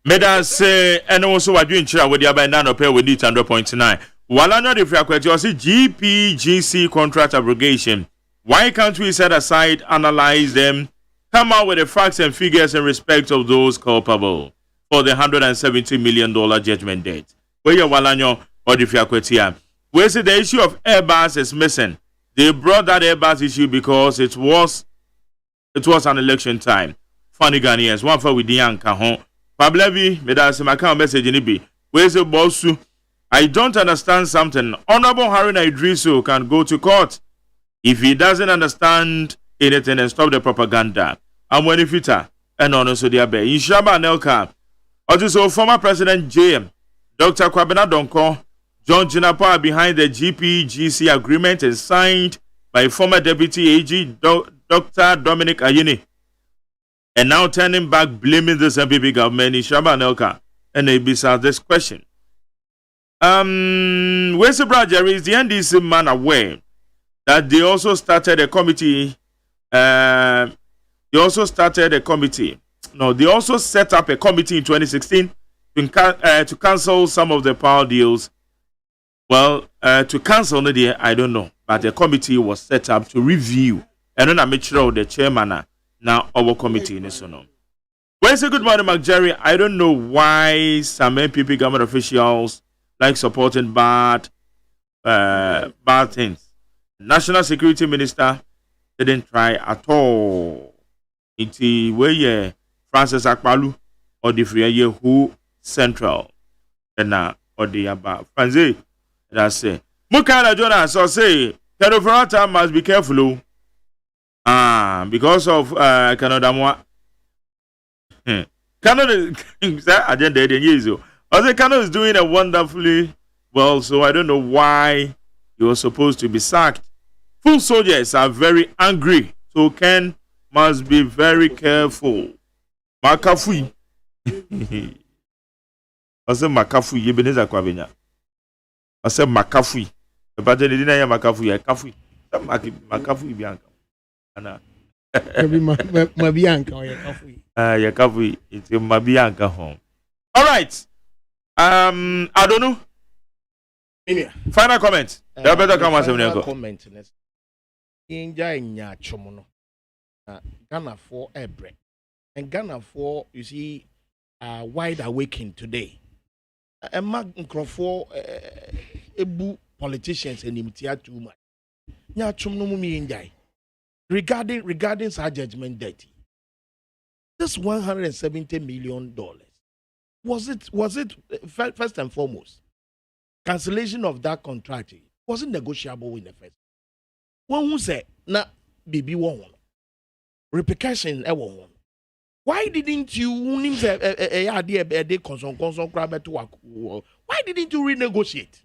Meda say and also what you in chira with the by nano pay with it 100.9 Walano de frequency or GPGC contract abrogation. Why can't we set aside, analyze them, come out with the facts and figures in respect of those culpable for the $170 million judgment debt? Where you Walano or the frequency? Where is the issue of Airbus is missing? They brought that Airbus issue because it was an election time. Funny Ghanaians, one for with the young Kahon. Pablevi, me da se maka message ni bi. Where's the boss? I don't understand something. Honorable Haruna Idrisu can go to court if he doesn't understand anything and stop the propaganda. And when if it and also the abe. In Shaba Nelka, also former President JM, Dr. Kwabena Donko, John Jinapa behind the GPGC agreement and signed by former Deputy AG Dr. Dominic Ayini. And now turning back, blaming the MPP government in Shaba Nelka. And they beside this question. Where's the brother? Is the NDC man aware that they also started a committee? They also set up a committee in 2016 to cancel some of the power deals. Well, to cancel the I don't know, but a committee was set up to review. And then I made sure the chairman now our committee in this one. Where's the good morning, McJerry? I don't know why some MPP government officials like supporting bad things. National Security Minister didn't try at all. It's where Francis Akpalu or the Free who Central and or the above. Francis, that's it. Mukana Jonas so say Canada must be careful. Because of Canada Canada agenda Canada is doing a wonderfully well, so I don't know why he was supposed to be sacked. Full soldiers are very angry, so Ken must be very careful. Makafui. I said Makafui, Ebenezer Kwabenya. I said Makafui. But they didn't hear Makafui. Makafui Bianca. Anna. Mabianca or Yakafui. Yakafui, it's a Mabianca home. All right. I don't know. Final comment. There better come as a comment. Inja nya chomono. Ghana for ebre. And Ghana for you see wide awakened today. And mag for ebu politicians and imtia too much. Nya chomono mumi injai. Regarding our judgment debt. This $170 million. Was it first and foremost cancellation of that contract? Was it negotiable in the first? One who said na baby one repercussion one. Why didn't you why didn't you renegotiate?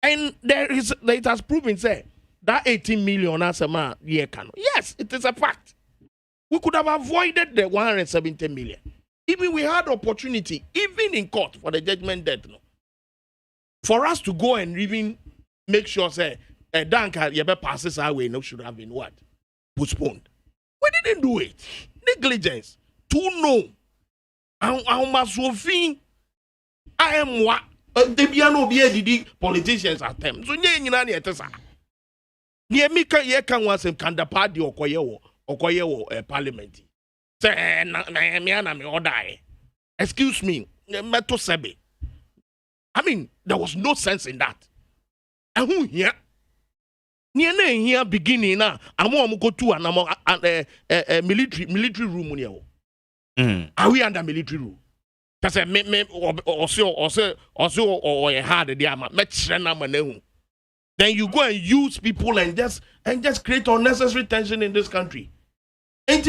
And it has proven say that 18 million as a man year can. Yes, it is a fact. We could have avoided the 170 million. Even we had opportunity, even in court, for the judgment debt. No. for us to go and even make sure say Danka Yebe passes our way, no should have been what? Postponed. We didn't do it. Negligence. Too no. How much I am what? The piano be a politicians at them. So you know tesa. Near me can was a kanda party or koyewo parliament. Say na me die. Excuse me, meto sebe. I mean, there was no sense in that. And who here? Near here beginning now. I'm go to an military room. Are we under military rule? That's a me also hard the then you go and use people and just create unnecessary tension in this country. And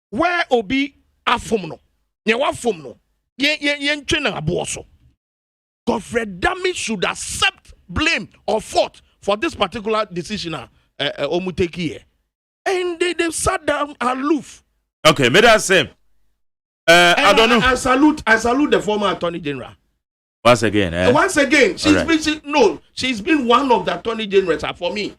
where obi afumno nyewa fumno yen twena aboso Godfred Dami should accept blame or fault for this particular decision omuteki here. And they sat down aloof. Okay, may that same. I don't know. I salute the former Attorney General. Once again, she's been one of the Attorney Generals. For me,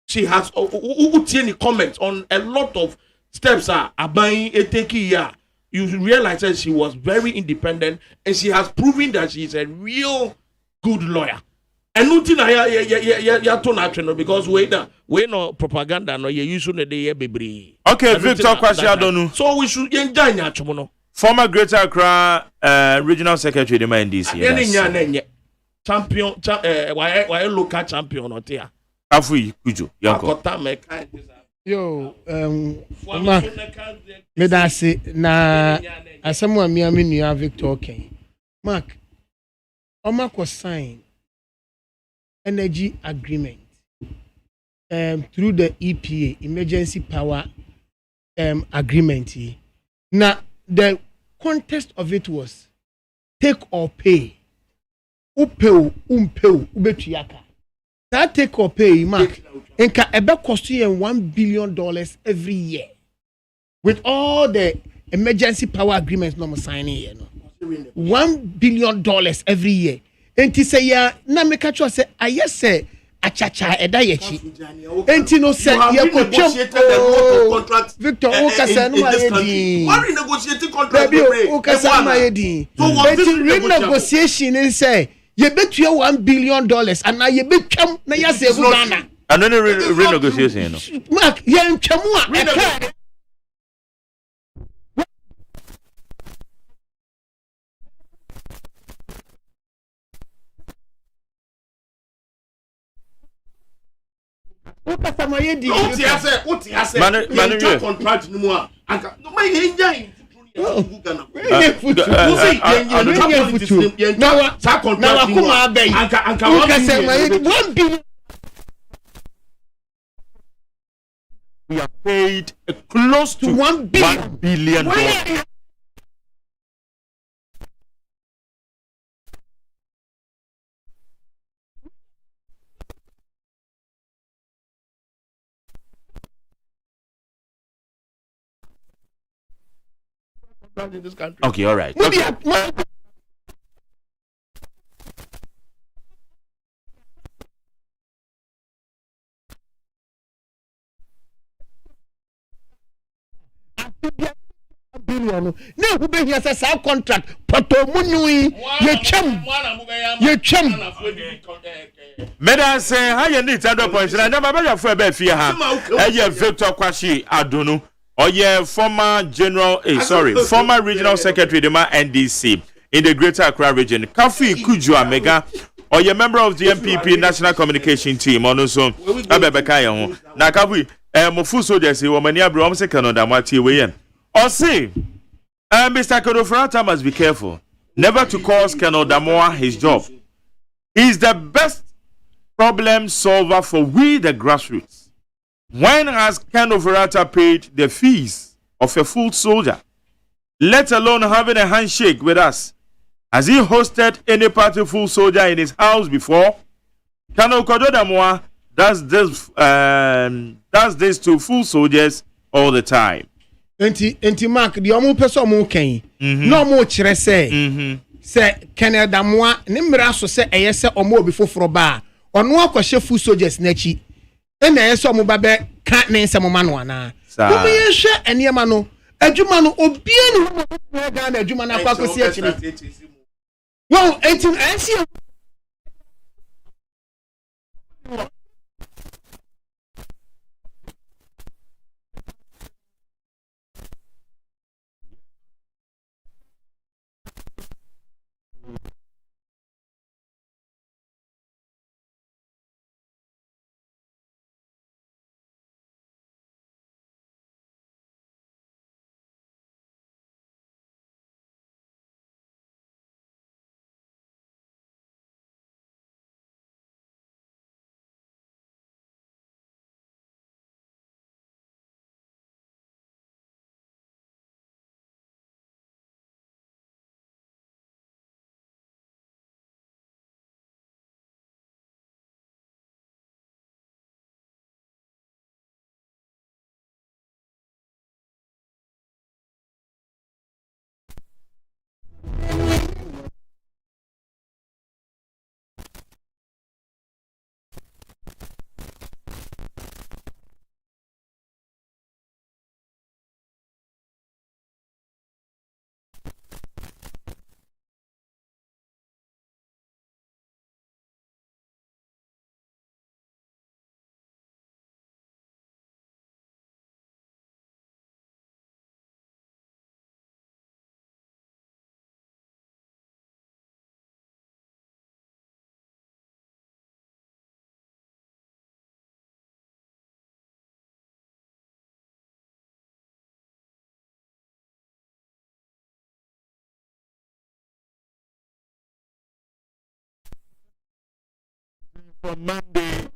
she has any comments on a lot of steps Abayin Eteki here. You realize that she was very independent and she has proven that she is a real good lawyer. And nothing because we no propaganda no you use the day baby. Okay, Victor Kwasi. So we should enjoy Nyachomono. Former Greater Accra Regional Secretary of NDC. Champion, why local champion or there? Afui Kujo. Yo, me da say na asamu mi nua Victor Ken. Mark, Omako sign energy agreement through the EPA, Emergency Power Agreement. Now, the context of it was take or pay. Upeu, ubetuyaka. That take or pay, Mark, enka ebe cost you $1 billion every year. With all the emergency power agreements no signing here. No? $1 billion every year. Enti say ya na me catch you say aye say achacha eda yechi. Enti no say ya ko contract Victor o ka say no aye din. What renegotiating contract? O ka say no aye din. Enti renegotiation is say ye betua $1 billion and na ye betwam na ya say Ghana. And then renegotiation no. Mark ye ntwamu a contract no more. No my enjoy. We are paid close to $1 billion. In this country. Okay, all right. Okay. No, who be here says our contract. Patomunui, ye chum. Madam say, how you need other points? I never better for a bed fear. Victor Kwasi Adonu. Or former former regional secretary of the NDC in the Greater Accra region. Kafi Kujo Amega, or your member of the MPP National Communication Team. Also, Abebekaya. Na Kafi, Mofu soldiers, Womania Brom second on Damati Wayan. Or say, Mr. Kodofrata must be careful never to cause Colonel Damoa his job. He's the best problem solver for we, the grassroots. When has Ken Overata paid the fees of a full soldier, let alone having a handshake with us? Has he hosted any party full soldier in his house before? Colonel Kododamoa does this to full soldiers all the time. Enti Mark, the omo person mo ken. No mo kire say. se Kenneth Damoa ne mmira so se eye se omo obi foforo ba ono akwahye full soldiers na chi e na eye se omo ba be ka ne nsem ma no ana obi ye hwe eniema no adwuma no obi enu ho ga na adwuma na akwakosi akiri wo etim ansi on Monday.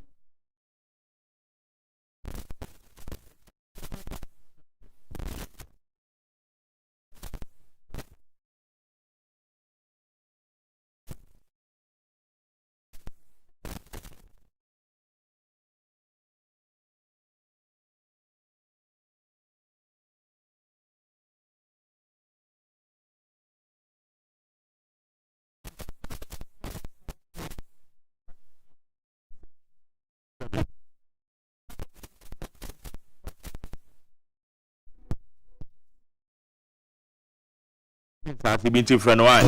That's been different one.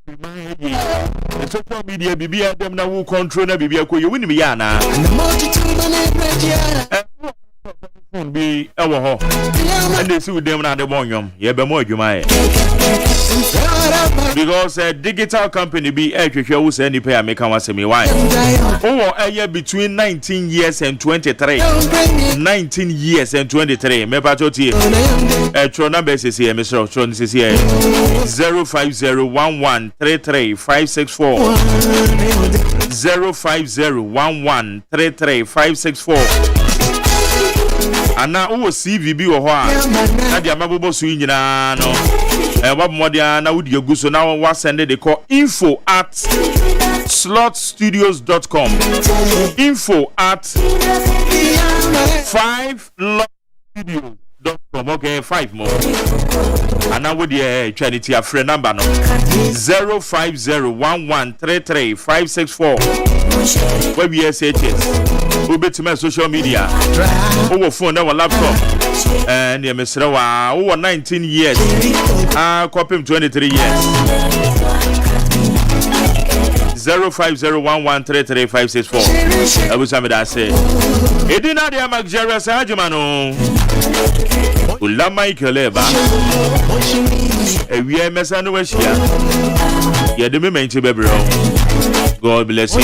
The social media BB them now will control na BB ko you win me yana. Be our ho. And they see with them now the bonyom. Yeah, be more adwuma because a digital company be who say any pay make am say me why. Oh, a year between 19 years and 23. 19 years and 23. Me pa choti. Tro number is here, Mr. Tro is here. 05011335664. 05011335664. ana wo CVB wo ho a na dia mabobo so nyina no wa modia na wudi aguso na wa send the call info@slotstudios.com info@5lotstudios.com okay 5 more ana wudi trinity a friend number no 0501133564 where we SHS ubetime social media over phone na laptop and you mesra wa over 19 years copy 23 years 0501133564 abusame da say edina dia magjera sa AGYEMAN ulama ikeleba ewie mesa no wahia ye de me menti bebro God bless you.